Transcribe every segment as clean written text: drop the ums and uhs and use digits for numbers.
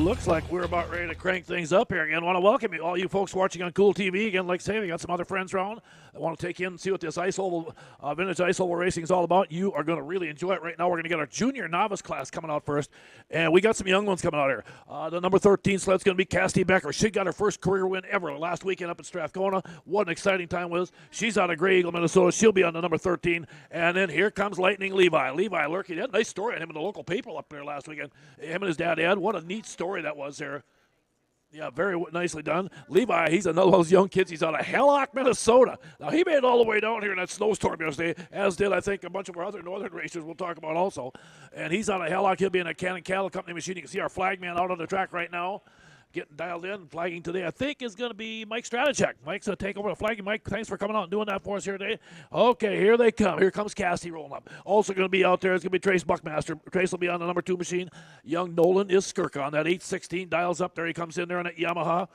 looks like we're about ready to crank things up here again. I want to welcome you, all you folks watching on Cool TV. Again, like I say, we got some other friends around. I want to take you in and see what this ice oval, vintage ice oval racing is all about. You are going to really enjoy it. Right now, we're going to get our junior novice class coming out first, and we got some young ones coming out here. The number 13 sled's going to be Cassidy Becker. She got her first career win ever last weekend up in Strathcona. What an exciting time was. She's out of Grey Eagle, Minnesota. She'll be on the number 13. And then here comes Lightning Levi. Levi Lurkey. They had a nice story on him in the local paper up there last weekend. Him and his dad Ed. What a neat story that was there. Yeah, very nicely done. Levi, he's another one of those young kids. He's out of Hellock, Minnesota. Now, he made it all the way down here in that snowstorm yesterday, as did, I think, a bunch of our other northern racers we'll talk about also. And he's out of Hellock. He'll be in a Cannon Cattle Company machine. You can see our flagman out on the track right now, getting dialed in. Flagging today, I think, is going to be Mike Stratachek. Mike's going to take over the flagging. Mike, thanks for coming out and doing that for us here today. Okay, here they come. Here comes Cassie rolling up. Also going to be out there is going to be Trace Buckmaster. Trace will be on the number 2 machine. Young Nolan is Skirka on that 816. Dials up there. He comes in there on that Yamaha.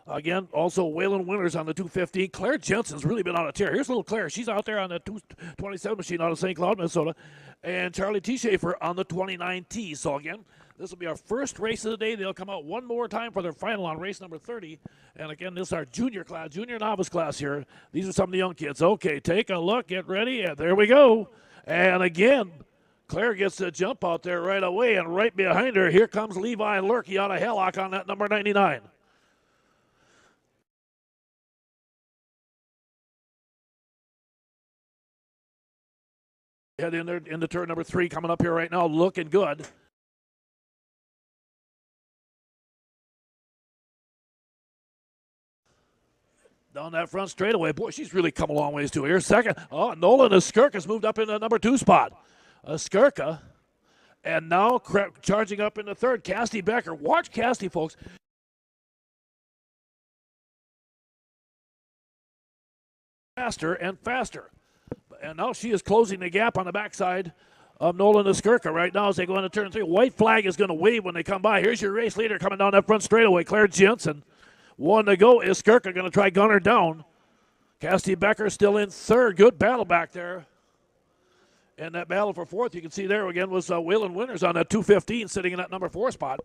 Again, also Waylon Winters on the 215. Claire Jensen's really been on a tear. Here's little Claire. She's out there on the 227 machine out of St. Cloud, Minnesota. And Charlie T. Schaefer on the 29T. So, again, this will be our first race of the day. They'll come out one more time for their final on race number 30. And, again, this is our junior class, junior novice class here. These are some of the young kids. Okay, take a look. Get ready. And there we go. And, again, Claire gets the jump out there right away. And right behind her, here comes Levi Lurkey out of Hellock on that number 99. Head in there into turn number 3 coming up here right now, looking good. Down that front straightaway. Boy, she's really come a long ways too. Here, second. Oh, Nolan Skirka's moved up into the number 2 spot. Skirka. And now charging up into third, Cassidy Becker. Watch Cassidy, folks. Faster and faster. And now she is closing the gap on the backside of Nolan Skirka right now as they go into turn 3. White flag is going to wave when they come by. Here's your race leader coming down that front straightaway, Claire Jensen. 1 to go. Is Skirka going to try gunner down? Cassidy Becker still in third. Good battle back there. And that battle for fourth, you can see there again, was Waylon Winters on that 215 sitting in that number 4 spot.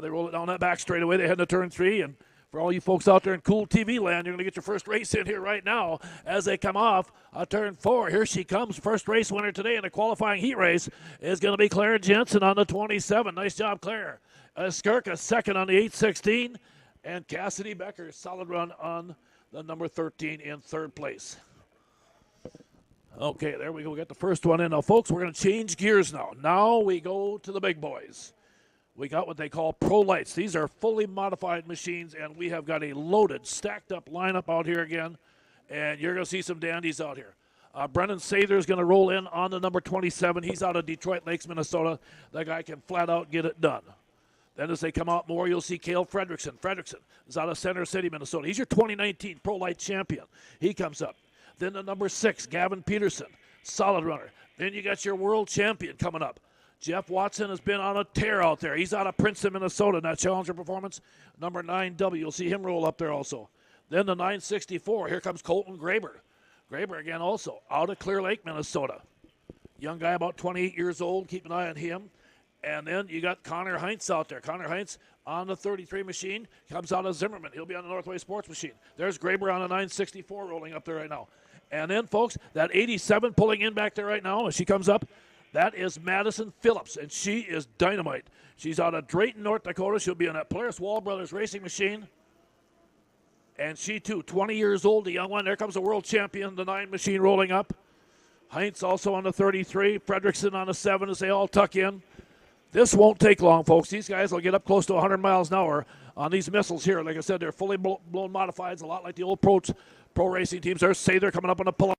They roll it down that back straightaway. They head into turn 3. And for all you folks out there in Cool TV land, you're going to get your first race in here right now as they come off turn 4. Here she comes. First race winner today in the qualifying heat race is going to be Claire Jensen on the 27. Nice job, Claire. Skirka second on the 816. And Cassidy Becker, solid run on the number 13 in third place. Okay, there we go. We got the first one in. Now, folks, we're going to change gears now. Now we go to the big boys. We got what they call Pro Lights. These are fully modified machines, and we have got a loaded, stacked-up lineup out here again, and you're going to see some dandies out here. Brennan Sather is going to roll in on the number 27. He's out of Detroit Lakes, Minnesota. That guy can flat out get it done. Then as they come out more, you'll see Cale Fredrickson. Fredrickson is out of Center City, Minnesota. He's your 2019 Pro Light champion. He comes up. Then the number 6, Gavin Peterson, solid runner. Then you got your world champion coming up. Jeff Watson has been on a tear out there. He's out of Princeton, Minnesota in that Challenger performance. Number 9W, you'll see him roll up there also. Then the 964, here comes Colton Graber. Graber again also out of Clear Lake, Minnesota. Young guy about 28 years old. Keep an eye on him. And then you got Connor Heinz out there. Connor Heinz on the 33 machine. Comes out of Zimmerman. He'll be on the Northway Sports machine. There's Graber on the 964 rolling up there right now. And then, folks, that 87 pulling in back there right now as she comes up, that is Madison Phillips, and she is dynamite. She's out of Drayton, North Dakota. She'll be on that Polaris Wall Brothers racing machine. And she, too, 20 years old, the young one. There comes the world champion, the 9 machine rolling up. Heinz also on the 33. Fredrickson on the 7 as they all tuck in. This won't take long, folks. These guys will get up close to 100 miles an hour on these missiles here. Like I said, they're fully blown modifieds, a lot like the old pro racing teams. There's Sather coming up on the pull-up.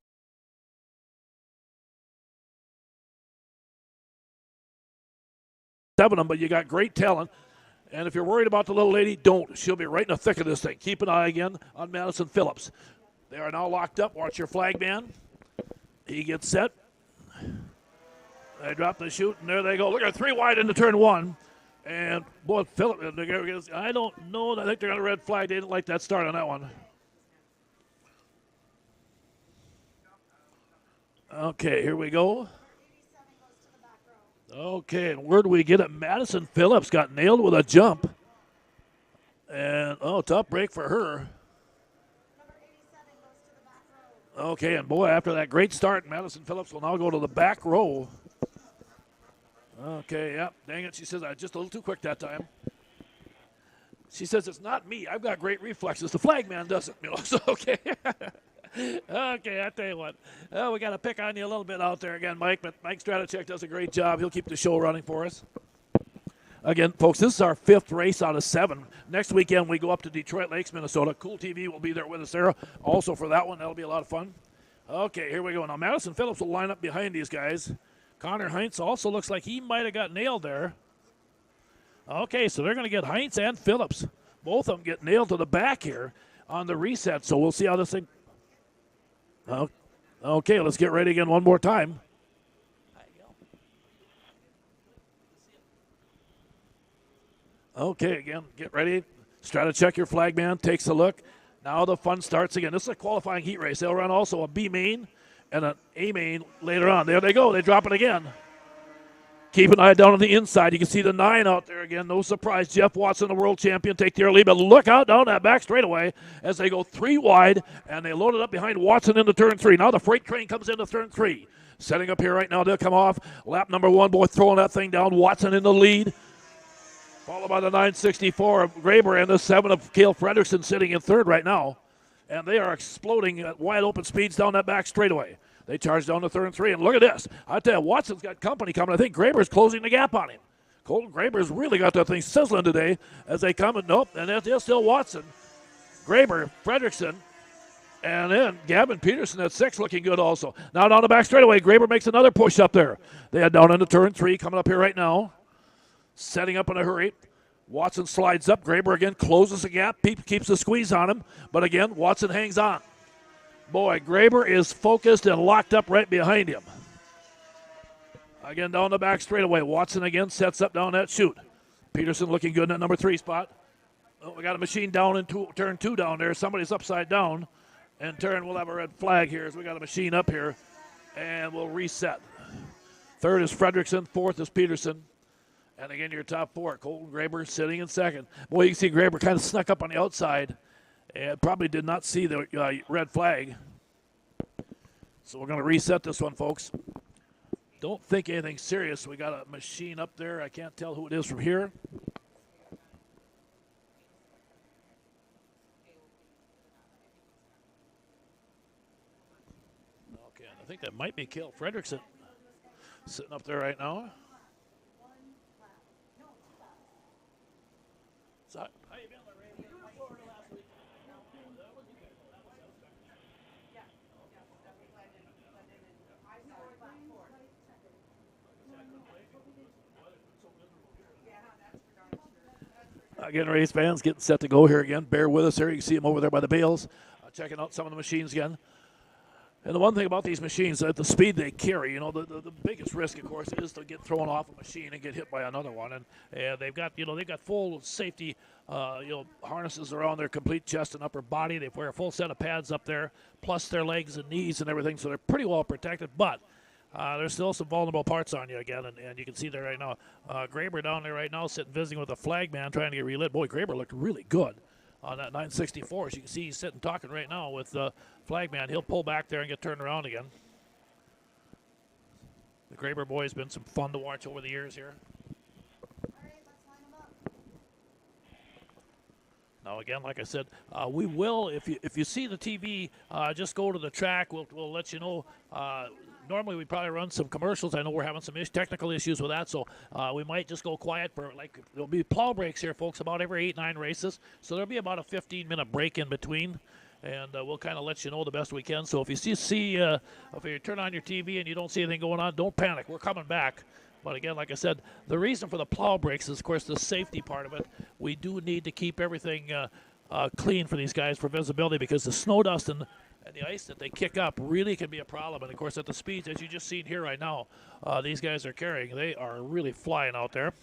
7 of them, but you got great talent. And if you're worried about the little lady, don't. She'll be right in the thick of this thing. Keep an eye again on Madison Phillips. They are now locked up. Watch your flag man. He gets set. They drop the chute, and there they go. Look at 3 wide into turn 1. And, boy, Phillips, I don't know. I think they're going to red flag. They didn't like that start on that one. Okay, here we go. Okay, and where do we get it? Madison Phillips got nailed with a jump. And, tough break for her. Okay, and boy, after that great start, Madison Phillips will now go to the back row. Okay, yep. Dang it, she says I just a little too quick that time. She says it's not me. I've got great reflexes. The flag man doesn't. So, okay. Okay, I tell you what. We got to pick on you a little bit out there again, Mike. But Mike Stratachek does a great job. He'll keep the show running for us. Again, folks, this is our 5th race out of 7. Next weekend, we go up to Detroit Lakes, Minnesota. Cool TV will be there with us there. Also for that one, that'll be a lot of fun. Okay, here we go. Now, Madison Phillips will line up behind these guys. Connor Heinz also looks like he might have got nailed there. Okay, so they're going to get Heinz and Phillips. Both of them get nailed to the back here on the reset, so we'll see how this thing... Okay, let's get ready again one more time. Okay, again, get ready. Stratachek, your flag man, takes a look. Now the fun starts again. This is a qualifying heat race. They'll run also a B main and an A main later on. There they go. They drop it again. Keep an eye down on the inside. You can see the 9 out there again. No surprise. Jeff Watson, the world champion, take the early, but look out down that back straightaway as they go 3 wide, and they load it up behind Watson into turn 3. Now the freight train comes into turn 3. Setting up here right now. They'll come off. Lap number 1, boy, throwing that thing down. Watson in the lead. Followed by the 964 of Graber and the 7 of Cale Fredrickson sitting in 3rd right now. And they are exploding at wide open speeds down that back straightaway. They charge down to 3rd and 3. And look at this. I tell you, Watson's got company coming. I think Graber's closing the gap on him. Colton Graber's really got that thing sizzling today as they come. And nope, and it's still Watson, Graber, Fredrickson, and then Gavin Peterson at 6 looking good also. Now down the back straightaway, Graber makes another push up there. They head down into turn 3 coming up here right now. Setting up in a hurry. Watson slides up. Graber again closes the gap. Keeps the squeeze on him. But again, Watson hangs on. Boy, Graber is focused and locked up right behind him. Again, down the back straightaway. Watson again sets up down that chute. Peterson looking good in that number 3 spot. Oh, we got a machine down in turn 2 down there. Somebody's upside down. And we'll have a red flag here as we got a machine up here. And we'll reset. 3rd is Fredrickson. 4th is Peterson. And again, your top 4, Colton Graber sitting in 2nd. Boy, you can see Graber kind of snuck up on the outside and probably did not see the red flag. So we're going to reset this one, folks. Don't think anything serious. We got a machine up there. I can't tell who it is from here. Okay, I think that might be Cale Fredrickson sitting up there right now. So, how you been, Lorraine? Last week. Again, race fans getting set to go here again. Bear with us here. You can see them over there by the bales, checking out some of the machines again. And the one thing about these machines, at the speed they carry, the biggest risk, of course, is to get thrown off a machine and get hit by another one. And they've got full safety, harnesses around their complete chest and upper body. They wear a full set of pads up there, plus their legs and knees and everything, so they're pretty well protected. But there's still some vulnerable parts on you again, and you can see there right now. Graber down there right now, sitting visiting with a flag man, trying to get relit. Boy, Graber looked really good on that 964. As you can see, he's sitting talking right now with the flag man. He'll pull back there and get turned around again. The Graber boy has been some fun to watch over the years here. All right, let's line them up. Now again, like I said, we will, if you see the TV, just go to the track. We'll let you know. Normally we probably run some commercials. I know we're having some technical issues with that, so we might just go quiet for, there'll be plow breaks here, folks, about every 8-9 races. So there'll be about a 15-minute break in between, and we'll kind of let you know the best we can. So if you if you turn on your TV and you don't see anything going on, don't panic. We're coming back. But again, like I said, the reason for the plow breaks is, of course, the safety part of it. We do need to keep everything clean for these guys for visibility, because the snow dust and the ice that they kick up really can be a problem. And, of course, at the speeds, as you just seen here right now, these guys are carrying. They are really flying out there.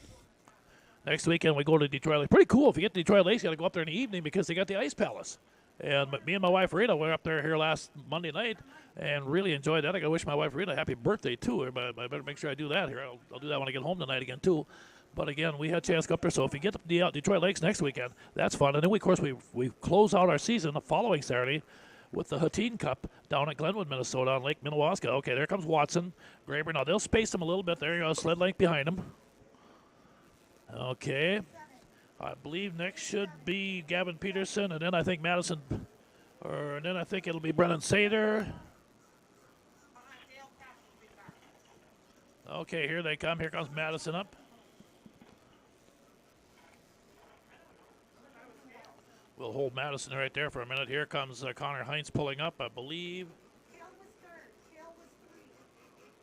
Next weekend, we go to Detroit Lakes. Pretty cool. If you get to Detroit Lakes, you got to go up there in the evening because they got the Ice Palace. And me and my wife, Rita, were up there here last Monday night and really enjoyed that. I got to wish my wife, Rita, a happy birthday, too. I better make sure I do that here. I'll do that when I get home tonight again, too. But again, we had a chance to go up there. So if you get to the Detroit Lakes next weekend, that's fun. And then, of course, we close out our season the following Saturday with the Hatteen Cup down at Glenwood, Minnesota on Lake Minnewaska. Okay, there comes Watson, Graber. Now, they'll space them a little bit. There you go, sled length behind them. Okay. I believe next should be Gavin Peterson, and then I think Madison, and then I think it'll be Brennan Sather. Okay, here they come. Here comes Madison up. We'll hold Madison right there for a minute. Here comes Connor Heinz pulling up, I believe. Kale was third. Kale was 3.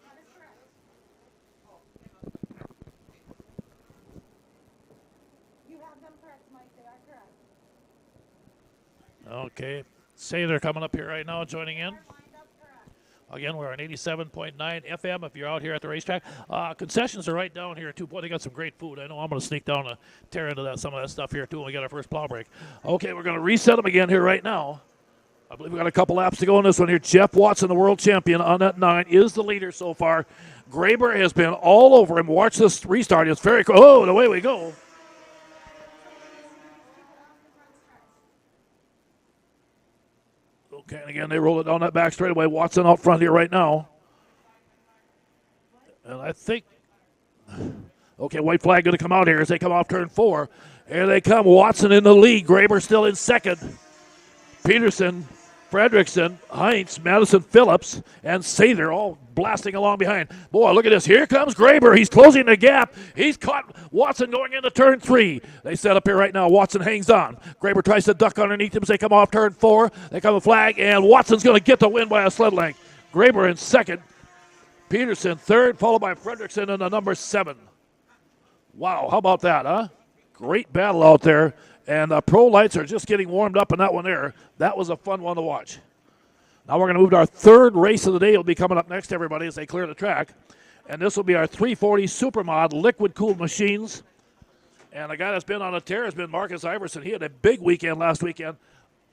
That is correct. You have them correct, Mike. They are correct. Okay. Sather coming up here right now, joining in. Lined up correct. Again, we're on 87.9 FM if you're out here at the racetrack. Concessions are right down here, too. Boy, they got some great food. I know I'm going to sneak down and tear into some of that stuff here, too, when we get our first plow break. Okay, we're going to reset them again here right now. I believe we got a couple laps to go in this one here. Jeff Watson, the world champion on that 9, is the leader so far. Graber has been all over him. Watch this restart. It's very cool. Oh, and away we go. Okay, and again, they roll it down that back straightaway. Watson out front here right now. And I think, okay, white flag going to come out here as they come off turn 4. Here they come. Watson in the lead. Graber still in second. Peterson, Fredrickson, Heinz, Madison Phillips, and Sather all blasting along behind. Boy, look at this. Here comes Graber. He's closing the gap. He's caught Watson going into turn 3. They set up here right now. Watson hangs on. Graber tries to duck underneath him as they come off turn 4. They come a flag, and Watson's going to get the win by a sled length. Graber in second. Peterson third, followed by Fredrickson in the number 7. Wow, how about that, huh? Great battle out there. And pro lights are just getting warmed up in that one there. That was a fun one to watch. Now we're going to move to our third race of the day. It'll be coming up next, everybody, as they clear the track. And this will be our 340 Supermod liquid-cooled machines. And the guy that's been on a tear has been Marcus Iverson. He had a big weekend last weekend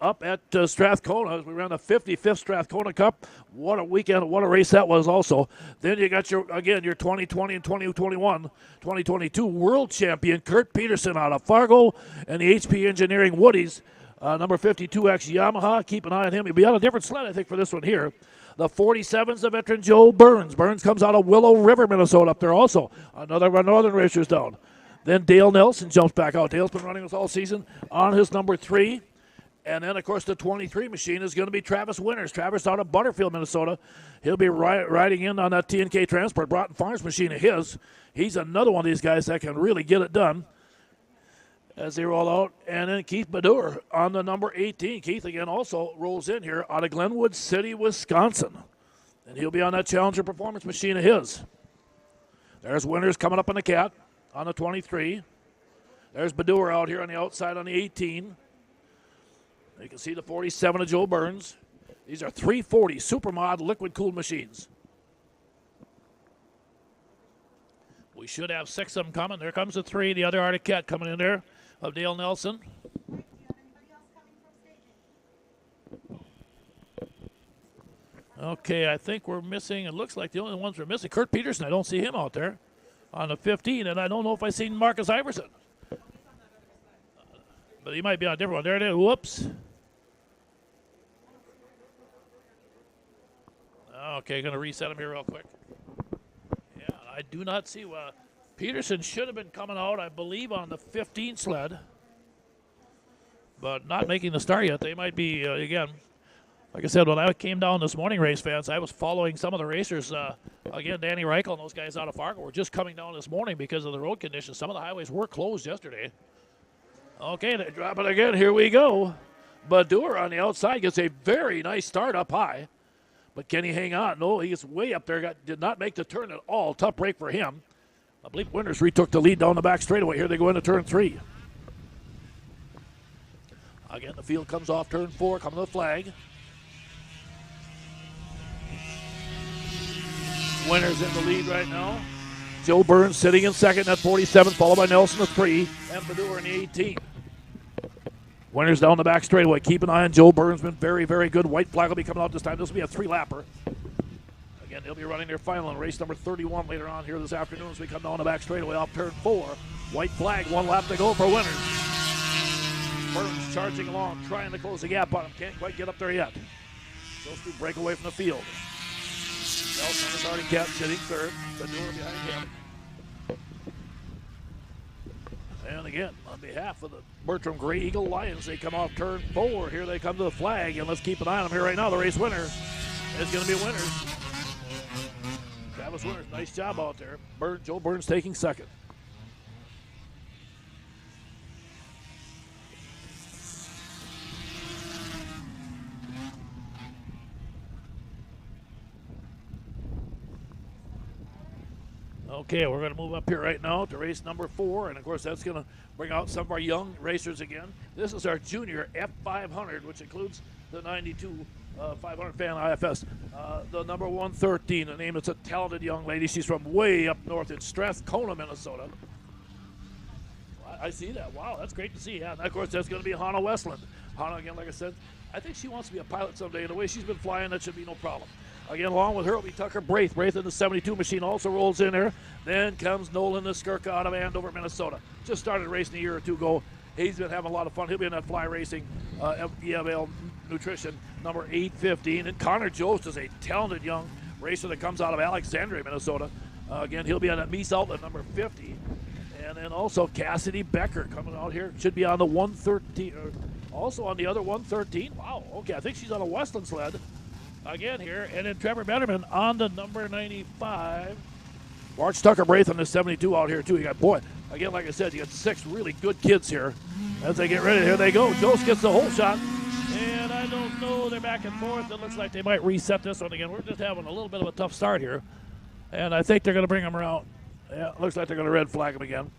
up at Strathcona. We ran the 55th Strathcona Cup. What a weekend, what a race that was also. Then you got your 2020 and 2022 world champion, Kurt Peterson out of Fargo, and the HP Engineering Woodies, number 52X Yamaha. Keep an eye on him. He'll be on a different sled, I think, for this one here. The 47's the veteran Joe Burns. Burns comes out of Willow River, Minnesota up there also. Another of our northern racers down. Then Dale Nelson jumps back out. Dale's been running us all season on his number 3. And then, of course, the 23 machine is going to be Travis Winters. Travis out of Butterfield, Minnesota. He'll be riding in on that T&K Transport Broughton Farms machine of his. He's another one of these guys that can really get it done as they roll out. And then Keith Badur on the number 18. Keith, again, also rolls in here out of Glenwood City, Wisconsin. And he'll be on that Challenger Performance machine of his. There's Winters coming up on the Cat on the 23. There's Badur out here on the outside on the 18. You can see the 47 of Joe Burns. These are 340 Supermod liquid-cooled machines. We should have 6 of them coming. There comes the 3, the other Arctic Cat coming in there of Dale Nelson. Mike, do you have anybody else coming from staging? Okay, I think we're missing, it looks like the only ones we're missing, Kurt Peterson. I don't see him out there on the 15, and I don't know if I've seen Marcus Iverson. But he might be on a different one. There it is. Whoops. Okay, going to reset him here real quick. Yeah, I do not see. Peterson should have been coming out, I believe, on the 15 sled. But not making the start yet. They might be, again, like I said, when I came down this morning, race fans, I was following some of the racers. Again, Danny Reichel and those guys out of Fargo were just coming down this morning because of the road conditions. Some of the highways were closed yesterday. Okay, they drop it again. Here we go. Badur on the outside gets a very nice start up high. But can he hang on? No, he's way up there. Did not make the turn at all. Tough break for him. I believe Winters retook the lead down the back straightaway. Here they go into turn 3. Again, the field comes off turn 4, coming to the flag. Winters in the lead right now. Joe Burns sitting in second at 47, followed by Nelson at 3, and Badur in the 18. Winters down the back straightaway. Keep an eye on Joe Burns. Been very, very good. White flag will be coming out this time. This will be a 3-lapper. Again, they'll be running their final in race number 31 later on here this afternoon as we come down the back straightaway off turn 4. White flag, 1 lap to go for winners. Burns charging along, trying to close the gap on him. Can't quite get up there yet. Those two break away from the field. Nelson is already kept, sitting third. The newer behind him. And again, on behalf of the Bertram Gray Eagle Lions, they come off turn 4. Here they come to the flag, and let's keep an eye on them here right now. The race winner is going to be Winners. Travis Winners, nice job out there. Joe Burns taking second. Okay, we're going to move up here right now to race number 4, and of course that's going to bring out some of our young racers again. This is our junior F500, which includes the 92 500 fan IFS. The number 113, the name is a talented young lady. She's from way up north in Strathcona, Minnesota. I see that. Wow, that's great to see. Yeah, and of course that's going to be Hannah Westland. Hannah, again, like I said, I think she wants to be a pilot someday. And the way she's been flying, that should be no problem. Again, along with her will be Tucker Braith. Braith in the 72 machine also rolls in there. Then comes Nolan Skirka out of Andover, Minnesota. Just started racing a year or two ago. He's been having a lot of fun. He'll be in that fly racing EML Nutrition number 815. And Connor Jost is a talented young racer that comes out of Alexandria, Minnesota. Again, he'll be on that Meese Outlet number 50. And then also Cassidy Becker coming out here. Should be on the 113. Also on the other 113. Wow, okay, I think she's on a Westland sled. Again here, and then Trevor Betterman on the number 95. March Tucker Braith on the 72 out here too. You got, boy, again, like I said, you got 6 really good kids here. As they get ready, here they go. Jost gets the whole shot, and I don't know, they're back and forth. It looks like they might reset this one again. We're just having a little bit of a tough start here, and I think they're going to bring him around. Yeah, looks like they're going to red flag him again.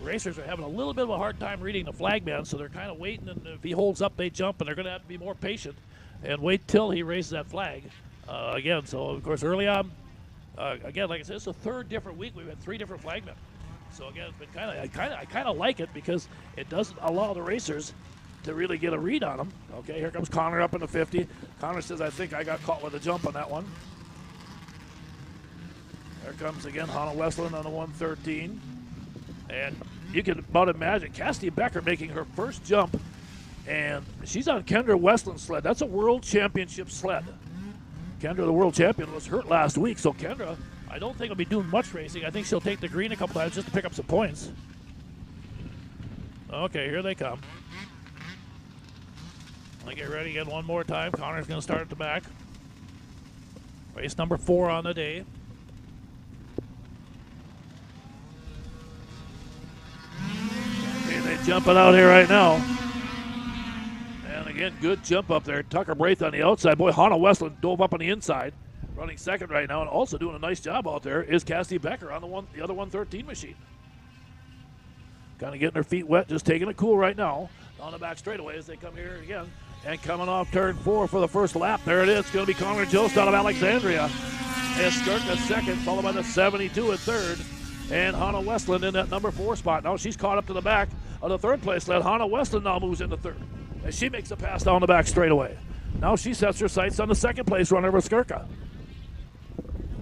Racers are having a little bit of a hard time reading the flag man, so they're kind of waiting, and if he holds up, they jump, and they're going to have to be more patient and wait till he raises that flag again. So, of course, early on, again, like I said, it's the 3rd different week. We've had 3 different flagmen. So, again, it's been I kind of like it because it doesn't allow the racers to really get a read on them. Okay, here comes Connor up in the 50. Connor says, I think I got caught with a jump on that one. There comes, again, Hannah Westland on the 113. And you can about imagine Cassidy Becker making her first jump, and she's on Kendra Westland's sled. That's a world championship sled. Kendra, the world champion, was hurt last week, so Kendra, I don't think will be doing much racing. I think she'll take the green a couple times just to pick up some points. Okay, here they come. I get ready again one more time. Connor's going to start at the back. Race number 4 on the day. Okay, they jumping out here right now. And again, good jump up there. Tucker Braith on the outside. Boy, Hannah Westland dove up on the inside, running second right now, and also doing a nice job out there is Cassidy Becker on the other 113 machine. Kind of getting her feet wet, just taking it cool right now. On the back straightaway as they come here again. And coming off turn 4 for the first lap. There it is. It's going to be Connor Jost out of Alexandria. And Skirka second, followed by the 72 at third. And Hannah Westland in that number 4 spot. Now she's caught up to the back of the 3rd place sled. Hannah Westland now moves into 3rd. And she makes a pass down the back straightaway. Now she sets her sights on the 2nd place runner with Skirka.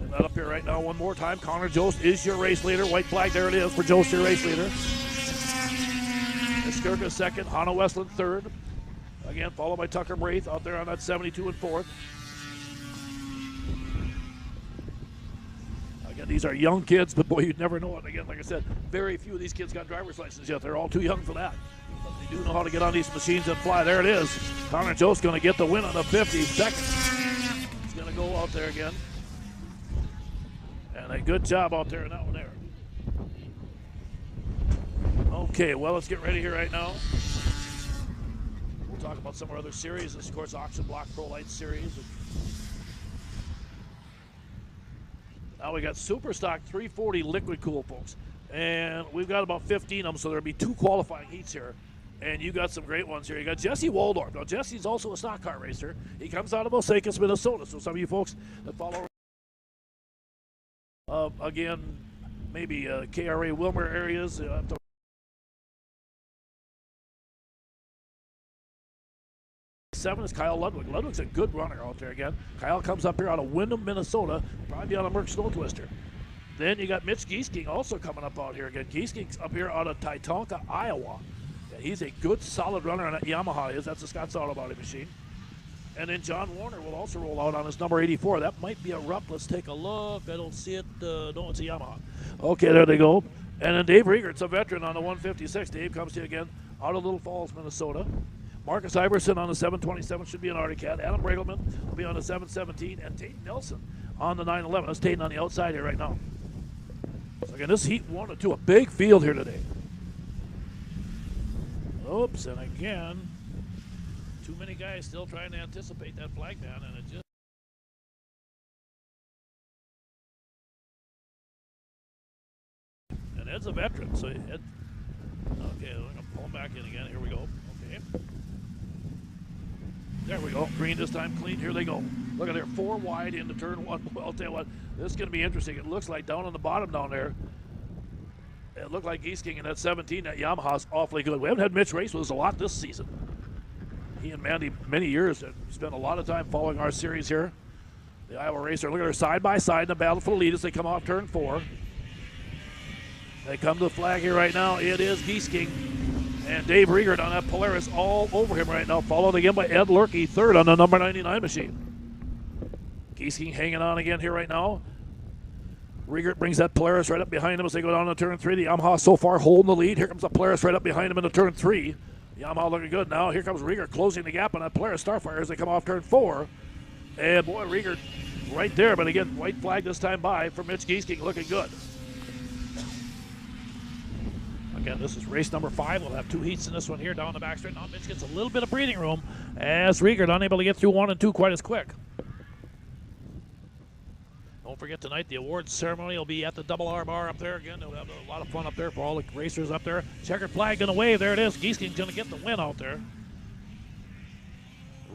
And that up here right now one more time. Connor Jost is your race leader. White flag, there it is for Jost, your race leader. And Skirka second, Hannah Westland 3rd. Again, followed by Tucker Braith out there on that 72 and 4th. Again, these are young kids, but boy, you'd never know it. Again, like I said, very few of these kids got driver's licenses yet. They're all too young for that. But they do know how to get on these machines and fly. There it is. Connor Jost going to get the win on the 50. Second. He's going to go out there again. And a good job out there in that one there. Okay, well, let's get ready here right now. We'll talk about some of our other series. This, of course, Auction Block Pro Light Series. Now we got Super Stock 340 Liquid Cool, folks. And we've got about 15 of them, so there'll be 2 qualifying heats here. And you got some great ones here. You got Jesse Waldorf. Now, Jesse's also a stock car racer. He comes out of Osakis, Minnesota. So some of you folks that follow, again, maybe KRA Wilmer areas, 7 is Kyle Ludwig. Ludwig's a good runner out there again. Kyle comes up here out of Windham, Minnesota, probably on a Merck Snow Twister. Then you got Mitch Giesking also coming up out here again. Giesking's up here out of Titonka, Iowa. Yeah, he's a good, solid runner on that Yamaha. That's a Scott's Auto Body machine. And then John Warner will also roll out on his number 84. That might be a Rupp. Let's take a look. I don't see it. No, it's a Yamaha. Okay, there they go. And then Dave Riegert's a veteran on the 156. Dave comes to you again out of Little Falls, Minnesota. Marcus Iverson on the 727 should be an Arctic Cat. Adam Bregelman will be on the 717. And Tate Nelson on the 911. That's Tate on the outside here right now. So again, this heat 1 and 2, a big field here today. Oops, and again, too many guys still trying to anticipate that flag ban, and it just. And Ed's a veteran, so Ed. Okay, I'm gonna pull him back in again. Here we go. Okay. There we go. Green this time, clean. Here they go. Look at there, 4 wide into turn 1. Well, I'll tell you what, this is going to be interesting. It looks like down on the bottom down there, it looked like Giesking in that 17, that Yamaha's awfully good. We haven't had Mitch race with us a lot this season. He and Mandy, many years, have spent a lot of time following our series here. The Iowa Racer, look at her side by side in the battle for the lead as they come off turn 4. They come to the flag here right now. It is Giesking. And Dave Riegert on that Polaris all over him right now, followed again by Ed Lurkey, third on the number 99 machine. Giesking hanging on again here right now. Riegert brings that Polaris right up behind him as they go down to turn 3. The Yamaha so far holding the lead. Here comes the Polaris right up behind him into turn 3. The Yamaha looking good now. Here comes Riegert closing the gap on that Polaris Starfire as they come off turn 4. And boy, Riegert right there, but again, white flag this time by for Mitch Giesking, looking good. Again, this is race number 5. We'll have 2 heats in this one here down the back straight. Now Mitch gets a little bit of breathing room as Riegert unable to get through 1 and 2 quite as quick. Don't forget tonight the awards ceremony will be at the Double R Bar up there again. They'll have a lot of fun up there for all the racers up there. Checkered flag gonna wave. There it is. Giesking's gonna get the win out there.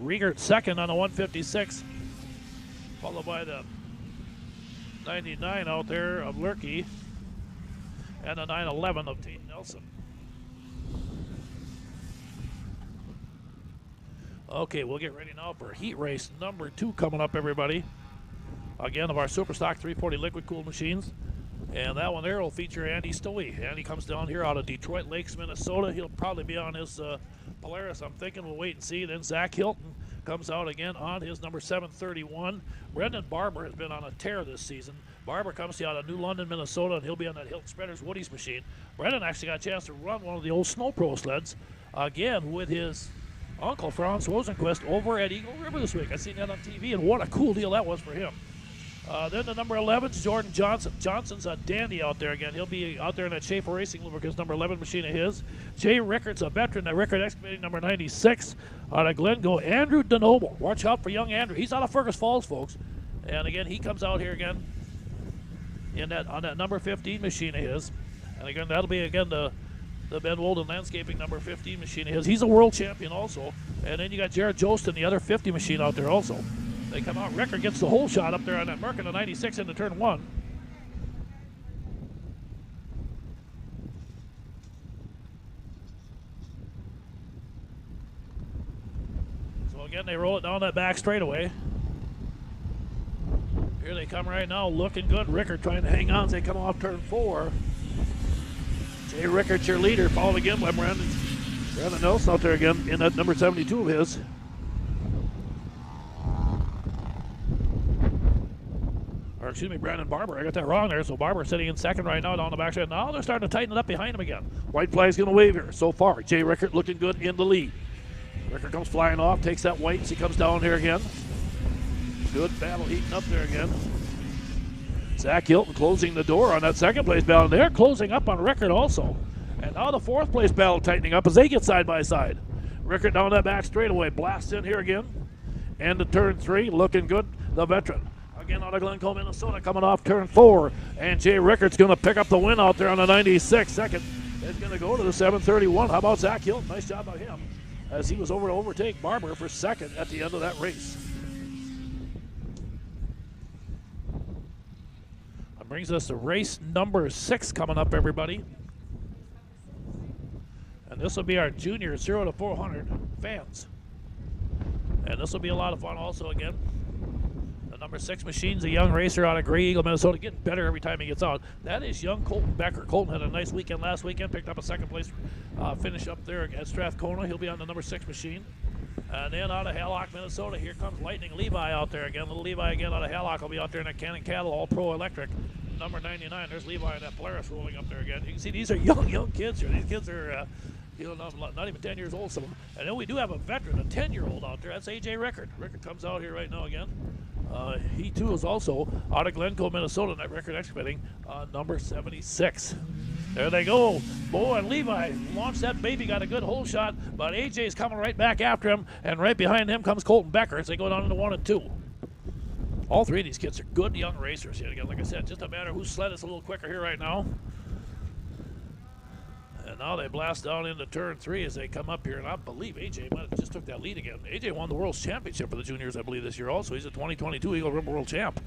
Riegert second on the 156, followed by the 99 out there of Lurkey and the 911 of Tate Nelson. Okay, we'll get ready now for heat race number 2 coming up, everybody. Again, of our Superstock 340 liquid cooled machines. And that one there will feature Andy Stoey. Andy comes down here out of Detroit Lakes, Minnesota. He'll probably be on his Polaris. I'm thinking we'll wait and see. Then Zach Hilton comes out again on his number 731. Brendan Barber has been on a tear this season. Barber comes out of New London, Minnesota, and he'll be on that Hilton Spreaders Woody's machine. Brendan actually got a chance to run one of the old Snow Pro sleds again with his uncle, Franz Rosenquist, over at Eagle River this week. I seen that on TV, and what a cool deal that was for him. Then the number 11 is Jordan Johnson. Johnson's a dandy out there again. He'll be out there in that Schaefer Racing Lubricants number 11 machine of his. Jay Rickards, a veteran at Rickard Excavating number 96 out of Glencoe. Andrew DeNoble. Watch out for young Andrew. He's out of Fergus Falls, folks. And again, he comes out here again in that on that number 15 machine of his. And again, that'll be again the Ben Wolden Landscaping number 15 machine of his. He's a world champion also. And then you got Jared Jostin, the other 50 machine out there also. They come out. Rickard gets the whole shot up there on that Merc in the 96 into turn 1. So again, they roll it down that back straightaway. Here they come right now, looking good. Rickard trying to hang on as they come off turn 4. Jay Rickard's your leader, followed again by Brandon Nelson out there again in that number 72 of his. Or excuse me, Brandon Barber. I got that wrong there. So Barber sitting in second right now down the back side. Now they're starting to tighten it up behind him again. White flag's going to wave here. So far, Jay Rickard looking good in the lead. Rickard comes flying off, takes that white as he comes down here again. Good battle heating up there again. Zach Hilton closing the door on that second place battle. They're closing up on Rickard also. And now the fourth place battle tightening up as they get side by side. Rickard down that back straightaway. Blasts in here again. And to turn 3, looking good, the veteran. Again out of Glencoe, Minnesota, coming off turn 4. And Jay Rickard's going to pick up the win out there on the 96. Second is going to go to the 731. How about Zach Hilton? Nice job by him as he was over to overtake Barber for second at the end of that race. That brings us to race number 6 coming up, everybody. And this will be our junior 0 to 400 fans. And this will be a lot of fun also again. The number 6 machine's a young racer out of Grey Eagle, Minnesota, getting better every time he gets out. That is young Colton Becker. Colton had a nice weekend last weekend, picked up a second place finish up there at Strathcona. He'll be on the number 6 machine. And then out of Hallock, Minnesota, here comes Lightning Levi out there again. Little Levi again out of Hallock will be out there in that Cannon Cattle All Pro Electric. Number 99, there's Levi and that Polaris rolling up there again. You can see these are young kids here. These kids are not even 10 years old, some of them. And then we do have a veteran, a 10-year-old out there. That's AJ Rickard. Rickard comes out here right now again. He too is also out of Glencoe, Minnesota, in that Rickard Excavating, number 76. There they go. Boy, and Levi launched that baby, got a good hole shot, but AJ's coming right back after him, and right behind him comes Colton Becker as they go down into 1 and 2. All three of these kids are good young racers here. Again, like I said, just a matter whose sled is a little quicker here right now. And now they blast down into turn 3 as they come up here, and I believe AJ might have just took that lead again. AJ won the World's Championship for the juniors, I believe, this year also. He's a 2022 Eagle River World Champ.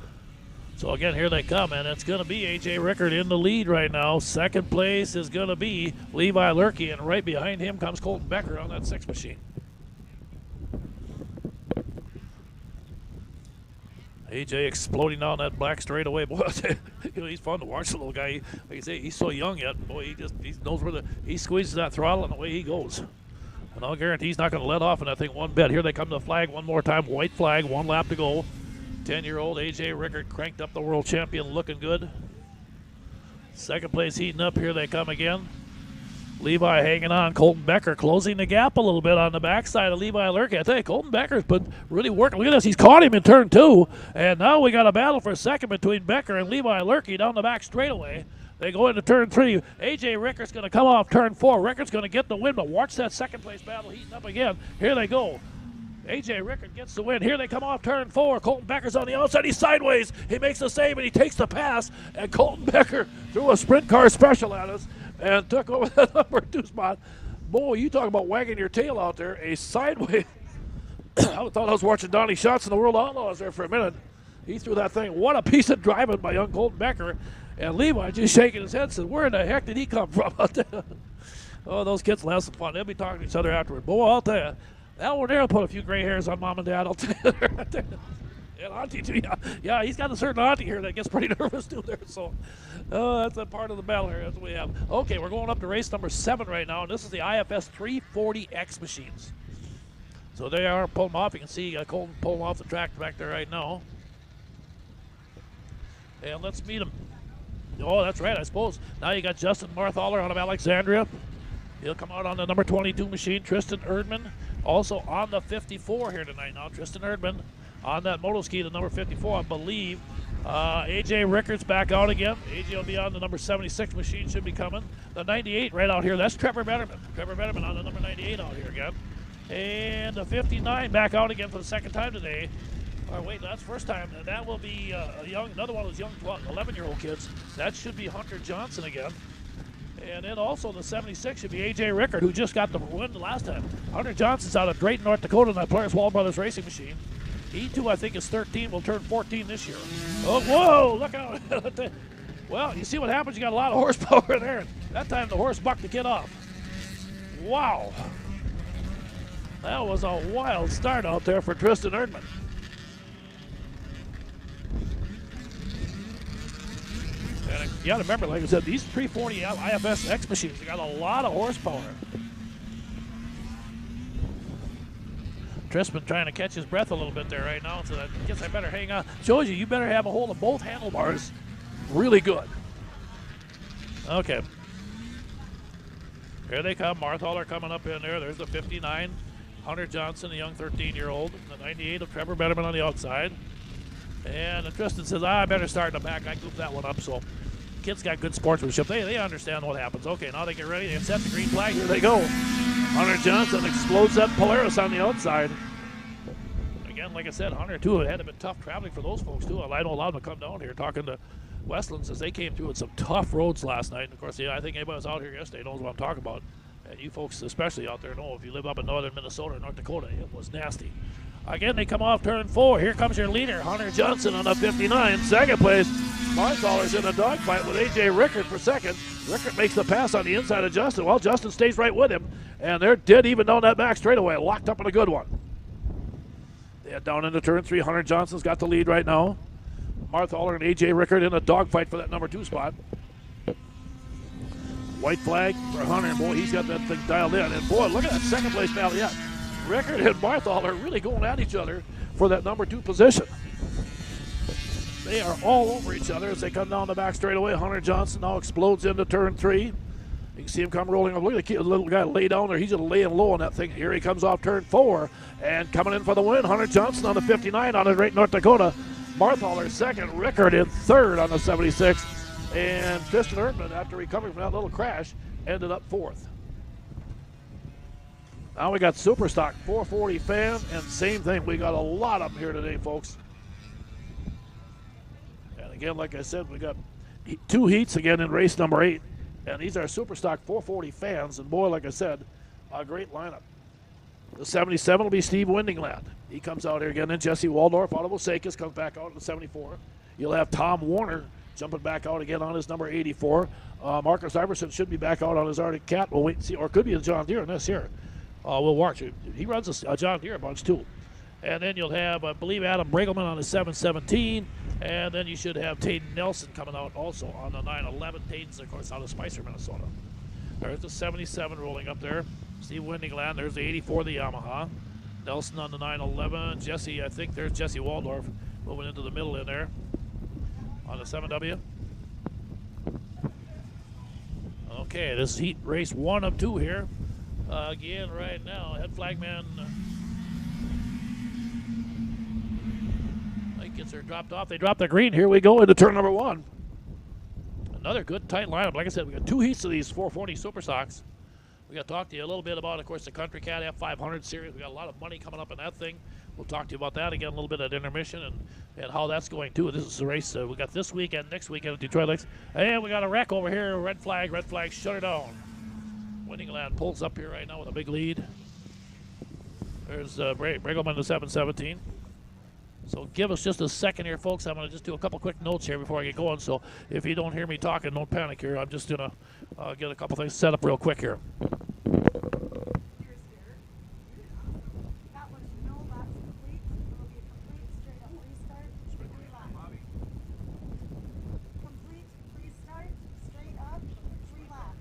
So again, here they come, and it's going to be AJ Rickard in the lead right now. Second place is going to be Levi Lurkey, and right behind him comes Colton Becker on that 6 machine. AJ exploding down that black straightaway. Boy, he's fun to watch, the little guy. Like I say, he's so young yet. Boy, he knows where he squeezes that throttle and away he goes. And I'll guarantee he's not going to let off in that thing one bit. Here they come to the flag one more time. White flag, 1 lap to go. 10-year-old AJ Rickard cranked up the world champion, looking good. Second place heating up. Here they come again. Levi hanging on. Colton Becker closing the gap a little bit on the backside of Levi Lurkey. I tell you, Colton Becker's been really working. Look at this. He's caught him in turn 2. And now we got a battle for second between Becker and Levi Lurkey down the back straightaway. They go into turn 3. AJ Rickard's going to come off turn 4. Rickard's going to get the win, but watch that second place battle heating up again. Here they go. AJ Rickard gets the win. Here they come off turn 4. Colton Becker's on the outside. He's sideways. He makes the save, and he takes the pass. And Colton Becker threw a sprint car special at us and took over that number 2 spot. Boy, you talk about wagging your tail out there. A sideways. I thought I was watching Donnie Schatz in the World Outlaws there for a minute. He threw that thing. What a piece of driving by young Colton Becker. And Levi just shaking his head said, where in the heck did he come from out there? Oh, those kids will have some fun. They'll be talking to each other afterward. Boy, I'll tell you, that one there will put a few gray hairs on Mom and Dad. I'll tell you right there. And Auntie, too. Yeah, he's got a certain auntie here that gets pretty nervous, too, there. So that's a part of the battle here. That's what we have. Okay, we're going up to race number 7 right now, and this is the IFS 340X machines. So they are pulling them off. You can see Colton pulling off the track back there right now. And let's meet him. Oh, that's right, I suppose. Now you got Justin Marthaler out of Alexandria. He'll come out on the number 22 machine. Tristan Erdman also on the 54 here tonight. Now Tristan Erdman on that motoski, the number 54, I believe. AJ Rickard's back out again. AJ will be on the number 76 machine, should be coming. The 98 right out here, that's Trevor Betterman. Trevor Betterman on the number 98 out here again. And the 59 back out again for the second time today. Oh, wait, that's first time. And that will be another one of those young 11-year-old kids. That should be Hunter Johnson again. And then also the 76 should be AJ Rickard, who just got the win the last time. Hunter Johnson's out of Drayton, North Dakota, in that Polaris Wall Brothers racing machine. He too, I think, is 13, will turn 14 this year. Oh, whoa, look out. Well, you see what happens? You got a lot of horsepower there. That time the horse bucked the kid off. Wow. That was a wild start out there for Tristan Erdman. And you got to remember, like I said, these 340 IFS X machines, they got a lot of horsepower. Tristan trying to catch his breath a little bit there right now, so I guess I better hang on. Shows you better have a hold of both handlebars really good. Okay. Here they come. Marthaler coming up in there. There's the 59. Hunter Johnson, a young 13-year-old. The 98 of Trevor Betterman on the outside. And Tristan says, I better start in the back. I goofed that one up, so kids got good sportsmanship. They understand what happens. Okay, now they get ready. They set the green flag. Here they go. Hunter Johnson explodes that Polaris on the outside. Again, like I said, Hunter, too, it had been tough traveling for those folks, too. I don't allow them to come down here talking to Westlands as they came through with some tough roads last night. And, of course, I think anybody was out here yesterday knows what I'm talking about. And you folks, especially out there, know if you live up in northern Minnesota or North Dakota, it was nasty. Again, they come off turn 4. Here comes your leader, Hunter Johnson on the 59. Second place, Marthaler's in a dogfight with AJ Rickard for second. Rickard makes the pass on the inside of Justin. Well, Justin stays right with him. And they're dead even down that back straightaway, locked up in a good one. They head down into turn 3. Hunter Johnson's got the lead right now. Marthaler and A.J. Rickard in a dogfight for that number 2 spot. White flag for Hunter, and boy, he's got that thing dialed in. And boy, look at that second place battle. Yeah, Rickard and Marthaler really going at each other for that number 2 position. They are all over each other as they come down the back straightaway. Hunter Johnson now explodes into turn 3. You can see him come rolling up. Look at the little guy lay down there. He's just laying low on that thing. Here he comes off turn 4. And coming in for the win, Hunter Johnson on the 59 out of Great North Dakota. Marthaler second. Rickard in third on the 76. And Tristan Erdman, after recovering from that little crash, ended up 4th. Now we got Superstock 440 fan, and same thing. We got a lot of them here today, folks. And again, like I said, we got 2 heats again in race number 8. And these are Superstock 440 fans. And boy, like I said, a great lineup. The 77 will be Steve Windingland. He comes out here again. Then Jesse Waldorf out of Osakis comes back out at the 74. You'll have Tom Warner jumping back out again on his number 84. Marcus Iverson should be back out on his Arctic Cat. We'll wait and see. Or it could be a John Deere in this here. We'll watch it. He runs a John Deere a bunch too. And then you'll have, I believe, Adam Bregelman on the 717. And then you should have Tayden Nelson coming out also on the 911. Tayden's, of course, out of Spicer, Minnesota. There's the 77 rolling up there. Steve Windingland. There's the 84, the Yamaha. Nelson on the 911. Jesse, I think there's Jesse Waldorf moving into the middle in there on the 7W. Okay, this is heat race 1 of 2 here. Again, right now, head flagman gets her dropped off. They drop the green. Here we go into turn number 1. Another good tight lineup. Like I said, we got 2 heats of these 440 Super Stocks. We got to talk to you a little bit about, of course, the Country Cat F500 series. We got a lot of money coming up in that thing. We'll talk to you about that again, a little bit at intermission and how that's going too. This is the race we got this weekend, next weekend at Detroit Lakes. And we got a wreck over here. Red flag, shut her down. Windingland pulls up here right now with a big lead. There's Bregelman, the 717. So give us just a second here, folks. I'm going to just do a couple quick notes here before I get going. So if you don't hear me talking, don't panic here. I'm just going to get a couple things set up real quick here. That was no laps complete. It will be a complete straight up restart. 3 laps. Complete restart, straight up, 3 laps.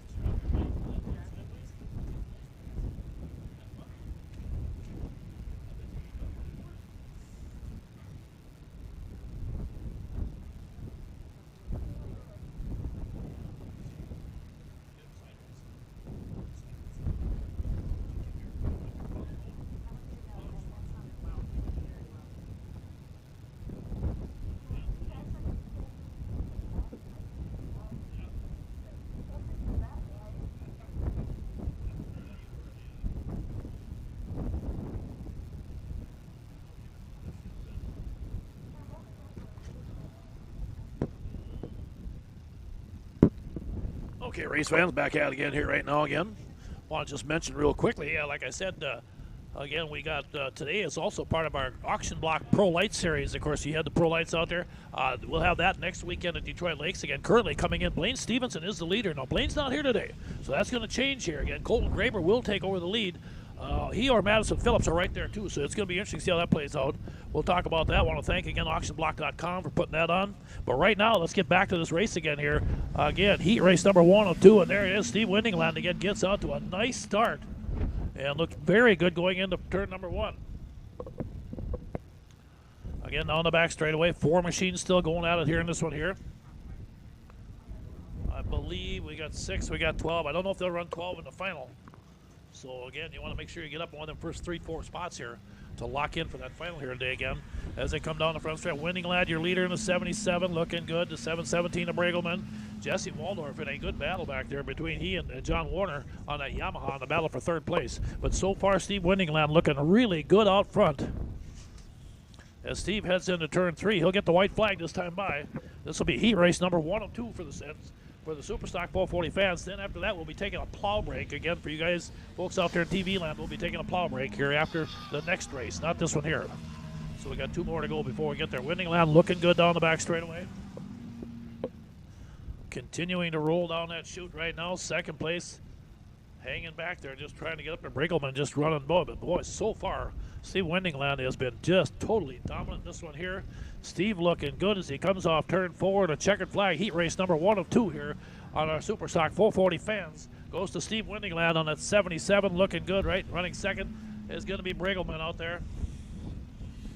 Okay, race fans, back at it again here right now again. Want to just mention real quickly, yeah, like I said, again, we got today is also part of our Auction Block Pro Light Series. Of course, you had the Pro Lights out there. We'll have that next weekend at Detroit Lakes. Again, currently coming in, Blaine Stevenson is the leader. Now, Blaine's not here today, so that's going to change here. Again, Colton Graber will take over the lead. He or Madison Phillips are right there, too, so it's going to be interesting to see how that plays out. We'll talk about that. I want to thank, again, auctionblock.com for putting that on. But right now, let's get back to this race again here. Again, heat race number 1 of 2, and there it is. Steve Windingland again gets out to a nice start and looked very good going into turn number 1. Again, on the back straightaway, 4 machines still going at it here in this one here. I believe we got 6, we got 12. I don't know if they'll run 12 in the final. So, again, you want to make sure you get up on one of them first 3-4 spots here to lock in for that final here today again. As they come down the front stretch, Windingland, your leader in the 77, looking good. The 717 of Bregelman. Jesse Waldorf in a good battle back there between he and John Warner on that Yamaha in the battle for 3rd place. But so far, Steve Windingland looking really good out front. As Steve heads into turn 3, he'll get the white flag this time by. This will be heat race number 1 of 2 for the Superstock 440 fans. Then after that, we'll be taking a plow break. Again, for you guys, folks out there in TV land, we'll be taking a plow break here after the next race, not this one here. So we got 2 more to go before we get there. Windingland looking good down the back straightaway. Continuing to roll down that chute right now. 2nd place hanging back there, just trying to get up to Brinkleman, just running. But boy, so far, Steve Wendingland has been just totally dominant in this one here. Steve looking good as he comes off turn 4 in a checkered flag. Heat race number 1 of 2 here on our Super Stock 440 fans. Goes to Steve Wendingland on that 77, looking good, right? Running second is going to be Brinkleman out there.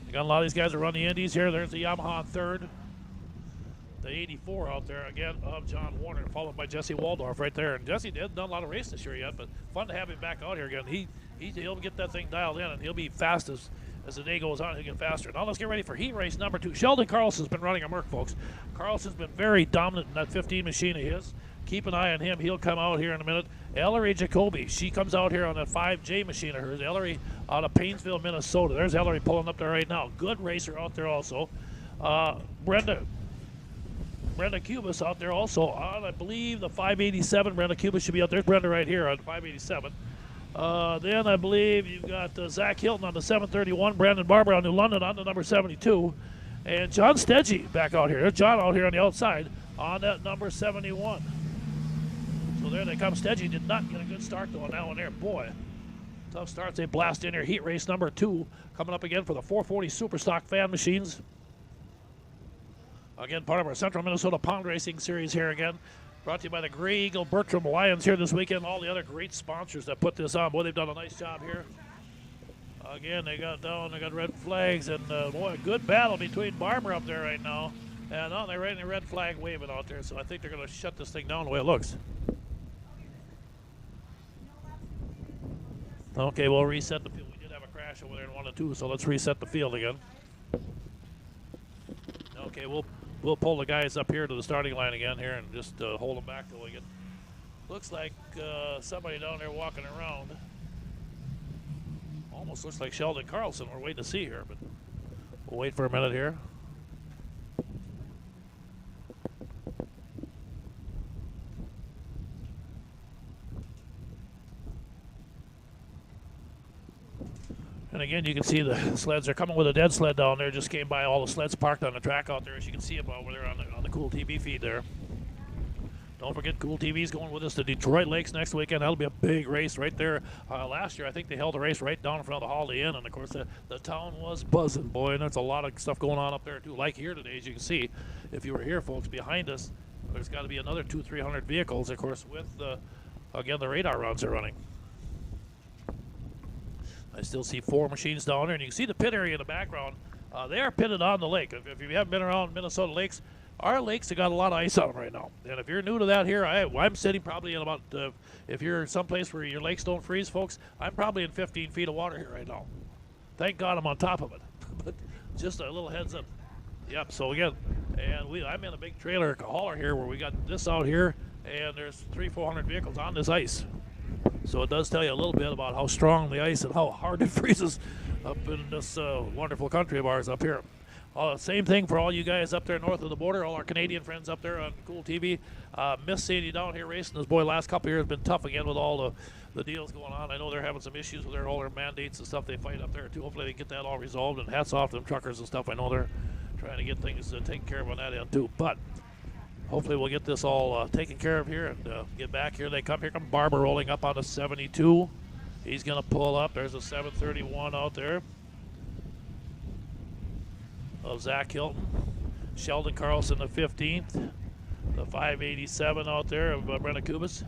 You got a lot of these guys that run the Indies here. There's the Yamaha on third. The 84 out there again of John Warner, followed by Jesse Waldorf right there. And Jesse did done a lot of race this year yet, but fun to have him back out here again. He'll get that thing dialed in, and he'll be fast as the day goes on. He'll get faster. Now let's get ready for heat race number 2. Sheldon Carlson's been running a Merc, folks. Carlson's been very dominant in that 15 machine of his. Keep an eye on him. He'll come out here in a minute. Ellery Jacoby, she comes out here on that 5J machine of hers. Ellery out of Painesville, Minnesota. There's Ellery pulling up there right now. Good racer out there also. Brenda Cubas out there also on, I believe, the 587. Brenda Cubas should be out there. Brenda right here on 587. Then I believe you've got Zach Hilton on the 731. Brandon Barber on New London on the number 72. And John Stedgy back out here. There's John out here on the outside on that number 71. So there they come. Stedgy did not get a good start though on that one there. Boy, tough starts. They blast in here. Heat race number 2 coming up again for the 440 Super Stock fan machines. Again, part of our Central Minnesota Pound Racing Series here again. Brought to you by the Grey Eagle Bertram Lions here this weekend. All the other great sponsors that put this on. Boy, they've done a nice job here. Again, they got red flags. And, boy, a good battle between Barber up there right now. And they're right in the red flag waving out there. So I think they're going to shut this thing down the way it looks. Okay, we'll reset the field. We did have a crash over there in 1 and 2, so let's reset the field again. Okay, we'll pull the guys up here to the starting line again here and just hold them back till we get. Looks like somebody down there walking around. Almost looks like Sheldon Carlson. We're waiting to see here, but we'll wait for a minute here. And again, you can see the sleds. They're coming with a dead sled down there. Just came by all the sleds parked on the track out there, as you can see them over there on the Cool TV feed there. Don't forget, Cool TV's going with us to Detroit Lakes next weekend. That'll be a big race right there. Last year, I think they held a race right down in front of the Holiday Inn, and of course, the town was buzzing, boy. And there's a lot of stuff going on up there too. Like here today, as you can see, if you were here, folks, behind us, there's got to be another 200-300 vehicles, of course, with again the radar runs are running. I still see 4 machines down there, and you can see the pit area in the background. They are pitted on the lake. If you haven't been around Minnesota lakes, our lakes have got a lot of ice on them right now. And if you're new to that here, I'm sitting probably in about, if you're someplace where your lakes don't freeze, folks, I'm probably in 15 feet of water here right now. Thank God I'm on top of it. But just a little heads up. Yep, so again, and I'm in a big trailer hauler here where we got this out here, and there's 300-400 vehicles on this ice. So it does tell you a little bit about how strong the ice and how hard it freezes up in this wonderful country of ours up here. Same thing for all you guys up there north of the border, all our Canadian friends up there on Cool TV. Miss seeing you down here racing. This boy last couple of years has been tough again with all the deals going on. I know they're having some issues with all their mandates and stuff they fight up there too. Hopefully they get that all resolved, and hats off to them truckers and stuff. I know they're trying to get things taken care of on that end too. But hopefully we'll get this all taken care of here and get back. Here they come. Here come Barber rolling up on a 72. He's going to pull up. There's a 731 out there of Zach Hilton. Sheldon Carlson, the 15th. The 587 out there of Brenda Kubas.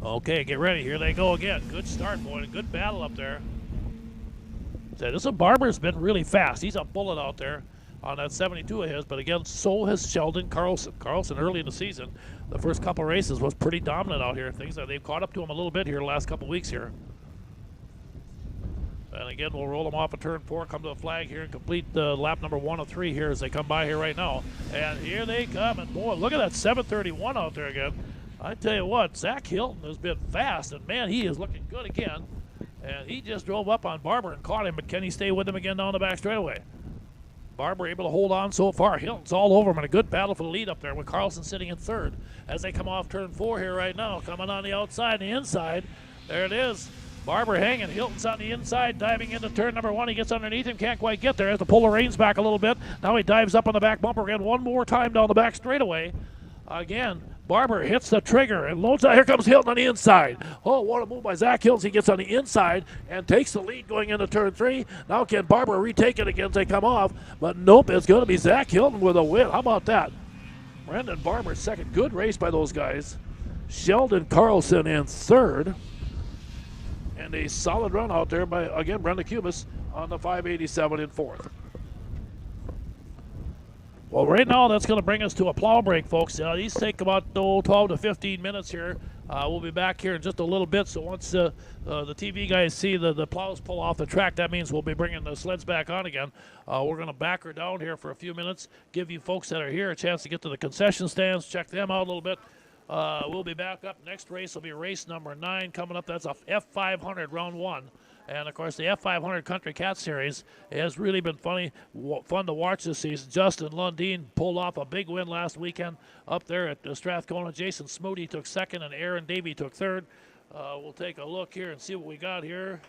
Okay, get ready. Here they go again. Good start, boy. Good battle up there. This Barber's been really fast. He's a bullet out there on that 72 of his, but again, so has Sheldon Carlson. Carlson early in the season, the first couple races was pretty dominant out here. Things that they've caught up to him a little bit here the last couple weeks here. And again, we'll roll them off at turn 4, come to the flag here, and complete lap number 1 of 3 here as they come by here right now. And here they come, and boy, look at that 731 out there again. I tell you what, Zach Hilton has been fast, and man, he is looking good again. And he just drove up on Barber and caught him, but can he stay with him again down the back straightaway? Barber able to hold on so far. Hilton's all over him in a good battle for the lead up there with Carlson sitting in 3rd. As they come off turn 4 here right now, coming on the outside and the inside. There it is. Barber hanging. Hilton's on the inside, diving into turn number 1. He gets underneath him, can't quite get there. Has to pull the reins back a little bit. Now he dives up on the back bumper again one more time down the back straightaway. Again, Barber hits the trigger and loads out. Here comes Hilton on the inside. Oh, what a move by Zach Hilton. He gets on the inside and takes the lead going into turn 3. Now can Barber retake it again as they come off? But nope, it's going to be Zach Hilton with a win. How about that? Brendan Barber second. Good race by those guys. Sheldon Carlson in third. And a solid run out there by, again, Brendan Cubis on the 587 in fourth. Well, right now, that's going to bring us to a plow break, folks. These take about 12 to 15 minutes here. We'll be back here in just a little bit. So once the TV guys see the plows pull off the track, that means we'll be bringing the sleds back on again. We're going to back her down here for a few minutes, give you folks that are here a chance to get to the concession stands, check them out a little bit. We'll be back up. Next race will be race number 9 coming up. That's a F500 round 1. And, of course, the F500 Country Cat Series has really been fun to watch this season. Justin Lundeen pulled off a big win last weekend up there at Strathcona. Jason Smoody took second, and Aaron Davey took third. We'll take a look here and see what we got here.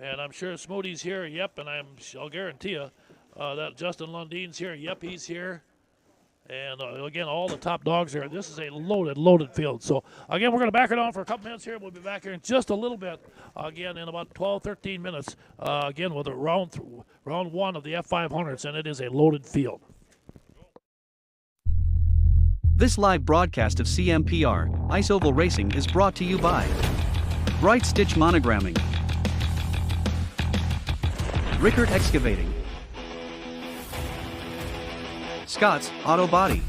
And I'm sure Smoody's here. Yep, and I'll guarantee you that Justin Lundeen's here. Yep, he's here. And, again, all the top dogs are. This is a loaded field. So, again, we're going to back it on for a couple minutes here. We'll be back here in just a little bit, again, in about 12, 13 minutes, again, with a round 1 of the F500s, and it is a loaded field. This live broadcast of CMPR, Ice Oval Racing, is brought to you by Bright Stitch Monogramming, Rickert Excavating, Scott's Auto Body,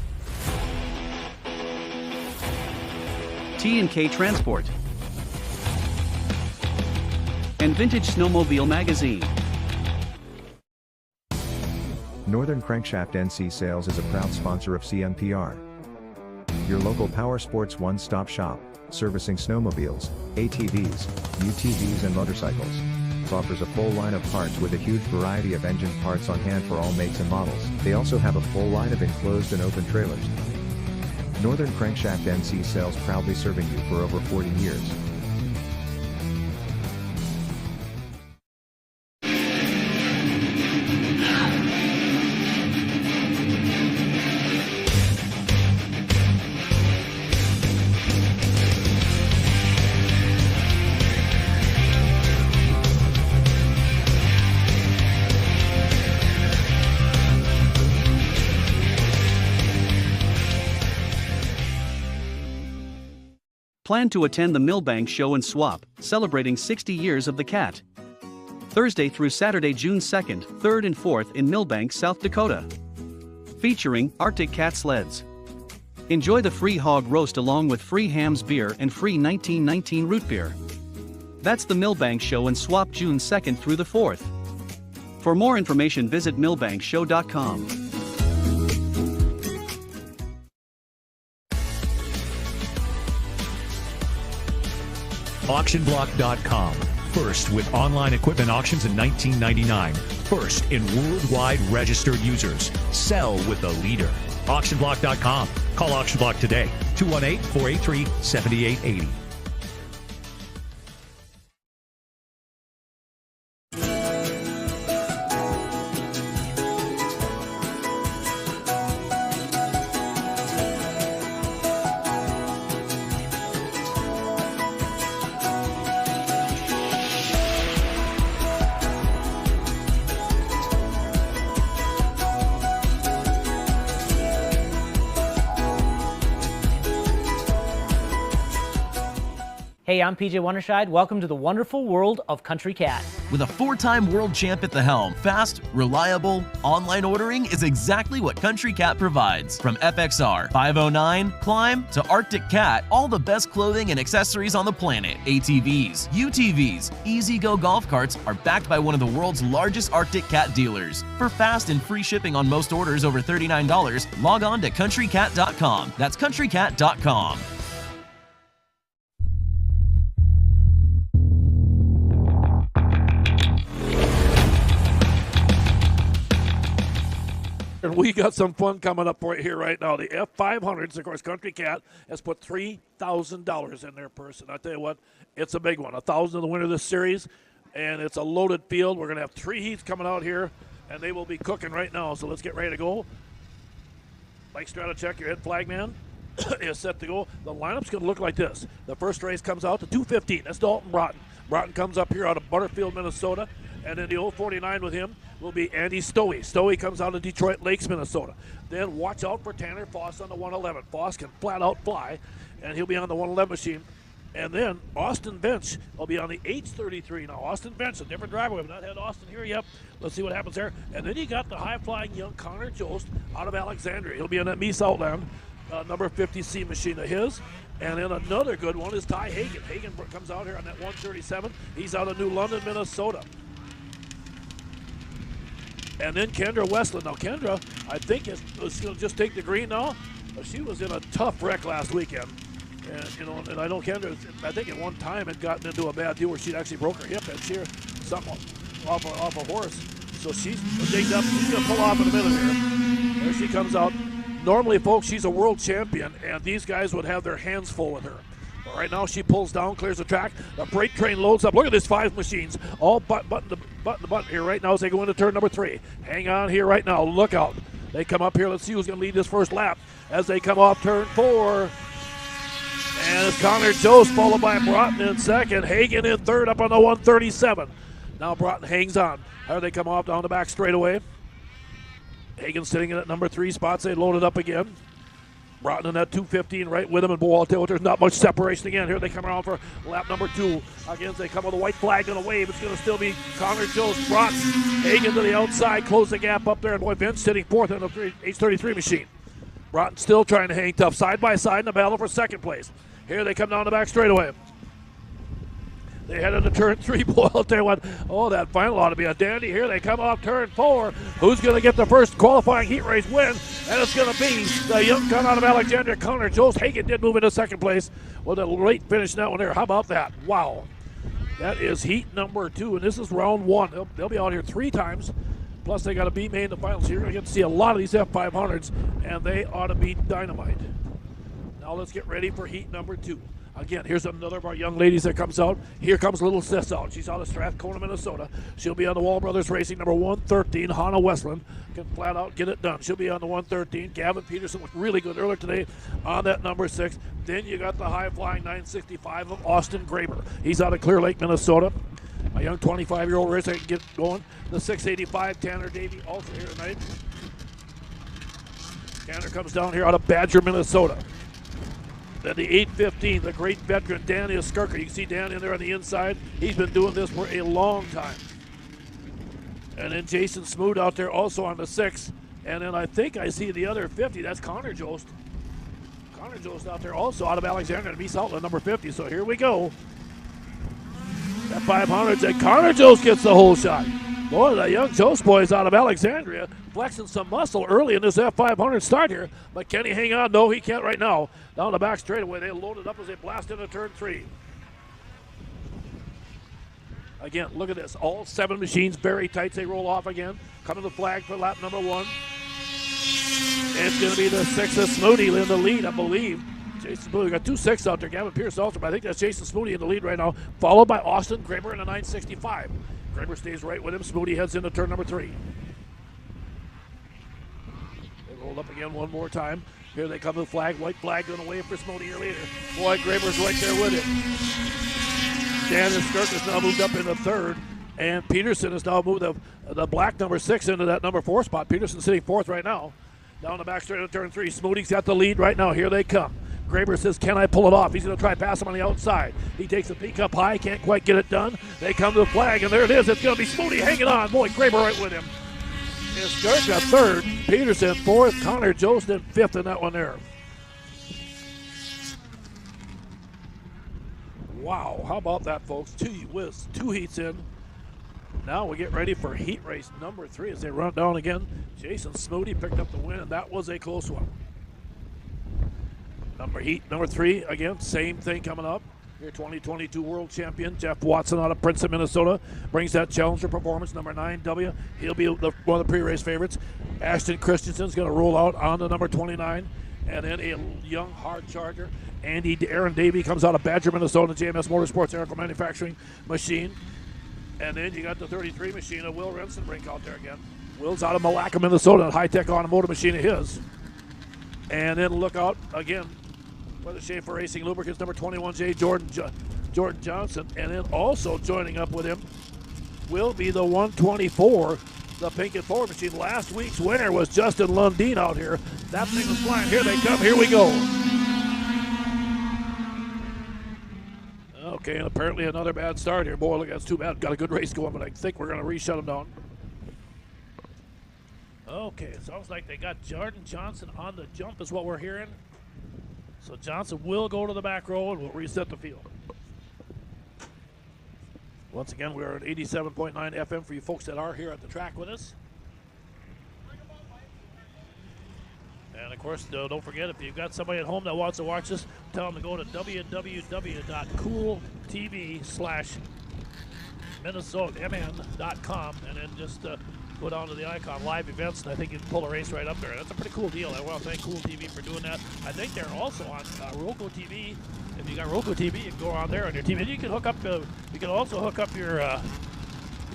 T&K Transport, and Vintage Snowmobile Magazine. Northern Crankshaft NC Sales is a proud sponsor of CMPR. Your local power sports one-stop shop, servicing snowmobiles, ATVs, UTVs and motorcycles. Offers a full line of parts with a huge variety of engine parts on hand for all makes and models. They also have a full line of enclosed and open trailers. Northern Crankshaft NC Sales, proudly serving you for over 40 years. Plan to attend the Millbank Show and Swap, celebrating 60 years of the cat. Thursday through Saturday, June 2nd, 3rd and 4th in Millbank, South Dakota. Featuring Arctic Cat sleds. Enjoy the free hog roast along with free hams beer and free 1919 root beer. That's the Millbank Show and Swap, June 2nd through the 4th. For more information, visit millbankshow.com. AuctionBlock.com. First with online equipment auctions in 1999. First in worldwide registered users. Sell with the leader. AuctionBlock.com. Call AuctionBlock today. 218-483-7880. Hey, I'm PJ Wondershide. Welcome to the wonderful world of Country Cat. With a 4-time world champ at the helm, fast, reliable, online ordering is exactly what Country Cat provides. From FXR, 509, Climb, to Arctic Cat, all the best clothing and accessories on the planet. ATVs, UTVs, Easy-Go golf carts are backed by one of the world's largest Arctic Cat dealers. For fast and free shipping on most orders over $39, log on to countrycat.com. That's countrycat.com. And we got some fun coming up for you here right now. The F500s, of course, Country Cat has put $3,000 in their purse. And I tell you what, it's a big one. $1,000 in the winner of this series, and it's a loaded field. We're going to have 3 heats coming out here, and they will be cooking right now. So let's get ready to go. Mike Stratochek, your head flag man. is set to go. The lineup's going to look like this. The first race comes out, the 2:15. That's Dalton Broughton. Broughton comes up here out of Butterfield, Minnesota. And then the 049 with him will be Andy Stowey. Stowey comes out of Detroit Lakes, Minnesota. Then watch out for Tanner Foss on the 111. Foss can flat out fly, and he'll be on the 111 machine. And then Austin Bench will be on the H33. Now, Austin Bench, a different driver. We've not had Austin here yet. Let's see what happens there. And then you got the high-flying young Connor Jost out of Alexandria. He'll be on that Mies Outland number 50C machine of his. And then another good one is Ty Hagen. Hagen comes out here on that 137. He's out of New London, Minnesota. And then Kendra Westland. Now, Kendra, I think is going to just take the green now. She was in a tough wreck last weekend. And, and I know Kendra, I think at one time had gotten into a bad deal where she'd actually broke her hip and shear something off a horse. So she's dinged up. She's going to pull off in a minute here. There she comes out. Normally, folks, she's a world champion, and these guys would have their hands full with her. But right now, she pulls down, clears the track. The freight train loads up. Look at these 5 machines, all button to button here right now as they go into turn number 3. Hang on here right now. Look out. They come up here. Let's see who's going to lead this first lap as they come off turn 4. And it's Connor Jost followed by Broughton in second. Hagen in third up on the 137. Now Broughton hangs on. How do they come off down the back straightaway? Hagen sitting in at number 3 spots. They load it up again. Broughton in that 215 right with him and Boaltail. There's not much separation again. Here they come around for lap number 2. Again, they come with a white flag and a wave. It's going to still be Connor Jost. Broughton. Hagen to the outside. Close the gap up there. And boy, Vince sitting 4th in the H33 machine. Broughton still trying to hang tough side by side in the battle for second place. Here they come down the back straightaway. They head into turn 3. Boy, out there went, oh, that final ought to be a dandy. Here they come off turn 4. Who's going to get the first qualifying heat race win? And it's going to be the young gun out of Alexandria, Connor Jost. Hagen did move into second place with a late finish in that one there. How about that? Wow. That is heat number 2, and this is round 1. They'll be out here 3 times. Plus, they got a B main in the finals. So you're going to get to see a lot of these F500s, and they ought to be dynamite. Now let's get ready for heat number 2. Again, here's another of our young ladies that comes out. Here comes little sis out. She's out of Strathcona, Minnesota. She'll be on the Wall Brothers Racing number 113. Hannah Westland can flat out get it done. She'll be on the 113. Gavin Peterson looked really good earlier today on that number 6. Then you got the high-flying 965 of Austin Graber. He's out of Clear Lake, Minnesota. A young 25-year-old racer can get going. The 685, Tanner Davey, also here tonight. Tanner comes down here out of Badger, Minnesota. Then the 815, the great veteran Danny Skirker. You can see Dan in there on the inside. He's been doing this for a long time. And then Jason Smoot out there also on the 6. And then I think I see the other 50. That's Connor Jost. Connor Jost out there also out of Alexandria, Mies Outland, number 50. So here we go. That 500, and Connor Jost gets the whole shot. Boy, the young Jost boys out of Alexandria flexing some muscle early in this F500 start here. But can he hang on? No, he can't right now. Down the back straightaway, they load it up as they blast into turn 3. Again, look at this. All 7 machines very tight. They roll off again. Coming to the flag for lap number 1. It's going to be the 6 of Snooty in the lead, I believe. Jason Smootey, we got 2 6 out there. Gavin Pierce also, but I think that's Jason Smootey in the lead right now, followed by Austin Graber in the 965. Graber stays right with him. Smootey heads into turn number 3. They roll up again one more time. Here they come to the flag. White flag going away for Smootey here later. Boy, Graber's right there with him. Dan Skirk has now moved up in the 3rd. And Peterson has now moved the black number 6 into that number 4 spot. Peterson sitting 4th right now. Down the back straight into turn 3. Smootey's got the lead right now. Here they come. Graber says, can I pull it off? He's going to try to pass him on the outside. He takes a peek up high, can't quite get it done. They come to the flag, and there it is. It's going to be Smootey hanging on. Boy, Graber right with him. It's Skirk at 3rd, Peterson 4th, Connor Jost in 5th in that one there. Wow, how about that, folks? 2 heats in. Now we get ready for heat race number 3 as they run down again. Jason Smootey picked up the win, and that was a close one. Heat number 3, again, same thing coming up. Your 2022 world champion, Jeff Watson out of Princeton, Minnesota, brings that challenger performance, number 9W. He'll be one of the pre-race favorites. Ashton Christensen's going to roll out on the number 29. And then a young hard charger, Aaron Davey, comes out of Badger, Minnesota, JMS Motorsports Aerial Manufacturing machine. And then you got the 33 machine of Will Rensenbrink out there again. Will's out of Malacca, Minnesota, a high-tech automotive machine of his. And then look out, again, for the Schaefer Racing Lubricants, number 21J, Jordan Johnson. And then also joining up with him will be the 124, the Pinkett Ford machine. Last week's winner was Justin Lundeen out here. That thing was flying. Here they come. Here we go. Okay, and apparently another bad start here. Boy, look, that's too bad. Got a good race going, but I think we're going to re-shut them down. Okay, it sounds like they got Jordan Johnson on the jump is what we're hearing. So Johnson will go to the back row and we'll reset the field. Once again, we're at 87.9 FM for you folks that are here at the track with us. And of course, don't forget, if you've got somebody at home that wants to watch this, tell them to go to www.cooltv/minnesotamn.com and then just go down to the icon live events, and I think you can pull a race right up there. That's a pretty cool deal. I want to thank Cool TV for doing that. I think they're also on Roku TV. If you got Roku TV, you can go on there on your TV. And you can hook up. You can also hook up your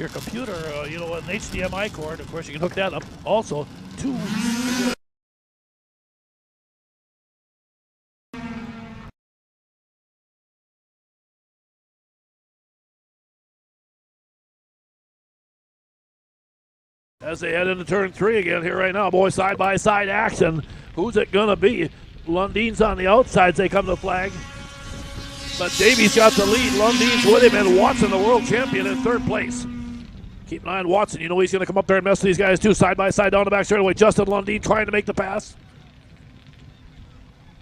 computer. An HDMI cord. Of course, you can hook that up also to. As they head into turn 3 again here right now, boy, side-by-side action. Who's it going to be? Lundeen's on the outsides. They come to the flag. But Davies got the lead. Lundeen's with him, and Watson, the world champion, in third place. Keep an eye on Watson. You know he's going to come up there and mess with these guys, too. Side-by-side down the back straightaway. Justin Lundeen trying to make the pass.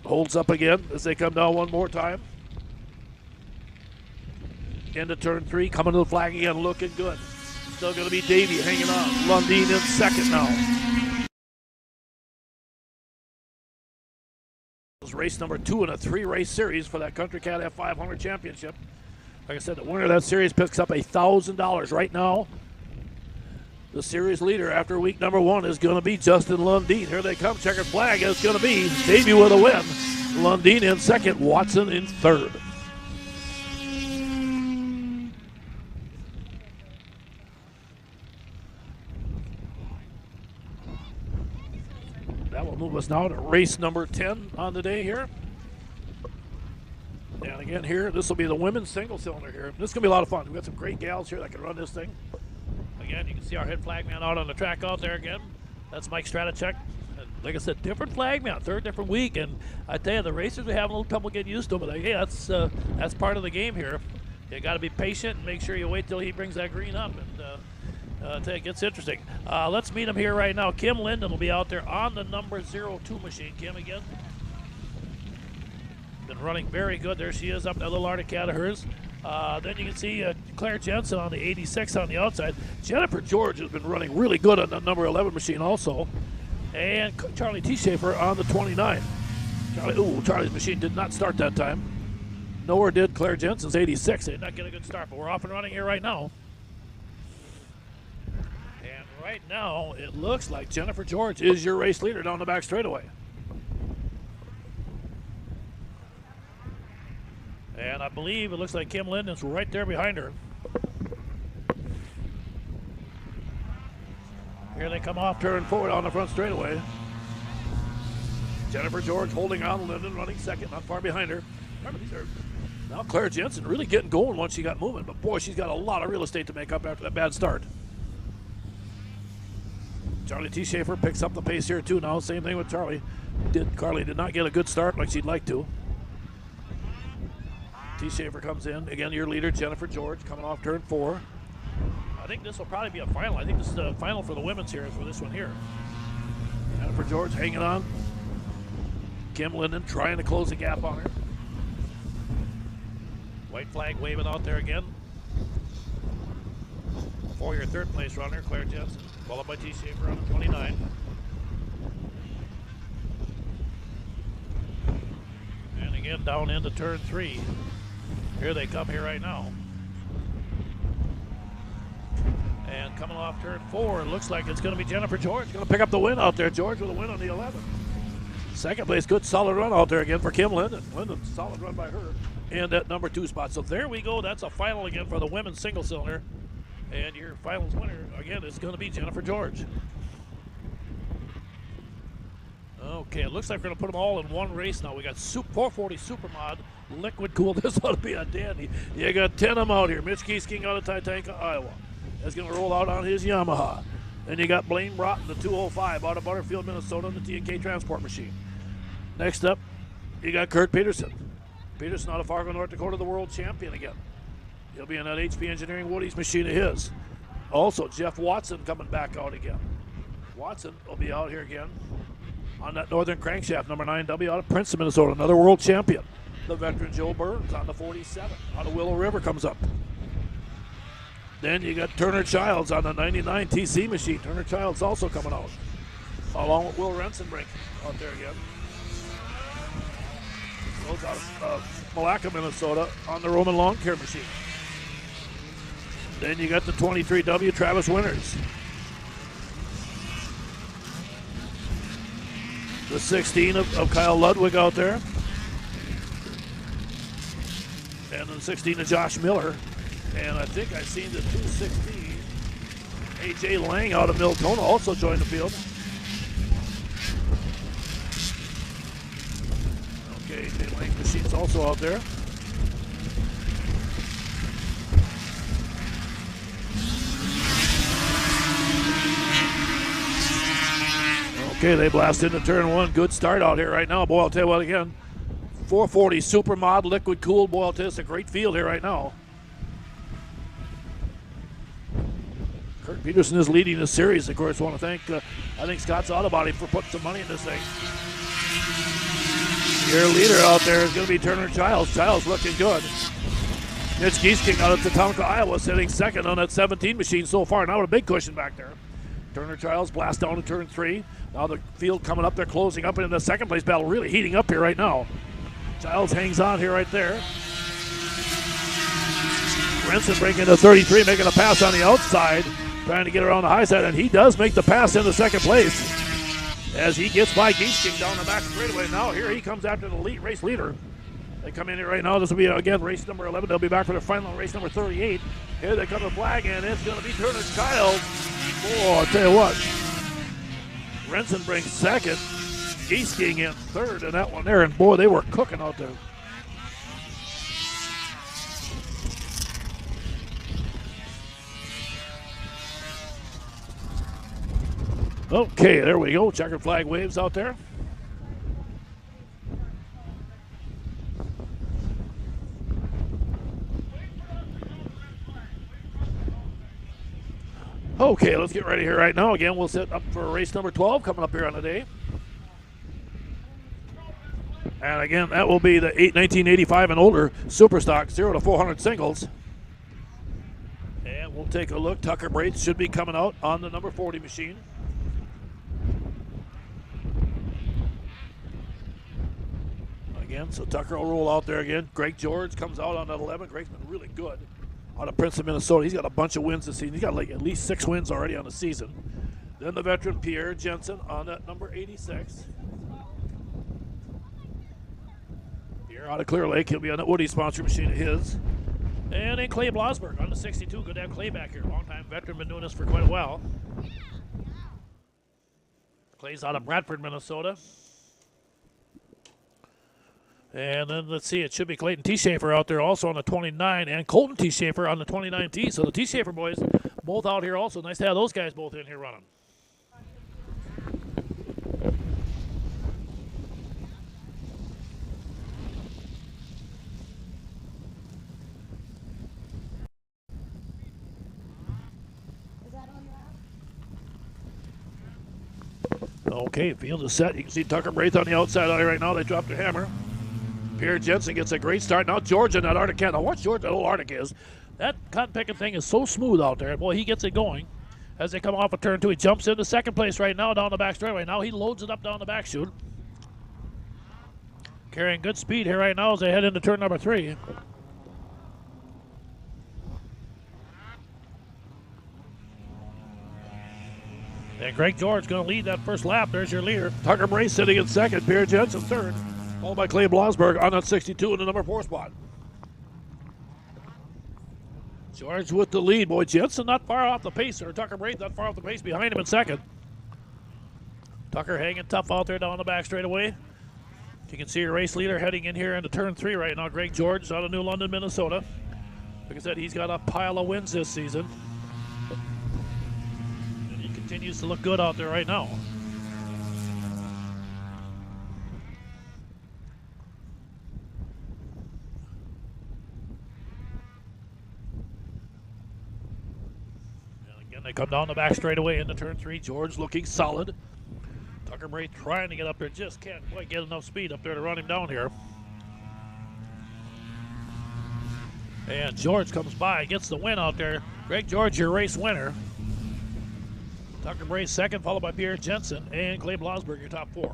Holds up again as they come down one more time. Into turn 3, coming to the flag again, looking good. Still going to be Davey hanging on. Lundeen in second now. This is race number 2 in a 3-race series for that Country Cat F500 championship. Like I said, the winner of that series picks up $1,000 right now. The series leader after week number 1 is going to be Justin Lundeen. Here they come, checkered flag. It's going to be Davey with a win. Lundeen in second, Watson in third. That will move us now to race number 10 on the day here. And again here, this will be the women's single cylinder here. This is going to be a lot of fun. We've got some great gals here that can run this thing. Again, you can see our head flagman out on the track out there again. That's Mike Stratachek. And like I said, different flagman, third different week. And I tell you, the racers, we have a little trouble getting used to them. But hey, that's part of the game here. You got to be patient and make sure you wait till he brings that green up. And it gets interesting. Let's meet him here right now. Kim Linden will be out there on the number 02 machine. Kim again. Been running very good. There she is up that little Arctic Cat of hers. Then you can see Claire Jensen on the 86 on the outside. Jennifer George has been running really good on the number 11 machine also. And Charlie T. Schaefer on the 29. Charlie's machine did not start that time. Nor did Claire Jensen's 86. They did not get a good start, but we're off and running here right now. And right now, it looks like Jennifer George is your race leader down the back straightaway. And I believe it looks like Kim Linden's right there behind her. Here they come off turn forward on the front straightaway. Jennifer George holding on, Linden running second, not far behind her. Remember, these are now Claire Jensen really getting going once she got moving, but boy, she's got a lot of real estate to make up after that bad start. Charlie T. Schaefer picks up the pace here too now. Same thing with Charlie. Carly did not get a good start like she'd like to. T. Schaefer comes in. Again, your leader, Jennifer George, coming off turn 4. I think this will probably be a final. I think this is the final for the women's here for this one here. Jennifer George hanging on. Kim Linden trying to close the gap on her. White flag waving out there again. For your third place runner, Claire Jensen, followed by T. Schaefer on the 29. And again, down into turn 3. Here they come here right now. And coming off turn 4, it looks like it's going to be Jennifer George. Going to pick up the win out there. George with a win on the 11. Second place, good solid run out there again for Kim Linden. Linden, solid run by her. And at number 2 spot. So there we go. That's a final again for the women's single cylinder. And your finals winner, again, is going to be Jennifer George. Okay, it looks like we're going to put them all in one race now. We got 440 Supermod, liquid cool. This ought to be a dandy. You got 10 of them out here. Mitch Kiesking out of Titanca, Iowa. Is going to roll out on his Yamaha. Then you got Blaine Broughton, the 205, out of Butterfield, Minnesota, on the T&K transport machine. Next up, you got Kurt Peterson. Peterson out of Fargo, North Dakota, the world champion again. He'll be in that HP Engineering Woody's machine of his. Also, Jeff Watson coming back out again. Watson will be out here again on that Northern Crankshaft, number 9W, out of Princeton, Minnesota, another world champion. The veteran Joe Burns on the 47, out of Willow River, comes up. Then you got Turner Childs on the 99 TC machine. Turner Childs also coming out, along with Will Rensenbrink out there again. Those out of Malacca, Minnesota, on the Roman Lawn Care machine. Then you got the 23W Travis Winters. The 16 of Kyle Ludwig out there. And the 16 of Josh Miller. And I think I've seen the 216 A.J. Lang out of Miltona also joined the field. Okay, A.J. Lang machine's also out there. Okay, they blast into turn one. Good start out here right now. Boy, I'll tell you what again. 440 Supermod, liquid cooled. Boy, I'll tell you, it's a great field here right now. Kurt Peterson is leading the series. Of course, I want to thank, I think, Scott's Auto Body for putting some money in this thing. Your leader out there is going to be Turner Childs. Childs looking good. Mitch Giesking out of Tatanka, Iowa, sitting second on that 17 machine so far. Now with a big cushion back there. Turner Childs blast down to turn three. Now the field coming up, they're closing up into the second place battle, really heating up here right now. Childs hangs on here right there. Renson breaking to 33, making a pass on the outside, trying to get around the high side, and he does make the pass into second place as he gets by Giesking down the back straightaway. Now here he comes after the race leader. They come in here right now. This will be, again, race number 11. They'll be back for their final race number 38. Here they come to the flag, and it's going to be Turner Childs. Oh, I'll tell you what. Renson brings second. Giesking in third in that one there, and boy, they were cooking out there. Okay, there we go. Checkered flag waves out there. Okay, let's get ready here right now. Again, we'll set up for race number 12 coming up here on the day. And again, that will be the 1985 and older Superstock 0 to 400 singles. And we'll take a look. Tucker Braith should be coming out on the number 40 machine. Again, so Tucker will roll out there again. Greg George comes out on that 11. Greg's been really good out of Princeton, Minnesota. He's got a bunch of wins this season. He's got like at least 6 wins already on the season. Then the veteran Pierre Jensen on that number 86. Pierre out of Clear Lake. He'll be on that Woody sponsor machine of his. And then Clay Blosberg on the 62. Good to have Clay back here. Long-time veteran, been doing this for quite a while. Clay's out of Bradford, Minnesota. And then let's see, it should be Clayton T. Schaefer out there also on the 29 and Colton T. Schaefer on the 29T. So the T. Schaefer boys both out here also. Nice to have those guys both in here running. Is that on that? Okay, field is set. You can see Tucker Braith on the outside out here right now. They dropped the hammer. Pierre Jensen gets a great start. Now George in that Arctic cat. Now watch George, that old Arctic is. That cotton picking thing is so smooth out there. Boy, he gets it going. As they come off of turn two, he jumps into second place right now down the back straightaway. Now he loads it up down the back chute. Carrying good speed here right now as they head into turn number 3. And Greg George going to lead that first lap. There's your leader. Tucker Braith sitting in second. Pierre Jensen third. Followed by Clay Blosberg on that 62 in the number 4 spot. George with the lead. Boy, Jensen not far off the pace, or Tucker Braith not far off the pace behind him in second. Tucker hanging tough out there down the back straightaway. You can see your race leader heading in here into turn 3 right now. Greg George out of New London, Minnesota. Like I said, he's got a pile of wins this season. And he continues to look good out there right now. And again, they come down the back straightaway into turn 3. George looking solid. Tucker Bray trying to get up there, just can't quite get enough speed up there to run him down here. And George comes by, gets the win out there. Greg George, your race winner. Tucker Bray second, followed by Pierre Jensen and Clay Blosberg, your top 4.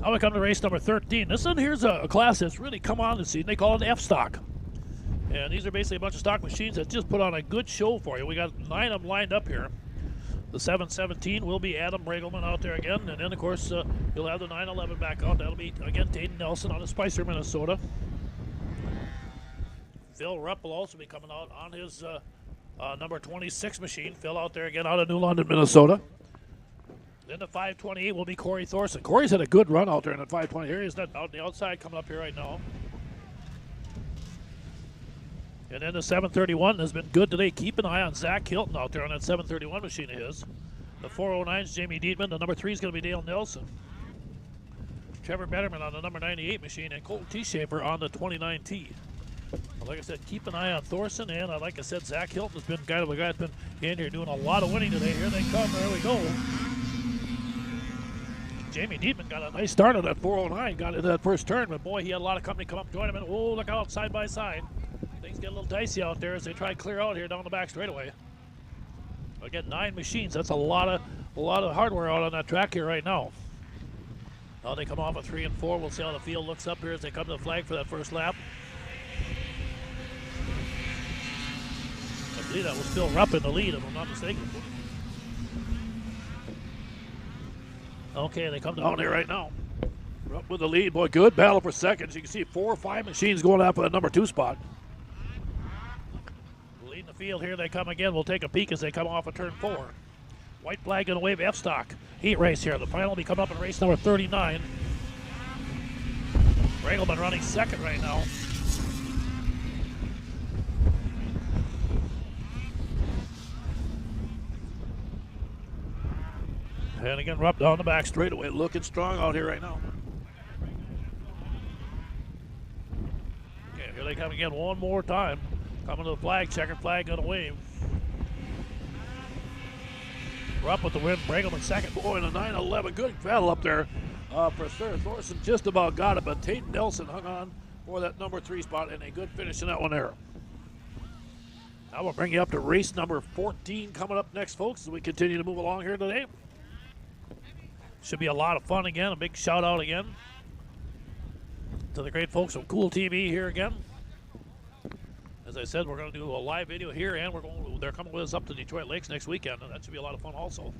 Now we come to race number 13. This one here's a class that's really come on this season. They call it F-Stock. And these are basically a bunch of stock machines that just put on a good show for you. We got 9 of them lined up here. The 717 will be Adam Regelman out there again. And then, of course, you'll have the 911 back out. That'll be, again, Taden Nelson out of Spicer, Minnesota. Phil Rupp will also be coming out on his number 26 machine. Phil out there again out of New London, Minnesota. Then the 528 will be Corey Thorson. Corey's had a good run out there in the 520. Here he's out on the outside coming up here right now. And then the 731 has been good today. Keep an eye on Zach Hilton out there on that 731 machine of his. The 409 is Jamie Dietman. The number 3 is going to be Dale Nelson. Trevor Betterman on the number 98 machine. And Colton T. Schaefer on the 29T. Like I said, keep an eye on Thorson. And like I said, Zach Hilton has been the guy that's been in here doing a lot of winning today. Here they come. There we go. Jamie Dietman got a nice start on that 409. Got into that first turn. But, boy, he had a lot of company come up join him. And, oh, look out, side by side. Things get a little dicey out there as they try to clear out here down the back straightaway. Again, 9 machines. That's a lot of hardware out on that track here right now. Now they come off of 3 and 4. We'll see how the field looks up here as they come to the flag for that first lap. I believe that was Phil Rupp in the lead, if I'm not mistaken. Okay, they come down here right now. Rupp with the lead. Boy, good battle for seconds. You can see 4 or 5 machines going after that number 2 spot. Leading the field, here they come again. We'll take a peek as they come off of turn 4. White flag going to wave F-Stock. Heat race here. The final will be coming up in race number 39. Regelman running second right now. And again, Rupp down the back straightaway, looking strong out here right now. Okay, here they come again one more time. Coming to the flag, checkered flag going to wave. Rupp with the win, Regelman second. Boy, in a 9-11, good battle up there for Sir Thorson. Just about got it, but Tate Nelson hung on for that number 3 spot, and a good finish in that one there. Now we'll bring you up to race number 14 coming up next, folks, as we continue to move along here today. Should be a lot of fun again. A big shout out again to the great folks from Cool TV here again. As I said, we're going to do a live video here, and they're coming with us up to Detroit Lakes next weekend, and that should be a lot of fun also.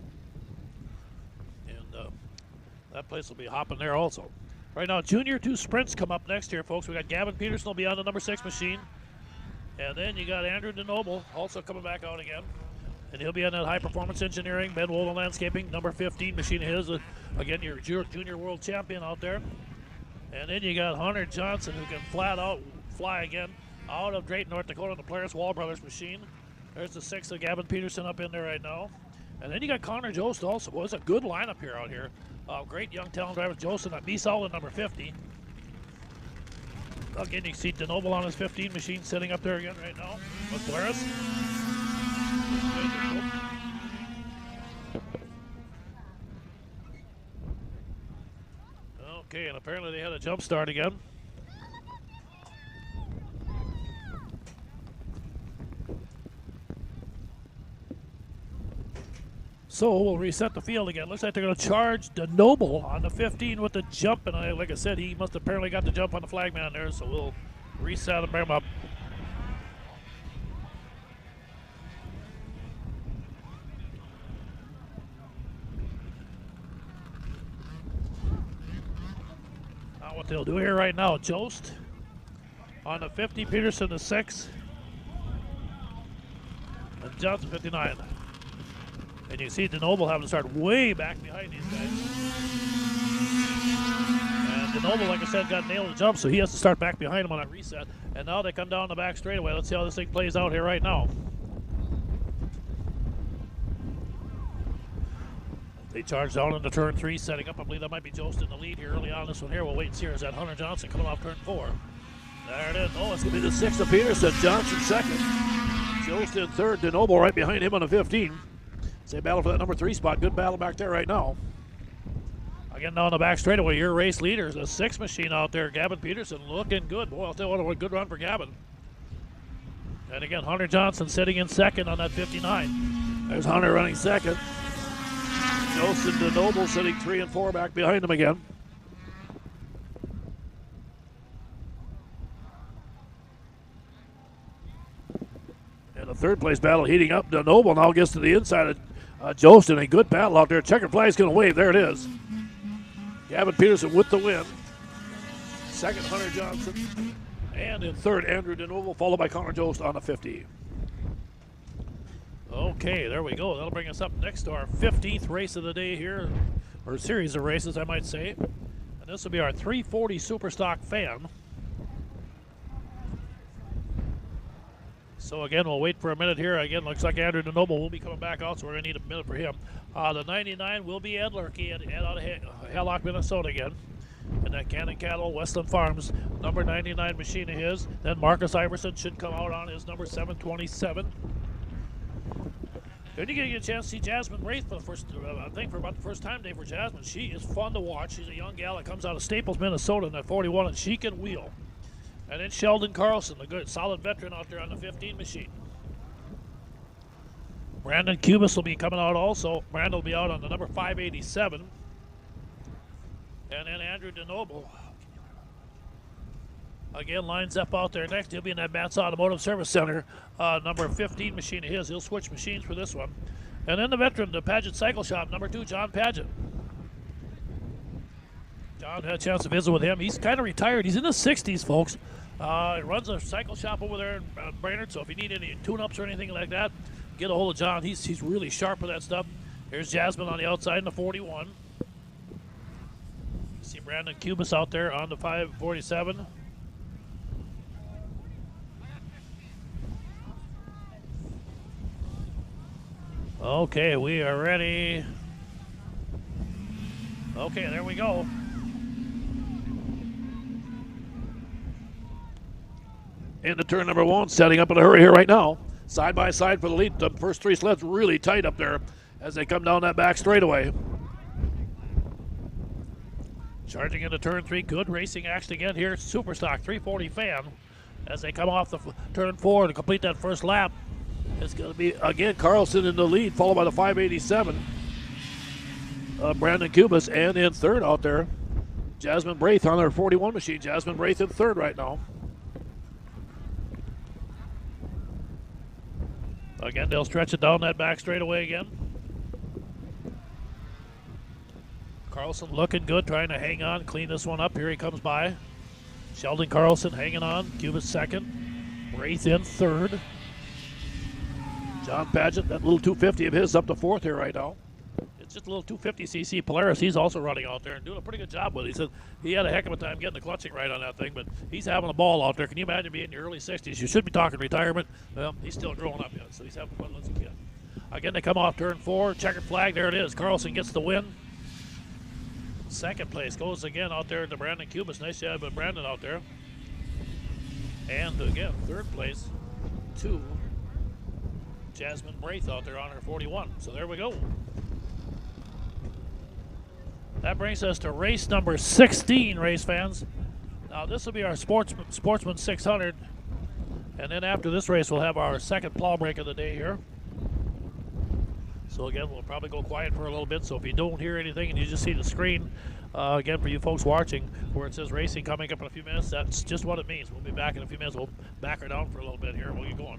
And that place will be hopping there also. Right now, Junior 2 sprints come up next here, folks. We got Gavin Peterson will be on the number 6 machine, and then you got Andrew DeNoble also coming back out again. And he'll be on that high-performance engineering, Ben Wolden Landscaping, number 15 machine of his. Again, your junior world champion out there. And then you got Hunter Johnson, who can flat out fly again out of Drayton, North Dakota, on the Polaris Wall Brothers machine. There's the 6 of Gavin Peterson up in there right now. And then you got Connor Jost also. Well, it's a good lineup here out here. Great young talent driver, Jost and B Solid number 50. Again, you see DeNoble on his 15 machine sitting up there again right now with Polaris. Okay, and apparently they had a jump start again. So we'll reset the field again. Looks like they're going to charge DeNoble on the 15 with the jump, and like I said, he must have apparently got the jump on the flagman there, so we'll reset and bring him up. What they'll do here right now, Jost on the 50, Peterson the 6, and Johnson 59. And you see DeNoble having to start way back behind these guys. And DeNoble, like I said, got nailed to jump, so he has to start back behind him on that reset. And now they come down the back straightaway. Let's see how this thing plays out here right now. They charge down into turn 3, setting up. I believe that might be Jost in the lead here early on this one here. We'll wait and see. Is that Hunter Johnson coming off turn 4? There it is. Oh, it's going to be the 6 of Peterson. Johnson second. Jost in third. DeNoble right behind him on the 15. Say battle for that number 3 spot. Good battle back there right now. Again, down the back straightaway, your race leaders, the 6 machine out there, Gavin Peterson, looking good. Boy, I'll tell you what a good run for Gavin. And again, Hunter Johnson sitting in second on that 59. There's Hunter running second. Jost and DeNoble sitting 3 and 4 back behind him again. And the third place battle heating up. DeNoble now gets to the inside of Jost in a good battle out there. Checkered flag's going to wave. There it is. Gavin Peterson with the win. Second, Hunter Johnson. And in third, Andrew DeNoble, followed by Connor Jost on the 50. Okay, there we go. That'll bring us up next to our 15th race of the day here, or series of races, I might say. And this will be our 340 Superstock Fan. So again, we'll wait for a minute here. Again, looks like Andrew DeNoble will be coming back out, so we're going to need a minute for him. The 99 will be Ed Lurkey out of Hallock, Minnesota again. And that Cannon Cattle, Westland Farms, number 99 machine of his. Then Marcus Iverson should come out on his number 727. Then you get a chance to see Jasmine Wraith for the first, I think for about the first time today for Jasmine. She is fun to watch. She's a young gal that comes out of Staples, Minnesota in that 41, and she can wheel. And then Sheldon Carlson, the good, solid veteran out there on the 15 machine. Brandon Cubis will be coming out also. Brandon will be out on the number 587. And then Andrew DeNoble, again, lines up out there next. He'll be in that Mats Automotive Service Center, number 15 machine of his. He'll switch machines for this one. And then the veteran, the Paget Cycle Shop, number 2, John Paget. John had a chance to visit with him. He's kind of retired. He's in the 60s, folks. He runs a cycle shop over there in Brainerd, so if you need any tune-ups or anything like that, get a hold of John. He's really sharp with that stuff. Here's Jasmine on the outside in the 41. See Brandon Cubis out there on the 547. Okay, we are ready. Okay, there we go. Into turn number 1, setting up in a hurry here right now. Side by side for the lead. The first 3 sleds really tight up there as they come down that back straightaway. Charging into turn 3, good racing action again here. Superstock 340 Fan as they come off the turn 4 to complete that first lap. It's going to be, again, Carlson in the lead, followed by the 587. Brandon Cubis, and in third out there, Jasmine Wraith on their 41 machine. Jasmine Wraith in third right now. Again, they'll stretch it down that back straightaway again. Carlson looking good, trying to hang on, clean this one up. Here he comes by. Sheldon Carlson hanging on. Cubis second. Wraith in third. John Paget, that little 250 of his, up to fourth here right now. It's just a little 250cc Polaris. He's also running out there and doing a pretty good job with it. He said he had a heck of a time getting the clutching right on that thing, but he's having a ball out there. Can you imagine being in your early 60s? You should be talking retirement. Well, he's still growing up yet, so he's having fun as a kid. Again, they come off turn 4. Checkered flag. There it is. Carlson gets the win. Second place goes again out there to Brandon Cubis. Nice job by Brandon out there. And again, third place to Jasmine Wraith out there on her 41. So there we go. That brings us to race number 16, race fans. Now this will be our Sportsman 600. And then after this race, we'll have our second plow break of the day here. So again, we'll probably go quiet for a little bit. So if you don't hear anything and you just see the screen, again, for you folks watching, where it says racing coming up in a few minutes, that's just what it means. We'll be back in a few minutes. We'll back her down for a little bit here and we'll get going.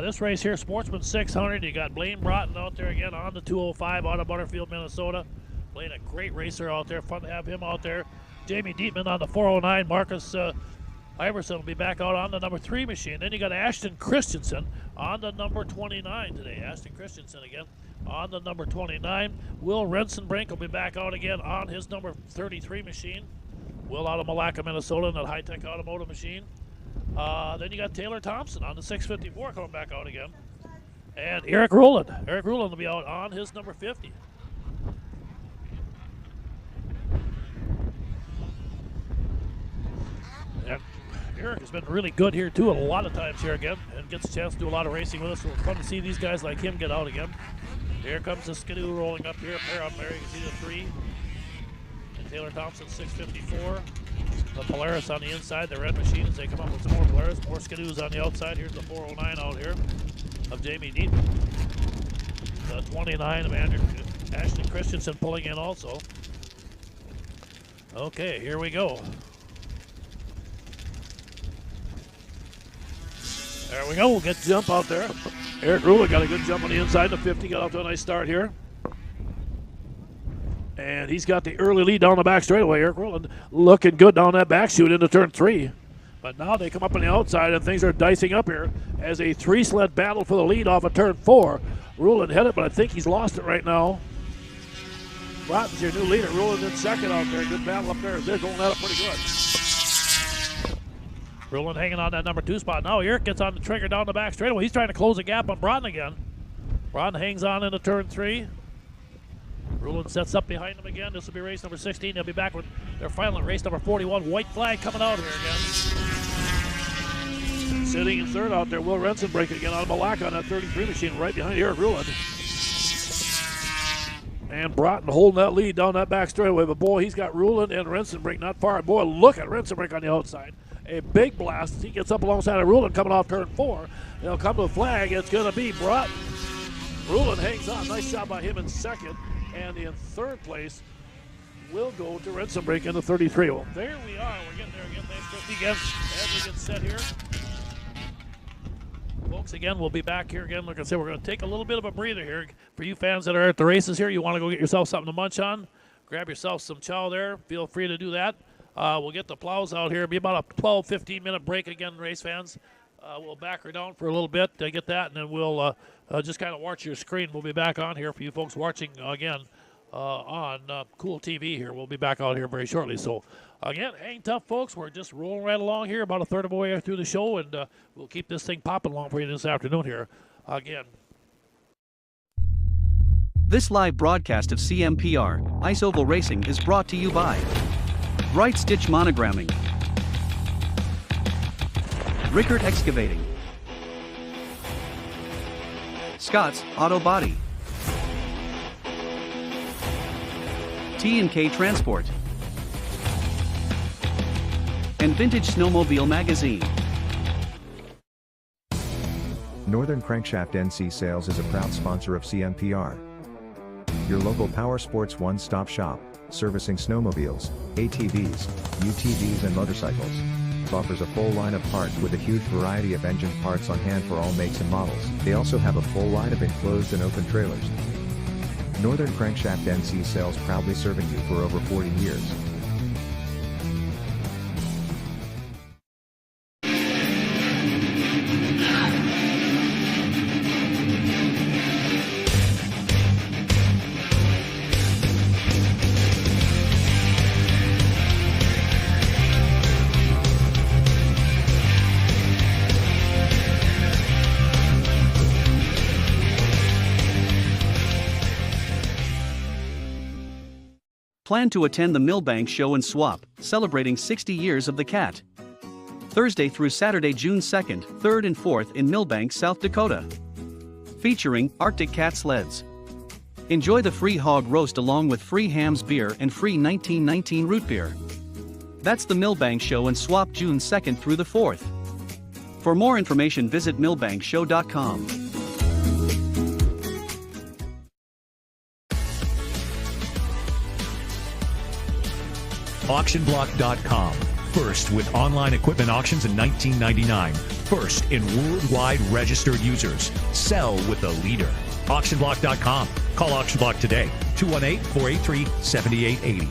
This race here, Sportsman 600, you got Blaine Broughton out there again on the 205 out of Butterfield, Minnesota. Blaine, a great racer out there. Fun to have him out there. Jamie Dietman on the 409. Marcus Iverson will be back out on the number 3 machine. Then you got Ashton Christensen on the number 29 today. Ashton Christensen again on the number 29. Will Rensenbrink will be back out again on his number 33 machine. Will out of Malacca, Minnesota, in that high-tech automotive machine. Then you got Taylor Thompson on the 654 coming back out again. And Eric Rowland. Eric Rowland will be out on his number 50. And Eric has been really good here too, a lot of times here again, and gets a chance to do a lot of racing with us. So it's fun to see these guys like him get out again. Here comes the Skidoo rolling up here. Pair up there, you can see the 3. And Taylor Thompson 654. The Polaris on the inside, the red machine as they come up with some more Polaris. More Skidoos on the outside. Here's the 409 out here of Jamie Deaton. The 29 of Ashton Christensen pulling in also. Okay, here we go. There we go. We'll get the jump out there. Eric Rowland got a good jump on the inside. The 50 got off to a nice start here. And he's got the early lead down the back straightaway. Eric Rowland looking good down that back chute into turn 3. But now they come up on the outside and things are dicing up here as a 3-sled battle for the lead off of turn 4. Rowland had it, but I think he's lost it right now. Broughton's your new leader. Rowland in second out there. Good battle up there. They're going at it pretty good. Rowland hanging on that number 2 spot. Now Eric gets on the trigger down the back straightaway. He's trying to close the gap on Broughton again. Broughton hangs on into turn 3. Rowland sets up behind him again. This will be race number 16. They'll be back with their final race number 41. White flag coming out here again. Sitting in third out there, Will Rensenbrink again out of Malacca on that 33 machine right behind Eric Rowland. And Broughton holding that lead down that back straightaway. But boy, he's got Rowland and Rensenbrink not far. Boy, look at Rensenbrink on the outside. A big blast as he gets up alongside of Rowland coming off turn 4. They'll come to the flag. It's going to be Broughton. Rowland hangs on. Nice job by him in second. And in third place will go to Rensenbrink in the 33. Well, there we are. We're getting there again. Thanks, Christy, again as we get set here. Folks, again, we'll be back here again. Like I said, we're going to take a little bit of a breather here. For you fans that are at the races here, you want to go get yourself something to munch on, grab yourself some chow there. Feel free to do that. We'll get the plows out here. It'll be about a 12, 15-minute break again, race fans. We'll back her down for a little bit to get that, and then we'll just kind of watch your screen. We'll be back on here for you folks watching again on Cool TV here. We'll be back out here very shortly. So, again, hang tough, folks. We're just rolling right along here, about a third of the way through the show, and we'll keep this thing popping along for you this afternoon here. Again. This live broadcast of CMPR, Ice Oval Racing is brought to you by Bright Stitch Monogramming, Rickert Excavating, Scott's Auto Body, T&K Transport, and Vintage Snowmobile Magazine. Northern Crankshaft NC Sales is a proud sponsor of CMPR. Your local power sports one-stop shop, servicing snowmobiles, ATVs, UTVs and motorcycles. Offers a full line of parts with a huge variety of engine parts on hand for all makes and models. They also have a full line of enclosed and open trailers. Northern Crankshaft NC Sales, proudly serving you for over 40 years. Plan to attend the Millbank Show and Swap, celebrating 60 years of the cat. Thursday through Saturday, June 2nd, 3rd and 4th in Millbank, South Dakota. Featuring Arctic Cat sleds. Enjoy the free hog roast along with free hams beer and free 1919 root beer. That's the Millbank Show and Swap, June 2nd through the 4th. For more information, visit millbankshow.com. Auctionblock.com. First with online equipment auctions in 1999. First in worldwide registered users. Sell with the leader. Auctionblock.com. Call Auctionblock today. 218-483-7880.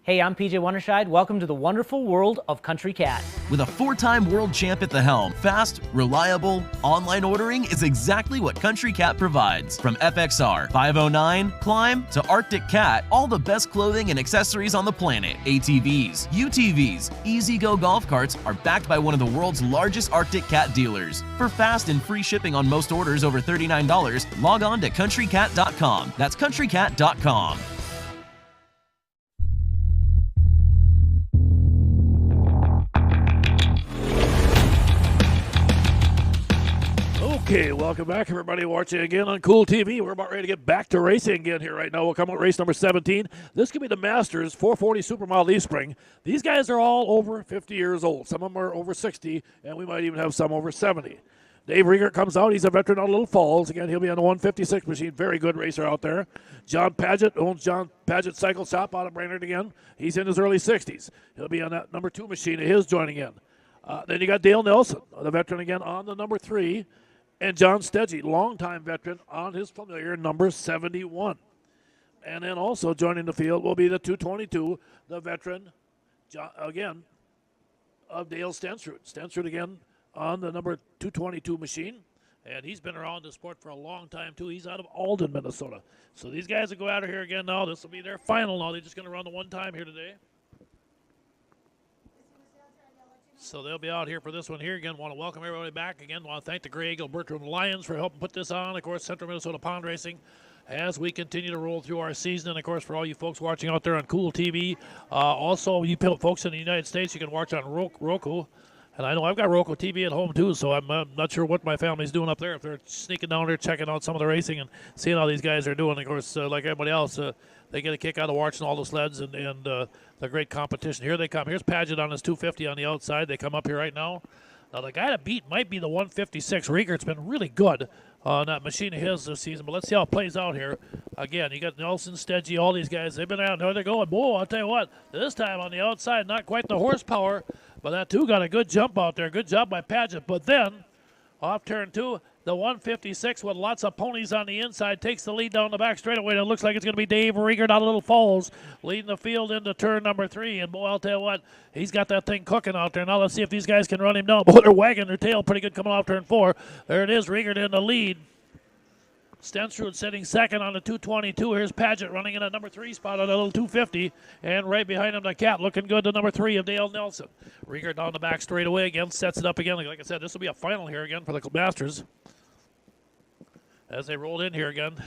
Hey, I'm PJ Wonderscheid. Welcome to the wonderful world of Country Cat. With a 4-time world champ at the helm, fast, reliable, online ordering is exactly what Country Cat provides. From FXR, 509, Climb, to Arctic Cat, all the best clothing and accessories on the planet. ATVs, UTVs, E-Z-Go golf carts are backed by one of the world's largest Arctic Cat dealers. For fast and free shipping on most orders over $39, log on to countrycat.com. That's countrycat.com. Okay, welcome back, everybody watching again on Cool TV. We're about ready to get back to racing again here right now. We'll come out race number 17. This could be the Masters 440 Supermile Leaf Spring. These guys are all over 50 years old. Some of them are over 60, and we might even have some over 70. Dave Riegert comes out. He's a veteran out of Little Falls. Again, he'll be on the 156 machine. Very good racer out there. John Paget owns John Paget Cycle Shop out of Brainerd again. He's in his early 60s. He'll be on that number 2 machine of his joining in. Then you got Dale Nelson, the veteran again on the number 3. And John Stedgy, longtime veteran, on his familiar number 71. And then also joining the field will be the 222, the veteran, John, again, of Dale Stensrud. Stensrud again on the number 222 machine. And he's been around the sport for a long time, too. He's out of Alden, Minnesota. So these guys will go out of here again now. This will be their final now. They're just going to run the one time here today. So they'll be out here for this one here. Again, want to welcome everybody back. Again, want to thank the Grey Eagle Bertram Lions for helping put this on. Of course, Central Minnesota Pond Racing as we continue to roll through our season. And, of course, for all you folks watching out there on Cool TV, also you folks in the United States, you can watch on Roku. And I know I've got Roku TV at home, too, so I'm not sure what my family's doing up there. If they're sneaking down there, checking out some of the racing and seeing how these guys are doing. Of course, like everybody else, they get a kick out of watching all the sleds and the great competition. Here they come. Here's Paget on his 250 on the outside. They come up here right now. Now, the guy to beat might be the 156. Riegert's been really good on that machine of his this season, but let's see how it plays out here. Again, you got Nelson, Stedgy, all these guys. They've been out there. They're going. Whoa, I'll tell you what, this time on the outside, not quite the horsepower, but that 2 got a good jump out there. Good job by Paget. But then, off turn 2, the 156 with lots of ponies on the inside takes the lead down the back straightaway. And it looks like it's going to be Dave Riegert out of Little Falls leading the field into turn number 3. And, boy, I'll tell you what, he's got that thing cooking out there. Now let's see if these guys can run him down. Boy, they're wagging their tail pretty good coming off turn 4. There it is, Riegert in the lead. Stensrud sitting second on the 222. Here's Paget running in at number 3 spot on a little 250. And right behind him, the Cat looking good, the number 3 of Dale Nelson. Riegert down the back straight away again, sets it up again. Like I said, this will be a final here again for the Masters. As they rolled in here again.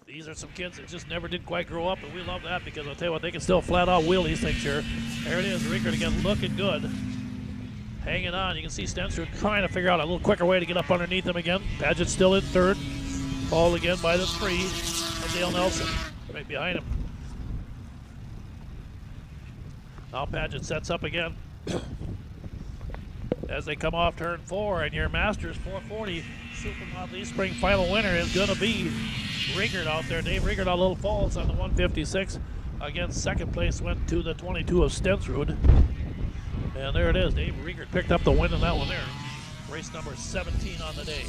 These are some kids that just never did quite grow up, and we love that because I'll tell you what, they can still flat out wheel these things here. There it is, Riegert again looking good. Hanging on. You can see Stensrud trying to figure out a little quicker way to get up underneath him again. Paget still in third. Followed again by the 3 of Dale Nelson. Right behind him. Now Paget sets up again. As they come off turn 4, and your Masters 440 Supermile Leaf Spring final winner is going to be Riegert out there. Dave Riegert on Little Falls on the 156. Again, second place went to the 22 of Stensrud. And there it is. Dave Riegert picked up the win in that one there. Race number 17 on the day.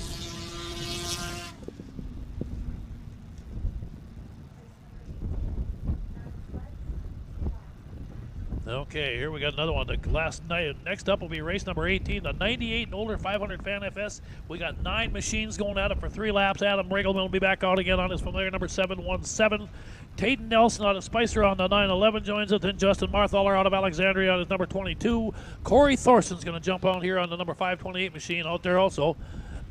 Okay, here we got another one. The last night. Next up will be race number 18, the 98 and older 500 Fan FS. We got 9 machines going at it for 3 laps. Adam Regelman will be back out again on his familiar number 717. Tayden Nelson out of Spicer on the 911 joins it. Then Justin Marthaler out of Alexandria on his number 22. Corey Thorson's going to jump on here on the number 528 machine out there also.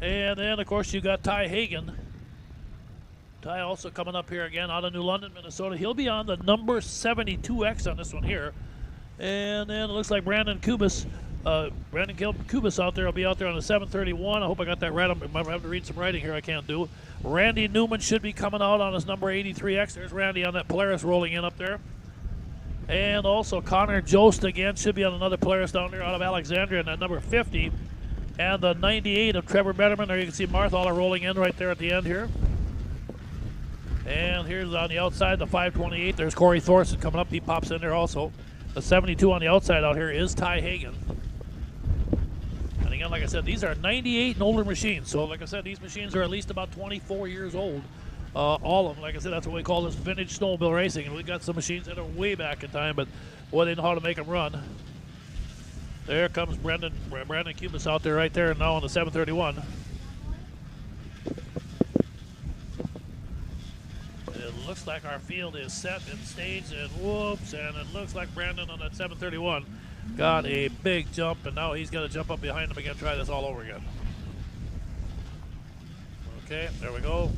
And then, of course, you got Ty Hagan. Ty also coming up here again out of New London, Minnesota. He'll be on the number 72X on this one here. And then it looks like Brandon Kubis out there will be out there on the 731. I hope I got that right. I have to read some writing here I can't do. Randy Newman should be coming out on his number 83X. There's Randy on that Polaris rolling in up there. And also Connor Jost again should be on another Polaris down there out of Alexandria on that number 50. And the 98 of Trevor Betterman. There you can see Marthaler rolling in right there at the end here. And here's on the outside the 528. There's Corey Thorson coming up. He pops in there also. The 72 on the outside out here is Ty Hagan. And again, like I said, these are 98 and older machines. So like I said, these machines are at least about 24 years old. all of them. Like I said, that's what we call this vintage snowmobile racing, and we got some machines that are way back in time, but boy, they know how to make them run. There comes Brandon Cubas out there right there now on the 731. It looks like our field is set and staged, and whoops, and it looks like Brandon on that 731 got a big jump, and now he's going to jump up behind him again, try this all over again. Okay, there we go.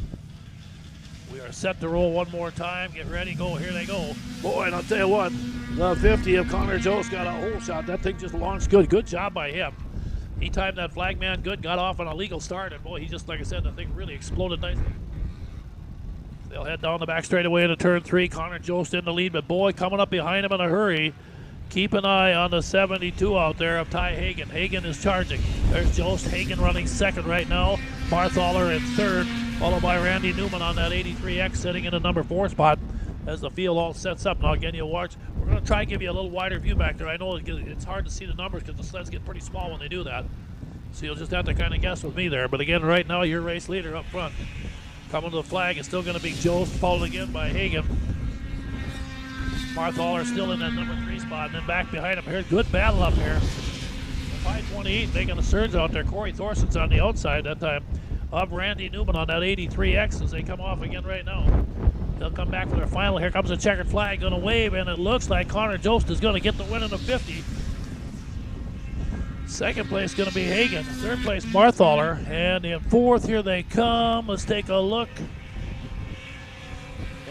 We are set to roll one more time. Get ready, go, here they go. Boy, and I'll tell you what, the 50 of Connor Jost got a hole shot. That thing just launched good. Good job by him. He timed that flag man good, got off on a legal start, and boy, he just, like I said, the thing really exploded nicely. They'll head down the back straightaway into turn 3. Connor Jost in the lead, but boy, coming up behind him in a hurry. Keep an eye on the 72 out there of Ty Hagen. Hagen is charging. There's Jost. Hagen running second right now. Barthaler in third, followed by Randy Newman on that 83X sitting in the number 4 spot as the field all sets up. Now again, you'll watch. We're going to try and give you a little wider view back there. I know it's hard to see the numbers because the sleds get pretty small when they do that. So you'll just have to kind of guess with me there. But again, right now, your race leader up front. Coming to the flag is still going to be Jost, followed again by Hagen. Barthaler still in that number 3 spot, and then back behind him here. Good battle up here. 528 making a surge out there. Corey Thorson's on the outside that time of Randy Newman on that 83X as they come off again right now. They'll come back for their final. Here comes the checkered flag, going to wave, and it looks like Connor Jost is going to get the win in the 50. Second place going to be Hagen. Third place, Barthaler. And in fourth, here they come. Let's take a look.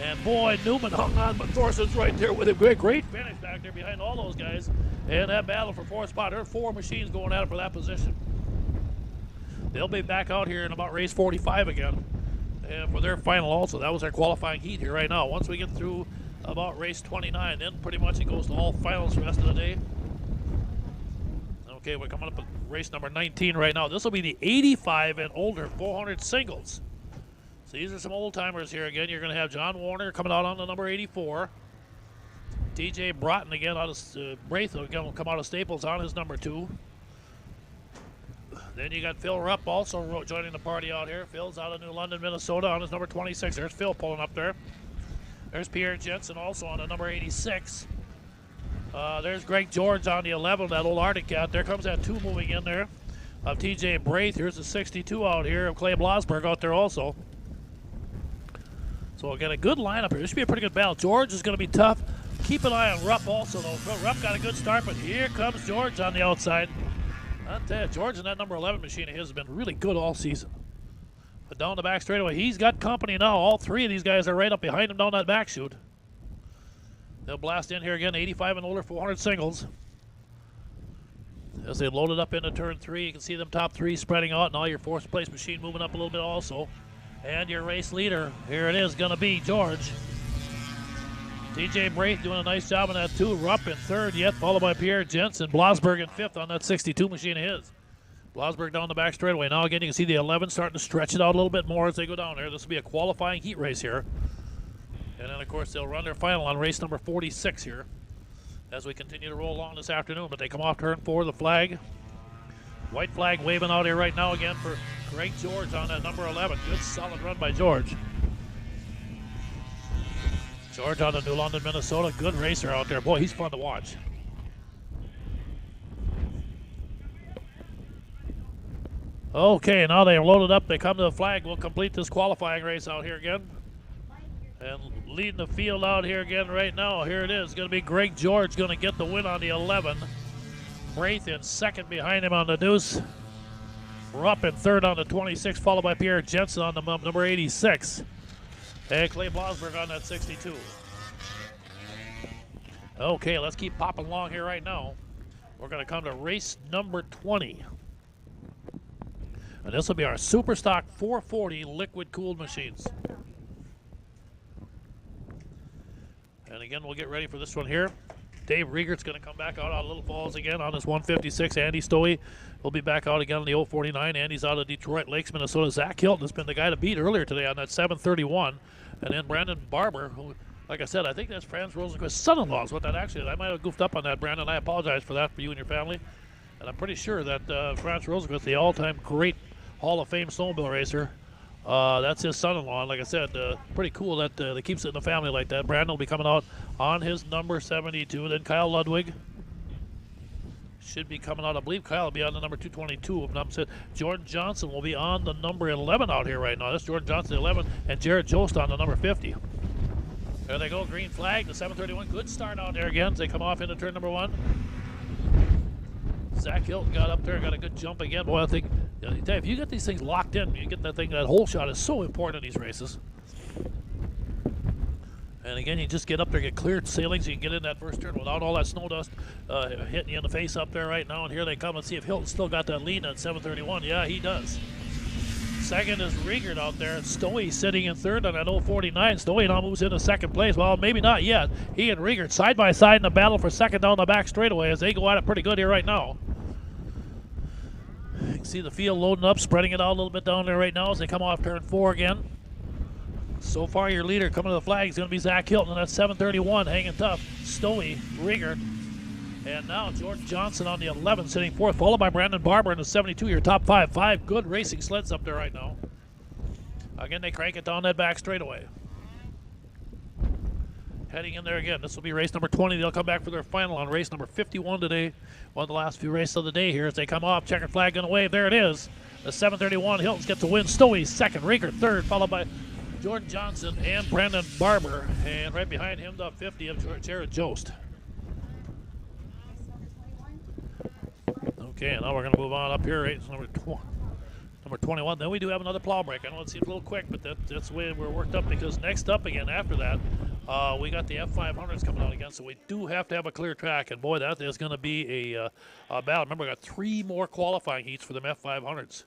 And boy, Newman hung on, but Thorson's right there with him. Great finish back there behind all those guys. And that battle for 4th spot. There are 4 machines going at it for that position. They'll be back out here in about race 45 again. And for their final also, that was their qualifying heat here right now. Once we get through about race 29, then pretty much it goes to all finals the rest of the day. Okay, we're coming up with race number 19 right now. This will be the 85 and older 400 singles. So these are some old timers here again. You're going to have John Warner coming out on the number 84. TJ Broughton again out of Braith will come out of Staples on his number 2. Then you got Phil Rupp also joining the party out here. Phil's out of New London, Minnesota on his number 26. There's Phil pulling up there. There's Pierre Jensen also on the number 86. There's Greg George on the 11, that old Arctic cat. There comes that 2 moving in there of TJ Braith. Here's the 62 out here of Clay Blasberg out there also. So we'll get a good lineup here. This should be a pretty good battle. George is going to be tough. Keep an eye on Rupp also, though. Rupp got a good start, but here comes George on the outside. I'll tell you, George and that number 11 machine of his has been really good all season. But down the back straightaway, he's got company now. All 3 of these guys are right up behind him down that back chute. They'll blast in here again, 85 and older, 400 singles. As they load it up into turn 3, you can see them top 3 spreading out, and all your 4th place machine moving up a little bit also. And your race leader, here it is, going to be George. TJ Braith doing a nice job on that 2. Rupp in 3rd yet, followed by Pierre Jensen. Blasberg in 5th on that 62 machine of his. Blasberg down the back straightaway. Now again, you can see the 11 starting to stretch it out a little bit more as they go down there. This will be a qualifying heat race here. And then, of course, they'll run their final on race number 46 here as we continue to roll along this afternoon. But they come off turn 4, the flag. White flag waving out here right now again for Greg George on that number 11. Good solid run by George. George out of New London, Minnesota. Good racer out there. Boy, he's fun to watch. Okay, now they're loaded up. They come to the flag. We'll complete this qualifying race out here again. And leading the field out here again right now. Here it is. Going to be Greg George going to get the win on the 11. Braith in 2nd behind him on the deuce. Rupp in 3rd on the 26, followed by Pierre Jensen on the number 86. And Clay Blasberg on that 62. Okay, let's keep popping along here right now. We're going to come to race number 20. And this will be our Super Stock 440 liquid-cooled machines. And again, we'll get ready for this one here. Dave Riegert's going to come back out of Little Falls again on his 156. Andy Stowe will be back out again on the 049. Andy's out of Detroit Lakes, Minnesota. Zach Hilton has been the guy to beat earlier today on that 731. And then Brandon Barber, who, like I said, I think that's Franz Rosenquist's son-in-law is what that actually is. I might have goofed up on that, Brandon. I apologize for that for you and your family. And I'm pretty sure that Franz Rosenquist, the all-time great Hall of Fame snowmobile racer, That's his son-in-law. And like I said, pretty cool that they keeps it in the family like that. Brandon will be coming out on his number 72. Then Kyle Ludwig should be coming out. I believe Kyle will be on the number 222. If I'm not mistaken. Jordan Johnson will be on the number 11 out here right now. That's Jordan Johnson, 11, and Jared Jost on the number 50. There they go, green flag, the 731. Good start out there again as they come off into turn number 1. Zach Hilton got up there, got a good jump again. Boy, I think, if you get these things locked in, you get that thing, that hole shot is so important in these races. And again, you just get up there, get cleared sailing so you can get in that first turn without all that snow dust hitting you in the face up there right now. And here they come. Let's see if Hilton still got that lead at 731. Yeah, he does. Second is Riegert out there. Stowey sitting in third on that 049. Stowey now moves into second place. Well, maybe not yet. He and Riegert side by side in the battle for second down the back straightaway as they go at it pretty good here right now. You can see the field loading up, spreading it out a little bit down there right now as they come off turn 4 again. So far, your leader coming to the flag is going to be Zach Hilton, and that's 731, hanging tough. Stowey, Riegert, and now Jordan Johnson on the 11, sitting fourth, followed by Brandon Barber in the 72, your top 5. 5 good racing sleds up there right now. Again, they crank it down that back straightaway. Heading in there again. This will be race number 20. They'll come back for their final on race number 51 today. One of the last few races of the day here as they come off. Checkered flag going to wave. There it is. The 731. Hilton's gets the win. Stowey second. Riegert third, followed by Jordan Johnson and Brandon Barber. And right behind him, the 50 of Jared Jost. Okay, now we're going to move on up here. Race number 21. Then we do have another plow break. I know it seems a little quick, but that's the way we're worked up because next up again after that, we got the F500s coming out again, so we do have to have a clear track. And boy, that is going to be a battle. Remember, we got 3 more qualifying heats for them F500s.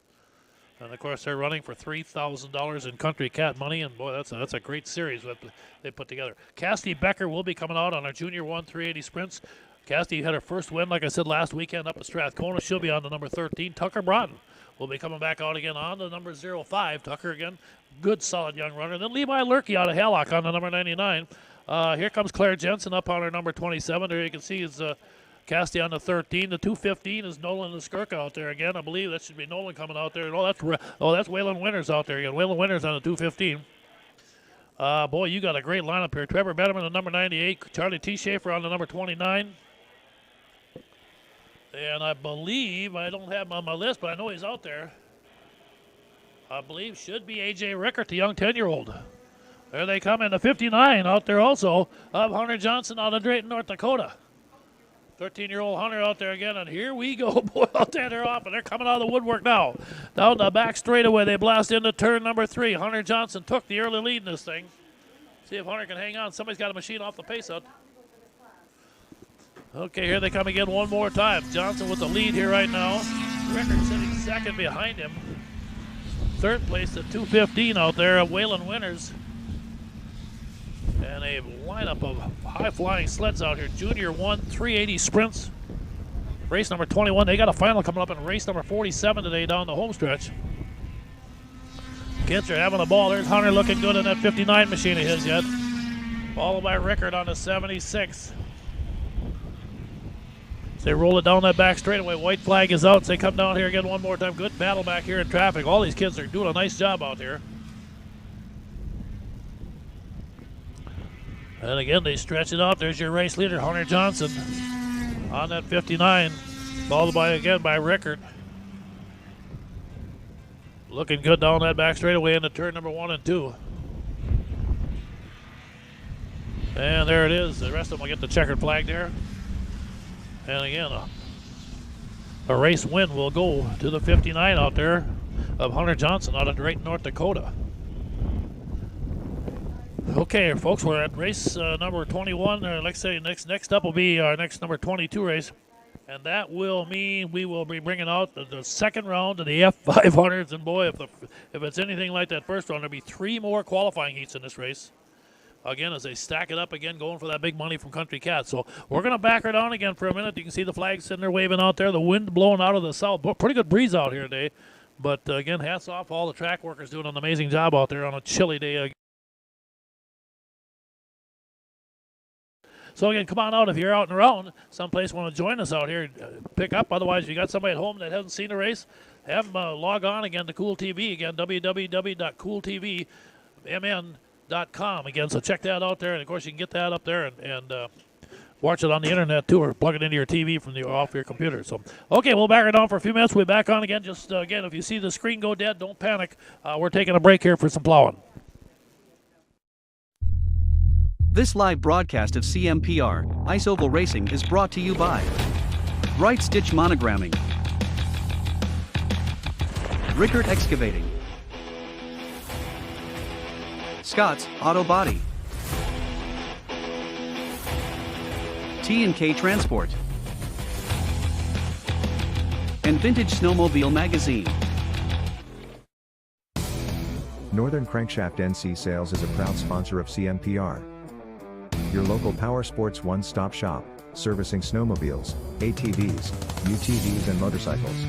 And of course, they're running for $3,000 in Country Cat money, and boy, that's a great series that they put together. Cassidy Becker will be coming out on our Junior 1 380 sprints. Cassidy had her first win, like I said, last weekend up at Strathcona. She'll be on the number 13. Tucker Broughton will be coming back out again on the number 05. Tucker again, good solid young runner. Then Levi Lurkey out of Hallock on the number 99. Here comes Claire Jensen up on her number 27. There you can see is Cassidy on the 13. The 215 is Nolan Skirka out there again. I believe that should be Nolan coming out there. That's Waylon Winters out there again. Waylon Winters on the 215. Boy, you got a great lineup here. Trevor Betterman, the number 98. Charlie T. Schaefer on the number 29. And I believe, I don't have him on my list, but I know he's out there. I believe should be A.J. Rickert, the young 10-year-old. There they come in the 59 out there also of Hunter Johnson out of Drayton, North Dakota. 13-year-old Hunter out there again, and here we go. Boy, out there they're off, and they're coming out of the woodwork now. Down the back straightaway, they blast into turn number 3. Hunter Johnson took the early lead in this thing. See if Hunter can hang on. Somebody's got a machine off the pace out. Okay, here they come again one more time. Johnson with the lead here right now. Rickert sitting second behind him. Third place at 215 out there of Waylon Winters. And a lineup of high-flying sleds out here. Junior 1 380 sprints. Race number 21. They got a final coming up in race number 47 today down the home stretch. Kids are having the ball. There's Hunter looking good in that 59 machine of his yet. Followed by Rickert on the 76. They roll it down that back straightaway. White flag is out. So they come down here again one more time. Good battle back here in traffic. All these kids are doing a nice job out here. And again, they stretch it out. There's your race leader, Hunter Johnson, on that 59. Followed by, again, by Rickert. Looking good down that back straightaway into turn number 1 and 2. And there it is. The rest of them will get the checkered flag there. And again, a race win will go to the 59 out there of Hunter Johnson out of Drayton, North Dakota. Okay, folks, we're at race number 21. Like I say, next up will be our next number 22 race. And that will mean we will be bringing out the second round of the F500s. And boy, if it's anything like that first round, there'll be 3 more qualifying heats in this race. Again, as they stack it up again, going for that big money from Country Cat. So we're going to back her down again for a minute. You can see the flags sitting there waving out there. The wind blowing out of the south. Pretty good breeze out here today. But again, hats off to all the track workers doing an amazing job out there on a chilly day. So again, come on out if you're out and around. Someplace want to join us out here, pick up. Otherwise, if you got somebody at home that hasn't seen a race, have them log on again to Cool TV again, www.cooltvmn.com again. So check that out there, and of course you can get that up there and watch it on the internet too, or plug it into your TV from off your computer. So, okay, we'll back it down for a few minutes. We'll be back on again. Just again, if you see the screen go dead, don't panic. We're taking a break here for some plowing. This live broadcast of CMPR, Ice Oval Racing is brought to you by Bright Stitch Monogramming, Rickert Excavating, Scott's Auto Body, T&K Transport, and Vintage Snowmobile Magazine. Northern Crankshaft NC Sales is a proud sponsor of CMPR. Your local power sports one-stop shop, servicing snowmobiles, ATVs, UTVs and motorcycles.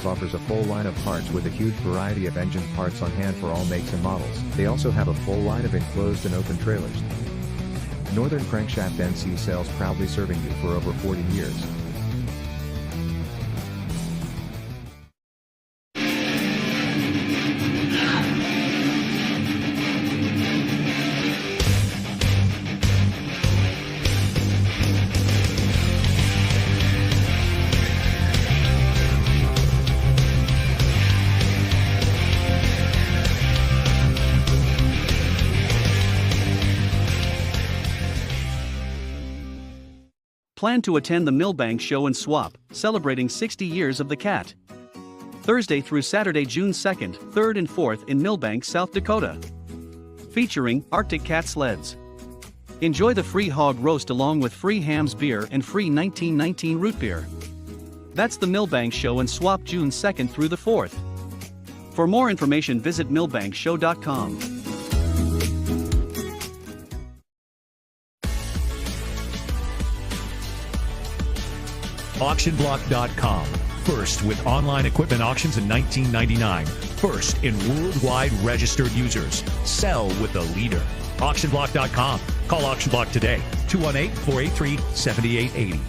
Offers a full line of parts with a huge variety of engine parts on hand for all makes and models. They also have a full line of enclosed and open trailers. Northern Crankshaft NC Sales, proudly serving you for over 40 years. Plan to attend the Millbank Show and Swap, celebrating 60 years of the cat. Thursday through Saturday, June 2nd, 3rd and 4th in Millbank, South Dakota. Featuring Arctic Cat sleds. Enjoy the free hog roast along with free hams beer and free 1919 root beer. That's the Millbank Show and Swap, June 2nd through the 4th. For more information, visit millbankshow.com. Auctionblock.com. First with online equipment auctions in 1999. First in worldwide registered users. Sell with the leader. Auctionblock.com. Call Auctionblock today. 218-483-7880.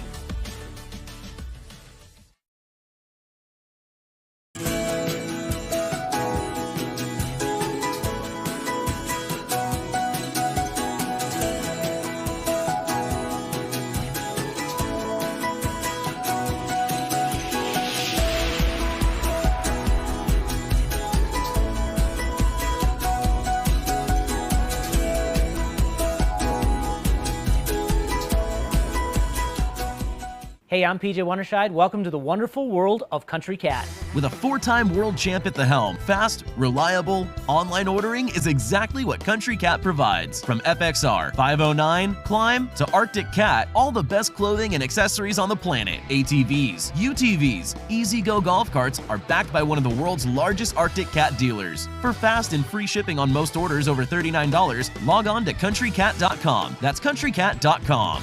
Hey, I'm PJ Wonderscheid. Welcome to the wonderful world of Country Cat. With a 4-time world champ at the helm, fast, reliable, online ordering is exactly what Country Cat provides. From FXR, 509, Climb, to Arctic Cat, all the best clothing and accessories on the planet. ATVs, UTVs, E-Z-Go golf carts are backed by one of the world's largest Arctic Cat dealers. For fast and free shipping on most orders over $39, log on to countrycat.com. That's countrycat.com.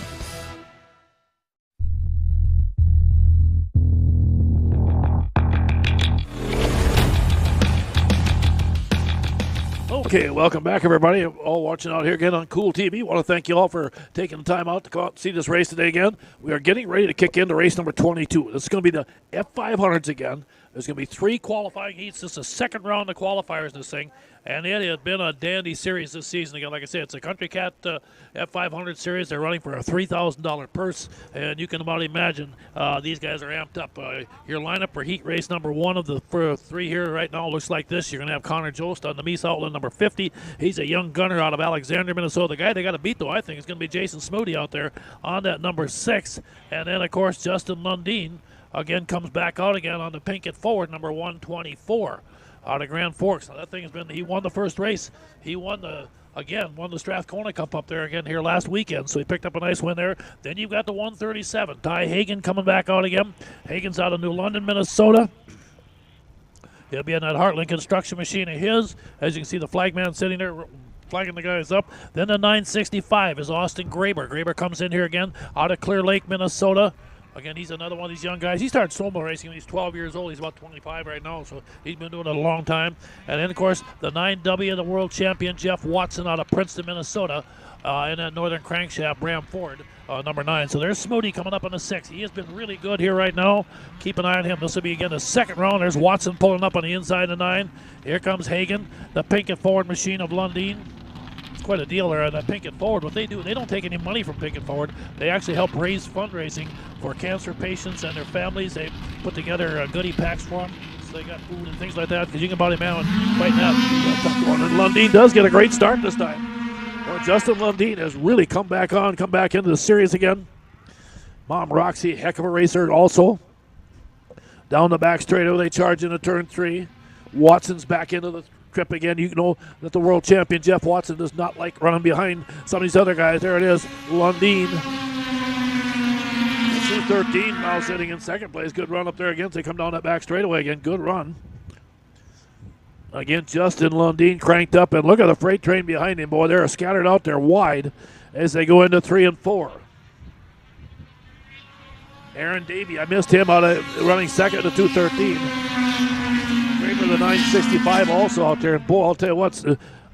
Okay, welcome back, everybody. All watching out here again on Cool TV. Want to thank you all for taking the time out to come out and see this race today again. We are getting ready to kick into race number 22. This is going to be the F500s again. There's going to be 3 qualifying heats. This is the second round of qualifiers in this thing. And it has been a dandy series this season. Again, like I said, it's a Country Cat F500 series. They're running for a $3,000 purse. And you can about imagine these guys are amped up. Your lineup for heat race number 1 of the 3 here right now looks like this. You're going to have Connor Jost on the Mies Outland number 50. He's a young gunner out of Alexander, Minnesota. The guy they got to beat, though, I think, is going to be Jason Smoody out there on that number 6. And then, of course, Justin Lundeen again comes back out again on the Pinkett Forward, number 124, out of Grand Forks. Now that thing has been, he won the first race. He won the Strathcona Cup up there again here last weekend, so he picked up a nice win there. Then you've got the 137, Ty Hagen coming back out again. Hagen's out of New London, Minnesota. He'll be in that Heartland construction machine of his. As you can see, the flagman sitting there flagging the guys up. Then the 965 is Austin Graber. Graber comes in here again out of Clear Lake, Minnesota. Again, he's another one of these young guys. He started snowmobile racing when he's 12 years old. He's about 25 right now, so he's been doing it a long time. And then, of course, the 9W, the world champion, Jeff Watson out of Princeton, Minnesota, in that northern crankshaft, Bram Ford, number 9. So there's Smoody coming up on the 6. He has been really good here right now. Keep an eye on him. This will be, again, the second round. There's Watson pulling up on the inside of the 9. Here comes Hagen, the Pinkett Forward machine of Lundin. Quite a deal there on that Pinkett Forward. What they do, they don't take any money from Pinkett Forward. They actually help raise fundraising for cancer patients and their families. They put together goodie packs for them. So they got food and things like that because you can buy them out right now. And Lundin does get a great start this time. Well, Justin Lundin has really come back into the series again. Mom Roxy, heck of a racer also. Down the back straightaway, they charge into turn 3. Watson's back into the trip again. You know that the world champion Jeff Watson does not like running behind some of these other guys. There it is, Lundin. 213 now sitting in second place. Good run up there again. They come down that back straightaway again. Good run. Again, Justin Lundin cranked up, and look at the freight train behind him. Boy, they're scattered out there wide as they go into 3 and 4. Aaron Davey, I missed him out of running second to 213. Kramer, the 965, also out there. And boy, I'll tell you what,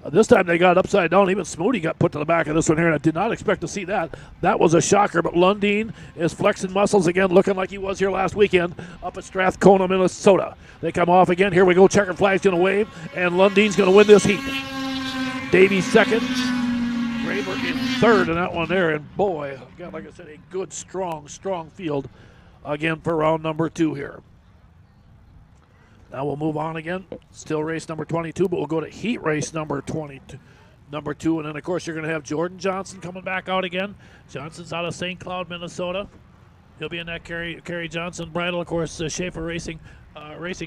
this time they got it upside down. Even Smoody got put to the back of this one here, and I did not expect to see that. That was a shocker, but Lundin is flexing muscles again, looking like he was here last weekend up at Strathcona, Minnesota. They come off again. Here we go. Checker flag's going to wave, and Lundin's going to win this heat. Davey second. Kramer in third in that one there, and boy, again, like I said, a good, strong field again for round number 2 here. Now we'll move on again. Still race number 22, but we'll go to heat race number 22. Number 2, and then of course you're going to have Jordan Johnson coming back out again. Johnson's out of St. Cloud, Minnesota. He'll be in that Kerry Johnson bridle. Of course, Schaefer Racing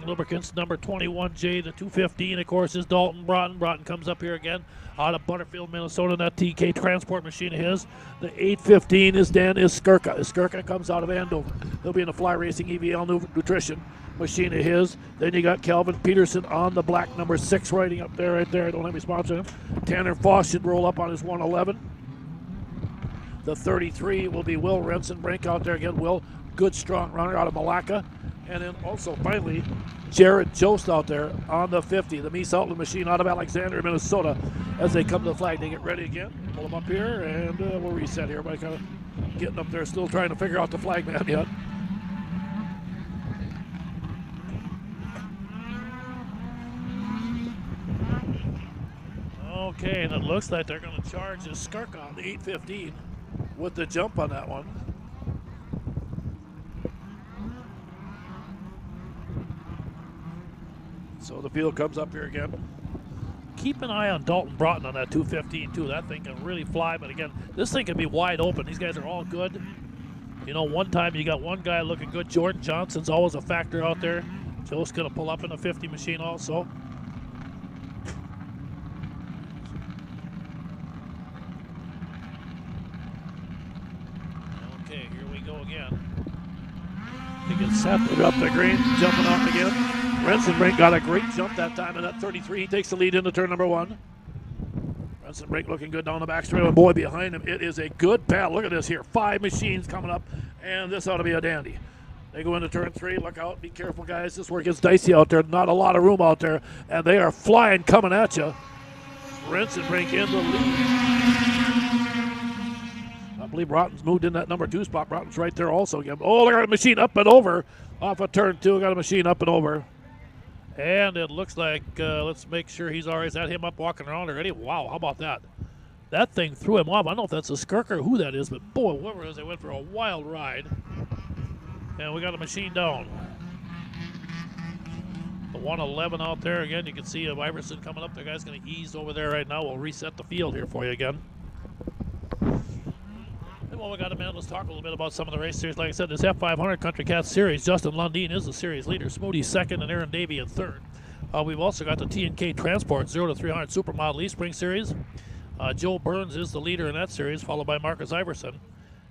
Lubricants, number 21J, the 215, of course, is Dalton Broughton. Broughton comes up here again out of Butterfield, Minnesota, in that TK transport machine of his. The 815 is Dan Iskirka. Iskirka comes out of Andover. He'll be in the Fly Racing EVL Nutrition machine of his. Then you got Calvin Peterson on the black number 6 riding up there, right there. Don't let me sponsor him. Tanner Foss should roll up on his 111. The 33 will be Will Rensenbrink out there again. Will, good strong runner out of Malacca. And then also finally Jared Jost out there on the 50, the Mies Outland machine out of Alexandria, Minnesota. As they come to the flag, they get ready again. Pull them up here, and we'll reset here. Everybody kind of getting up there, still trying to figure out the flag man yet. Okay, and it looks like they're going to charge the Skirka on the 815 with the jump on that one. So the field comes up here again. Keep an eye on Dalton Broughton on that 215 too. That thing can really fly, but again, this thing can be wide open. These guys are all good. You know, one time you got one guy looking good. Jordan Johnson's always a factor out there. Joe's going to pull up in the 50 machine also. Okay, here we go again. He gets set, put up the green, jumping off again. Rensenbrink got a great jump that time in that 33. He takes the lead into turn number 1. Rensenbrink looking good down the back straight. Boy, behind him, it is a good battle. Look at this here. 5 machines coming up, and this ought to be a dandy. They go into turn 3. Look out. Be careful, guys. This where it gets dicey out there. Not a lot of room out there, and they are flying coming at you. Rensenbrink in the lead. I believe Broughton's moved in that number 2 spot. Broughton's right there also again. Oh, look at the machine up and over. Off of turn 2. Got a machine up and over. And it looks like, let's make sure he's all right. Is that him up walking around already? Wow, how about that? That thing threw him off. I don't know if that's a Skirker or who that is, but boy, whoever it is, they went for a wild ride. And we got a machine down. The 111 out there again. You can see Iverson coming up. The guy's going to ease over there right now. We'll reset the field here for you again. And while we got a minute, let's talk a little bit about some of the race series. Like I said, this F500 Country Cat Series, Justin Lundin is the series leader. Smoody second and Aaron Davey in third. We've also got the T&K Transport 0 to 300 Supermodel E-Spring Series. Joe Burns is the leader in that series, followed by Marcus Iverson.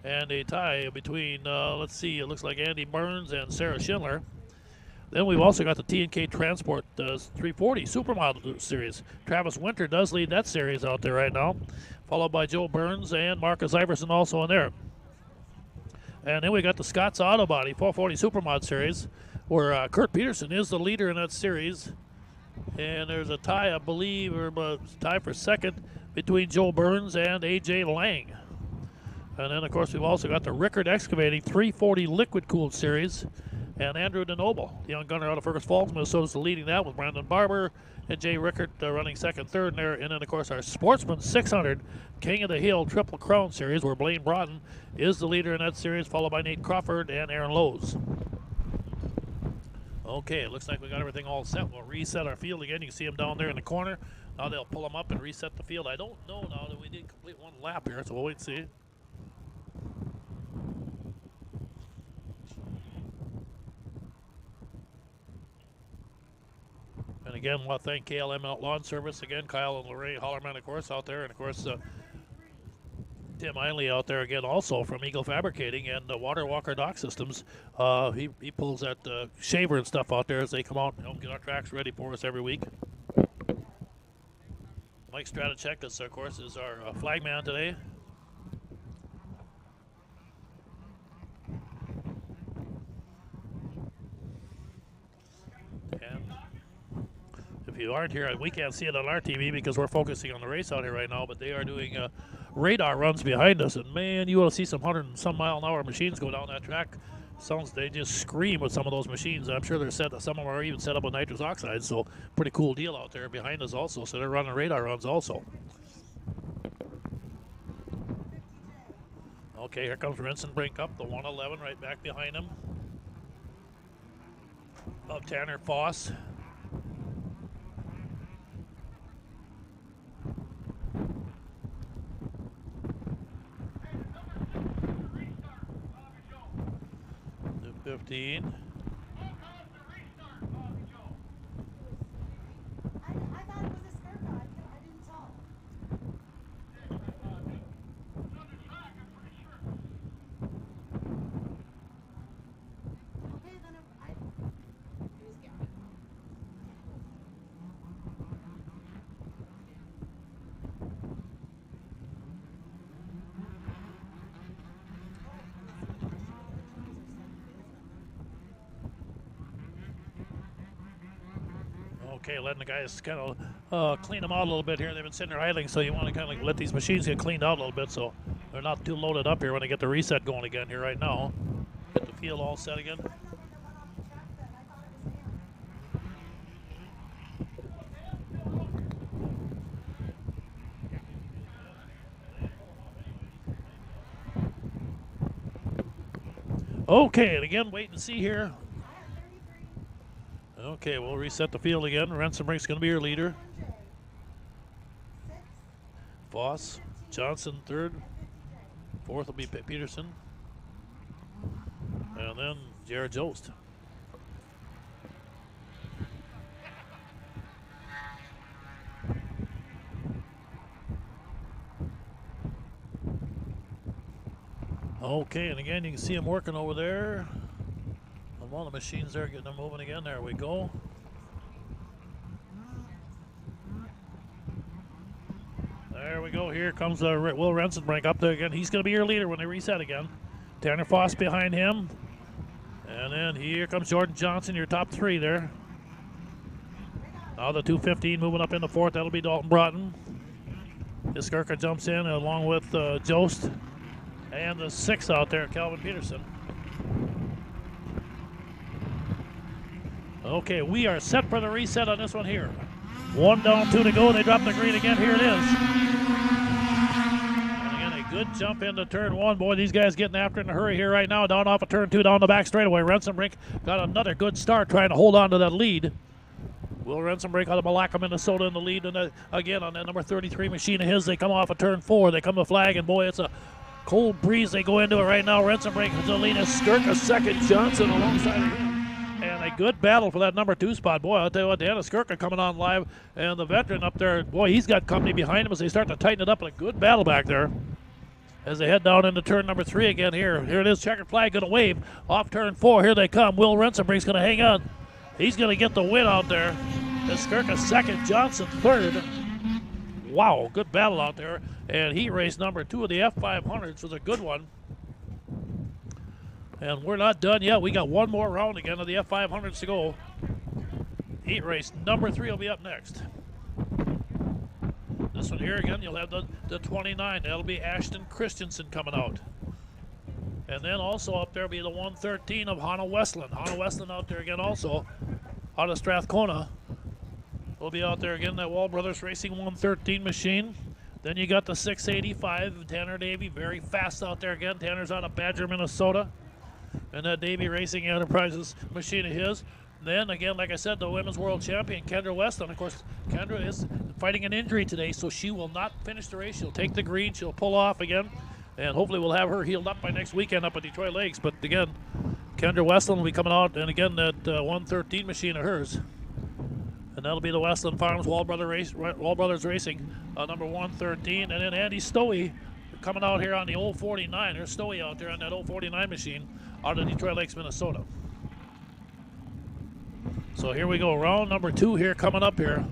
And a tie between, let's see, it looks like Andy Burns and Sarah Schindler. Then we've also got the T&K Transport 340 Supermodel Series. Travis Winter does lead that series out there right now, followed by Joe Burns and Marcus Iverson also in there. And then we got the Scott's Auto Body 440 Supermod Series, where Kurt Peterson is the leader in that series. And there's a tie, I believe, or tie for second between Joe Burns and A.J. Lang. And then, of course, we've also got the Rickard Excavating 340 Liquid Cooled Series. And Andrew DeNoble, the young gunner out of Fergus Falls, Minnesota, is leading that with Brandon Barber and Jay Rickard running second, third in there. And then, of course, our Sportsman 600 King of the Hill Triple Crown Series, where Blaine Broughton is the leader in that series, followed by Nate Crawford and Aaron Lowe's. Okay, it looks like we got everything all set. We'll reset our field again. You can see them down there in the corner. Now they'll pull them up and reset the field. I don't know now that we did complete one lap here, so we'll wait and see. And again, I want to thank KLM Lawn Service again, Kyle and Lorraine Hollerman, of course, out there, and of course, Tim Einley out there again, also from Eagle Fabricating and Water Walker Dock Systems. He pulls that shaver and stuff out there as they come out and help get our tracks ready for us every week. Mike Stratacek, of course, is our flagman today. And if you aren't here, we can't see it on our TV because we're focusing on the race out here right now, but they are doing radar runs behind us, and man, you will see some 100 and some mile an hour machines go down that track. Sounds they just scream with some of those machines. I'm sure they're set. Some of them are even set up with nitrous oxide, so pretty cool deal out there behind us also. So they're running radar runs also. Okay, here comes Vincent Brink up the 111 right back behind him. Of Tanner Foss. The 15. I thought it was a skirt guy. I didn't tell. Okay, then it was Gavin. Okay, letting the guys kind of clean them out a little bit here. They've been sitting there idling, so you want to kind of let these machines get cleaned out a little bit so they're not too loaded up here when they get the reset going again here right now. Get the field all set again. Okay, and again, wait and see here. Okay, we'll reset the field again. Rensenbrink's going to be your leader. Voss, Johnson third. Fourth will be Peterson. And then Jared Jost. Okay, and again, you can see him working over there. On one of the machines there, getting them moving again. There we go. There we go. Here comes Will Rensenbrink up there again. He's going to be your leader when they reset again. Tanner Foss behind him. And then here comes Jordan Johnson, your top three there. Now the 215 moving up in the fourth. That'll be Dalton Broughton. Iskirka jumps in along with Jost. And the sixth out there, Calvin Peterson. Okay, we are set for the reset on this one here. 1 down, 2 to go. They drop the green again. Here it is. And again, a good jump into turn 1. Boy, these guys getting after it in a hurry here right now. Down off of turn 2, down the back straightaway. Rensenbrink got another good start trying to hold on to that lead. Will Rensenbrink out of Malacca, Minnesota in the lead. And again, on that number 33 machine of his, they come off of turn 4. They come to flag, and boy, it's a cold breeze they go into it right now. Rensenbrink is the lead. Skirka second. Johnson alongside of him. And a good battle for that number 2 spot. Boy, I'll tell you what, Deanna Skirka coming on live. And the veteran up there, boy, he's got company behind him as they start to tighten it up. And a good battle back there as they head down into turn number 3 again here. Here it is, checkered flag going to wave. Off turn 4, here they come. Will Rensenbrink's going to hang on. He's going to get the win out there. Skirka second, Johnson third. Wow, good battle out there. And he raced number 2 of the F500s, was a good one. And we're not done yet. We got one more round again of the F500s to go. Heat race number 3 will be up next. This one here again, you'll have the 29. That'll be Ashton Christensen coming out. And then also up there will be the 113 of Hannah Westland. Hannah Westland out there again also, out of Strathcona. Will be out there again, that Wall Brothers Racing 113 machine. Then you got the 685 of Tanner Davey, very fast out there again. Tanner's out of Badger, Minnesota. And that Davey Racing Enterprises machine of his. Then again, like I said, the women's world champion, Kendra Weston. Of course, Kendra is fighting an injury today, so she will not finish the race. She'll take the green, she'll pull off again, and hopefully we'll have her healed up by next weekend up at Detroit Lakes. But again, Kendra Weston will be coming out, and again, that 113 machine of hers. And that'll be the Westland Farms Wall Brothers Racing, number 113. And then Andy Stowey coming out here on the old 49. There's Stowey out there on that old 49 machine out of Detroit Lakes, Minnesota. So here we go, round number 2 here coming up here.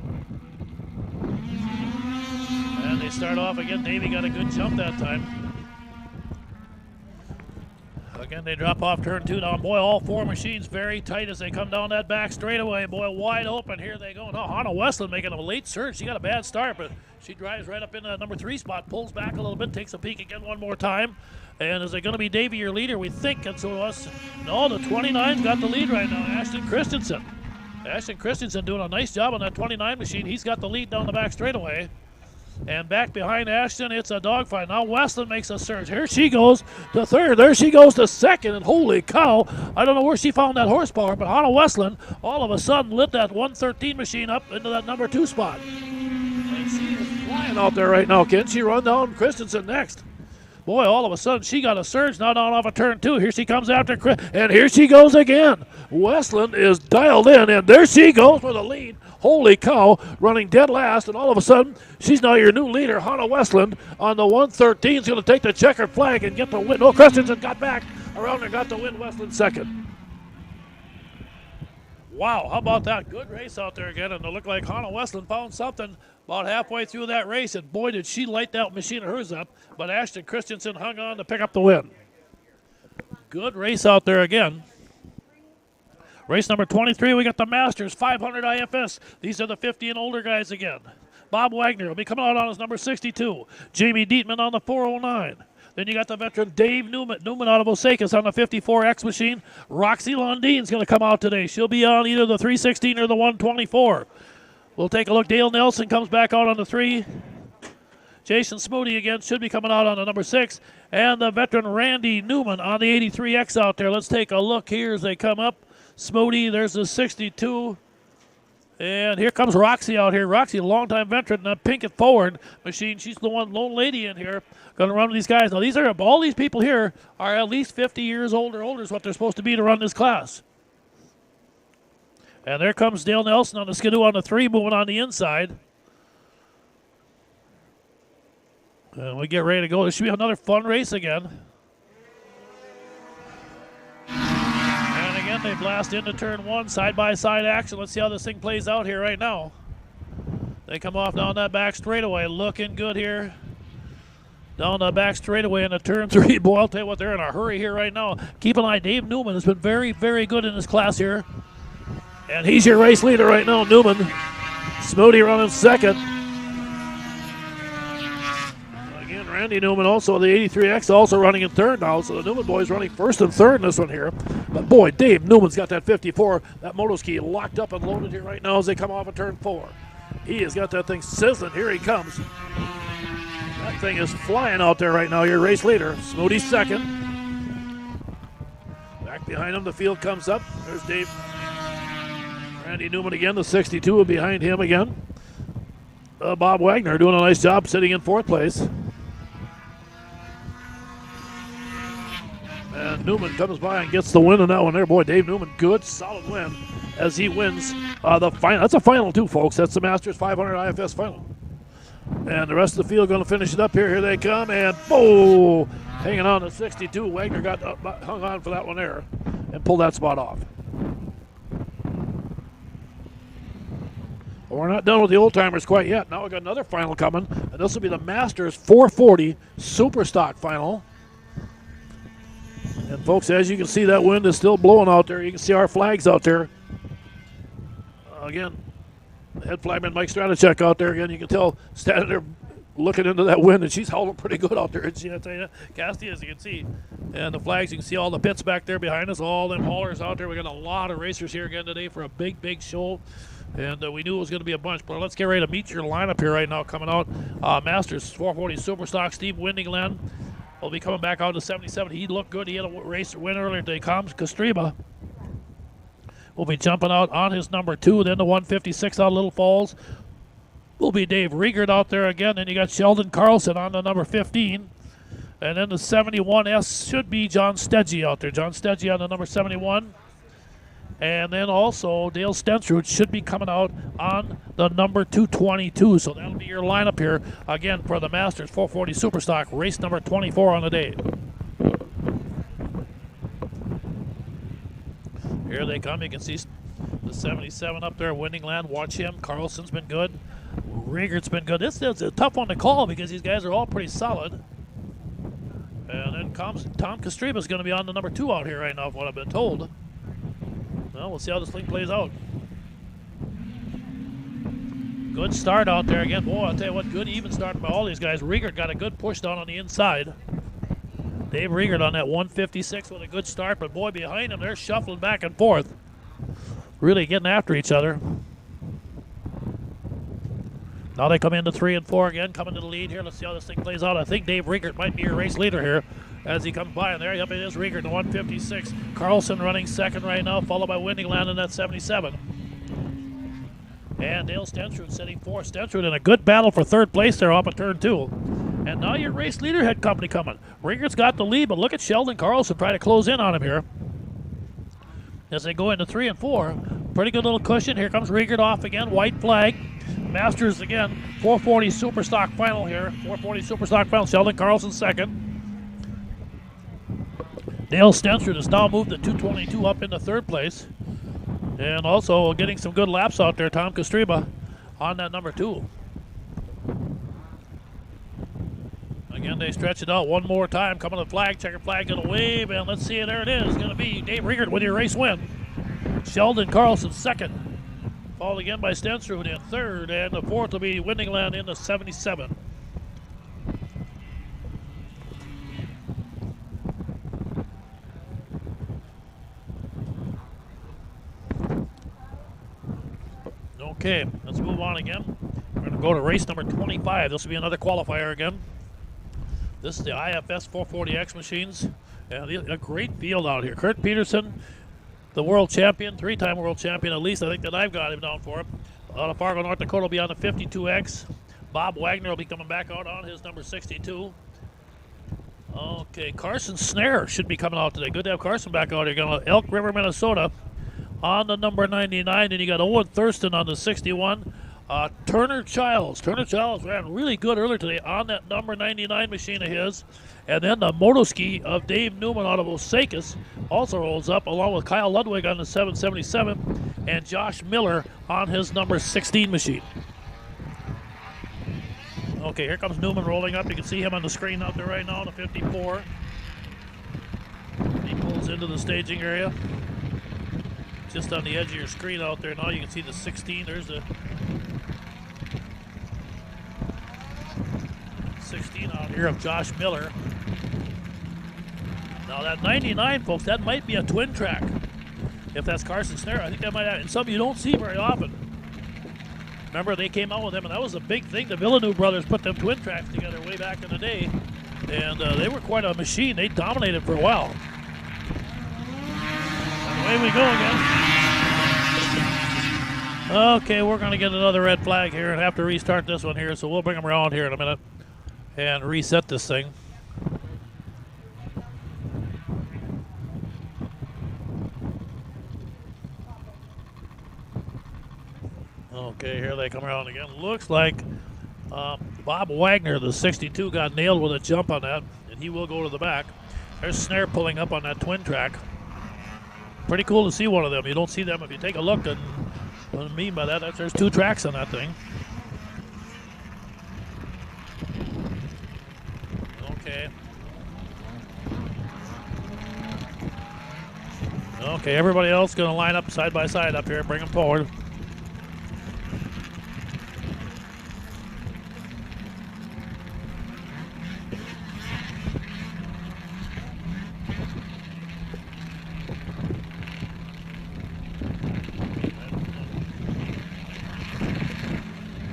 And they start off again. Davey got a good jump that time. Again, they drop off turn 2 now. Boy, all 4 machines very tight as they come down that back straightaway. Boy, wide open. Here they go. Now, Hannah Westland making a late surge. She got a bad start, but she drives right up into that number 3 spot, pulls back a little bit, takes a peek again one more time. And is it going to be Davey your leader? We think it's us. No, the 29's got the lead right now. Ashton Christensen. Ashton Christensen doing a nice job on that 29 machine. He's got the lead down the back straightaway. And back behind Ashton, it's a dogfight. Now Westland makes a surge. Here she goes to third. There she goes to second. And holy cow, I don't know where she found that horsepower, but Hannah Westland all of a sudden lit that 113 machine up into that number 2 spot. And she is flying out there right now. Can she run down Christensen next? Boy, all of a sudden, she got a surge now down off of turn 2. Here she comes after Chris, and here she goes again. Westland is dialed in, and there she goes for the lead. Holy cow, running dead last, and all of a sudden, she's now your new leader, Hannah Westland, on the 113. Is going to take the checkered flag and get the win. Oh, Christensen got back around and got the win. Westland second. Wow, how about that? Good race out there again, and it looked like Hannah Westland found something about halfway through that race, and boy, did she light that machine of hers up, but Ashton Christensen hung on to pick up the win. Good race out there again. Race number 23, we got the Masters 500 IFS. These are the 50 and older guys again. Bob Wagner will be coming out on his number 62. Jamie Dietman on the 409. Then you got the veteran Dave Newman out of Osakis on the 54X machine. Roxy Londine's going to come out today. She'll be on either the 316 or the 124. We'll take a look. Dale Nelson comes back out on the 3. Jason Smoody again should be coming out on the number 6. And the veteran Randy Newman on the 83X out there. Let's take a look here as they come up. Smoody, there's the 62. And here comes Roxy out here. Roxy, a longtime veteran, the Pinkett Forward machine. She's the lone lady in here going to run with these guys. Now, all these people here are at least 50 years old or older is what they're supposed to be to run this class. And there comes Dale Nelson on the Skidoo on the 3, moving on the inside. And we get ready to go. This should be another fun race again. And again, they blast into turn 1, side-by-side action. Let's see how this thing plays out here right now. They come off down that back straightaway, looking good here. Down the back straightaway into turn 3. Boy, I'll tell you what, they're in a hurry here right now. Keep an eye. Dave Newman has been very, very good in this class here. And he's your race leader right now, Newman. Smoody running second. Again, Randy Newman also, the 83X, also running in third now. So the Newman boys running first and third in this one here. But boy, Dave Newman's got that 54, that motoski locked up and loaded here right now as they come off of turn 4. He has got that thing sizzling. Here he comes. That thing is flying out there right now, your race leader. Smoody's second. Back behind him, the field comes up. There's Dave. Randy Newman again, the 62 behind him again. Bob Wagner doing a nice job sitting in 4th place. And Newman comes by and gets the win on that one there. Boy, Dave Newman, good, solid win as he wins the final. That's a final too, folks. That's the Masters 500 IFS final. And the rest of the field going to finish it up here. Here they come, and oh, hanging on to 62. Wagner got hung on for that one there and pulled that spot off. Well, we're not done with the old timers quite yet. Now we've got another final coming, and this will be the Masters 440 Super Stock final. And folks, as you can see, that wind is still blowing out there. You can see our flags out there. Again, head flagman Mike Stratachek out there. Again, you can tell standing there looking into that wind, and she's howling pretty good out there. And she, I tell you, Casty, as you can see, and the flags, you can see all the pits back there behind us, all them haulers out there. We got a lot of racers here again today for a big, big show. And we knew it was going to be a bunch, but let's get ready to meet your lineup here right now. Coming out, Masters 440 Superstock, Steve Windingland will be coming back out to 77. He looked good. He had a race win earlier today. Comes Kostreba will be jumping out on his number 2. Then the 156 out of Little Falls will be Dave Riegert out there again. Then you got Sheldon Carlson on the number 15. And then the 71S should be John Stedgy out there. John Stedgy on the number 71. And then also Dale Stensrud should be coming out on the number 222. So that'll be your lineup here again for the Masters 440 Superstock, race number 24 on the day. Here they come. You can see the 77 up there, Windingland. Watch him. Carlson's been good. Riegert's been good. This is a tough one to call because these guys are all pretty solid. And then comes Tom Kostreba's going to be on the number 2 out here right now, from what I've been told. Well, we'll see how this thing plays out. Good start out there again. Boy, I'll tell you what, good even start by all these guys. Riegert got a good push down on the inside. Dave Riegert on that 156 with a good start, but boy, behind him, they're shuffling back and forth. Really getting after each other. Now they come into 3 and 4 again, coming to the lead here. Let's see how this thing plays out. I think Dave Riegert might be your race leader here as he comes by. And there, yep, it is Riegert, the 156. Carlson running second right now, followed by Windingland in that 77. And Dale Stensrud sitting 4th. Stensrud in a good battle for 3rd place there off of turn 2. And now your race leader head company coming. Riegert's got the lead, but look at Sheldon Carlson trying to close in on him here as they go into 3 and 4. Pretty good little cushion. Here comes Riegert off again, white flag. Masters again, 440 Superstock final here. 440 Superstock final, Sheldon Carlson second. Dale Stensrud has now moved the 222 up into 3rd place. And also getting some good laps out there, Tom Kostreba on that number 2. Again, they stretch it out one more time. Coming to the flag, checker flag going to wave, and let's see, there it is. It's going to be Dave Riegert with your race win. Sheldon Carlson second. Followed again by Stensrud in 3rd, and the 4th will be Windingland in the 77. Okay, let's move on again. We're going to go to race number 25. This will be another qualifier again. This is the IFS 440X machines. And a great field out here. Kurt Peterson, the world champion, 3-time world champion at least, I think that I've got him down for it. Out of Fargo, North Dakota will be on the 52X. Bob Wagner will be coming back out on his number 62. Okay, Carson Snare should be coming out today. Good to have Carson back out here. Going to Elk River, Minnesota on the number 99. And you got Owen Thurston on the 61. Turner Childs ran really good earlier today on that number 99 machine of his. And then the motoski of Dave Newman out of Osakis also rolls up, along with Kyle Ludwig on the 777 and Josh Miller on his number 16 machine. Okay, here comes Newman rolling up. You can see him on the screen out there right now on the 54. He pulls into the staging area. Just on the edge of your screen out there now, you can see the 16. There's the 16 out here of Josh Miller. Now that 99, folks, that might be a twin track. If that's Carson Snare, I think that might have, and some you don't see very often. Remember, they came out with him, and that was a big thing. The Villeneuve brothers put them twin tracks together way back in the day, and they were quite a machine. They dominated for a while. Away we go again. Okay, we're going to get another red flag here and have to restart this one here, so we'll bring them around here in a minute and reset this thing. Okay, here they come around again. Looks like Bob Wagner, the 62, got nailed with a jump on that, and he will go to the back. There's Snare pulling up on that twin track. Pretty cool to see one of them. You don't see them if you take a look, and what I mean by that, there's 2 tracks on that thing. Okay. Okay, everybody else going to line up side by side up here. Bring them forward.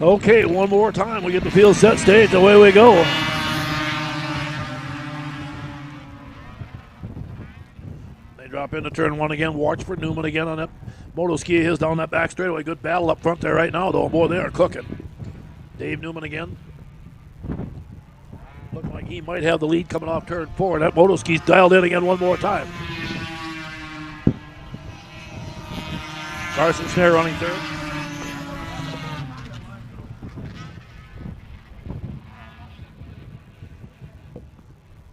Okay, one more time. We get the field set stage. Away we go. They drop into turn one again. Watch for Newman again on that moto ski of his down that back straightaway. Good battle up front there right now, though. Boy, they are cooking. Dave Newman again. Looking like he might have the lead coming off turn four. That moto ski's dialed in again one more time. Carson Snare running third.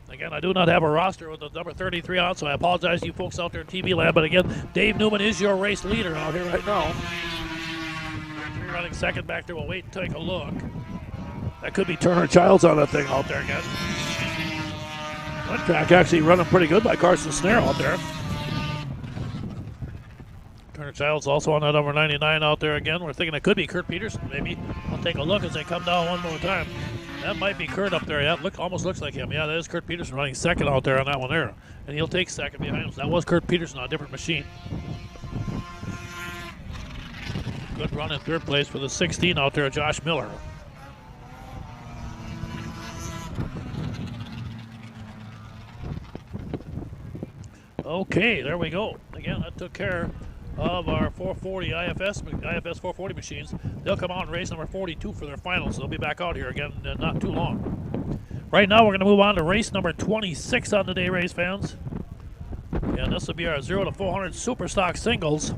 Again, I do not have a roster with the number 33 on, so I apologize to you folks out there in TV land. But again, Dave Newman is your race leader out here right now. Running second back there. We'll wait and take a look. That could be Turner Childs on that thing out there again. That track actually running pretty good by Carson Snare out there. Turner Childs also on that number 99 out there again. We're thinking it could be Kurt Peterson maybe. I'll take a look as they come down one more time. That might be Kurt up there. Yeah, almost looks like him. Yeah, that is Kurt Peterson running second out there on that one there. And he'll take second behind him. So that was Kurt Peterson on a different machine. Good run in third place for the 16 out there, Josh Miller. Okay, there we go. Again, that took care of our 440 IFS 440 machines. They'll come out in race number 42 for their finals. They'll be back out here again in not too long. Right now, we're going to move on to race number 26 on the day, race fans. And this will be our 0 to 400 Super Stock singles.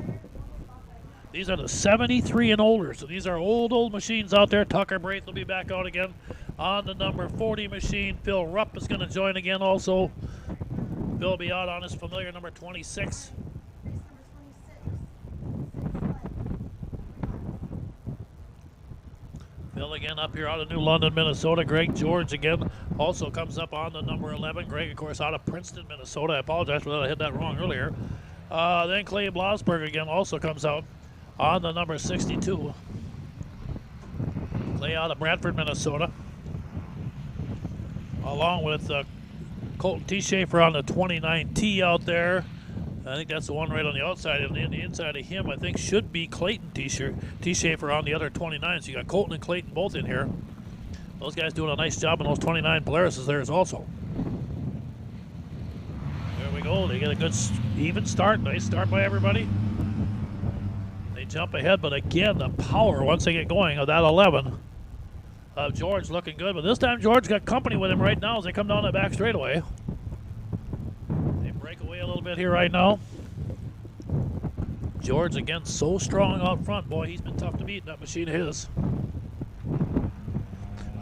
These are the 73 and older. So these are old machines out there. Tucker Braith will be back out again on the number 40 machine. Phil Rupp is going to join again also. Phil will be out on his familiar number 26. Phil again up here out of New London, Minnesota. Greg George again also comes up on the number 11. Greg, of course, out of Princeton, Minnesota. I apologize for that. I had that wrong earlier. Then Clay Blosberg again also comes out on the number 62. Clay out of Bradford, Minnesota. Along with Colton T. Schaefer on the 29T out there. I think that's the one right on the outside. And then the inside of him, I think, should be Clayton T. Schaefer on the other 29. So you got Colton and Clayton both in here. Those guys doing a nice job in those 29 Polaris there also. There we go. They get a good even start. Nice start by everybody. They jump ahead, but again, the power once they get going of that 11 of George looking good. But this time, George got company with him right now as they come down the back straightaway. They break away a little bit here right now. George again so strong out front. Boy, he's been tough to beat in that machine of his.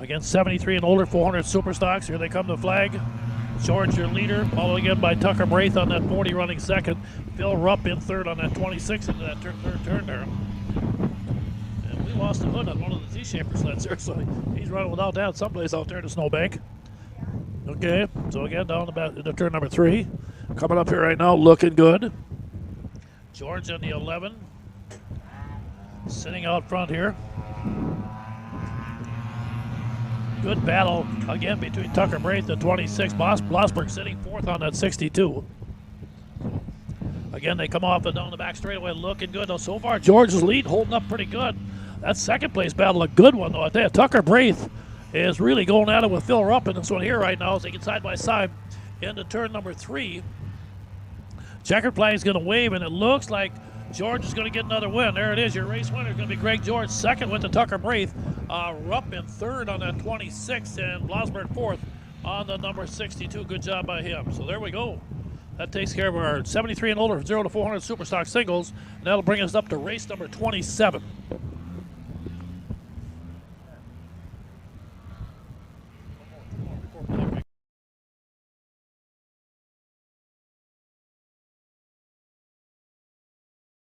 Again, 73 and older 400 Super Stocks. Here they come to the flag. George, your leader, followed again by Tucker Braith on that 40 running second. Phil Rupp in third on that 26 into that third turn there. And we lost the hood on one of the T-Shaper sleds there, so he's running without that someplace out there in the snowbank. Okay, so again down the turn number 3. Coming up here right now, looking good. George on the 11. Sitting out front here. Good battle again between Tucker Braith and 26. Blosberg sitting fourth on that 62. Again, they come off and down the back straightaway looking good. Now, so far, George's lead holding up pretty good. That second place battle, a good one, though. I tell you, Tucker Braith is really going at it with Phil Rupp in this one here right now as they get side by side into turn number 3. Checkered flag is going to wave, and it looks like George is going to get another win. There it is. Your race winner is going to be Greg George. Second went to Tucker Braith. Rupp in third on that 26, and Blosberg fourth on the number 62. Good job by him. So there we go. That takes care of our 73 and older 0 to 400 Super Stock singles, and that'll bring us up to race number 27.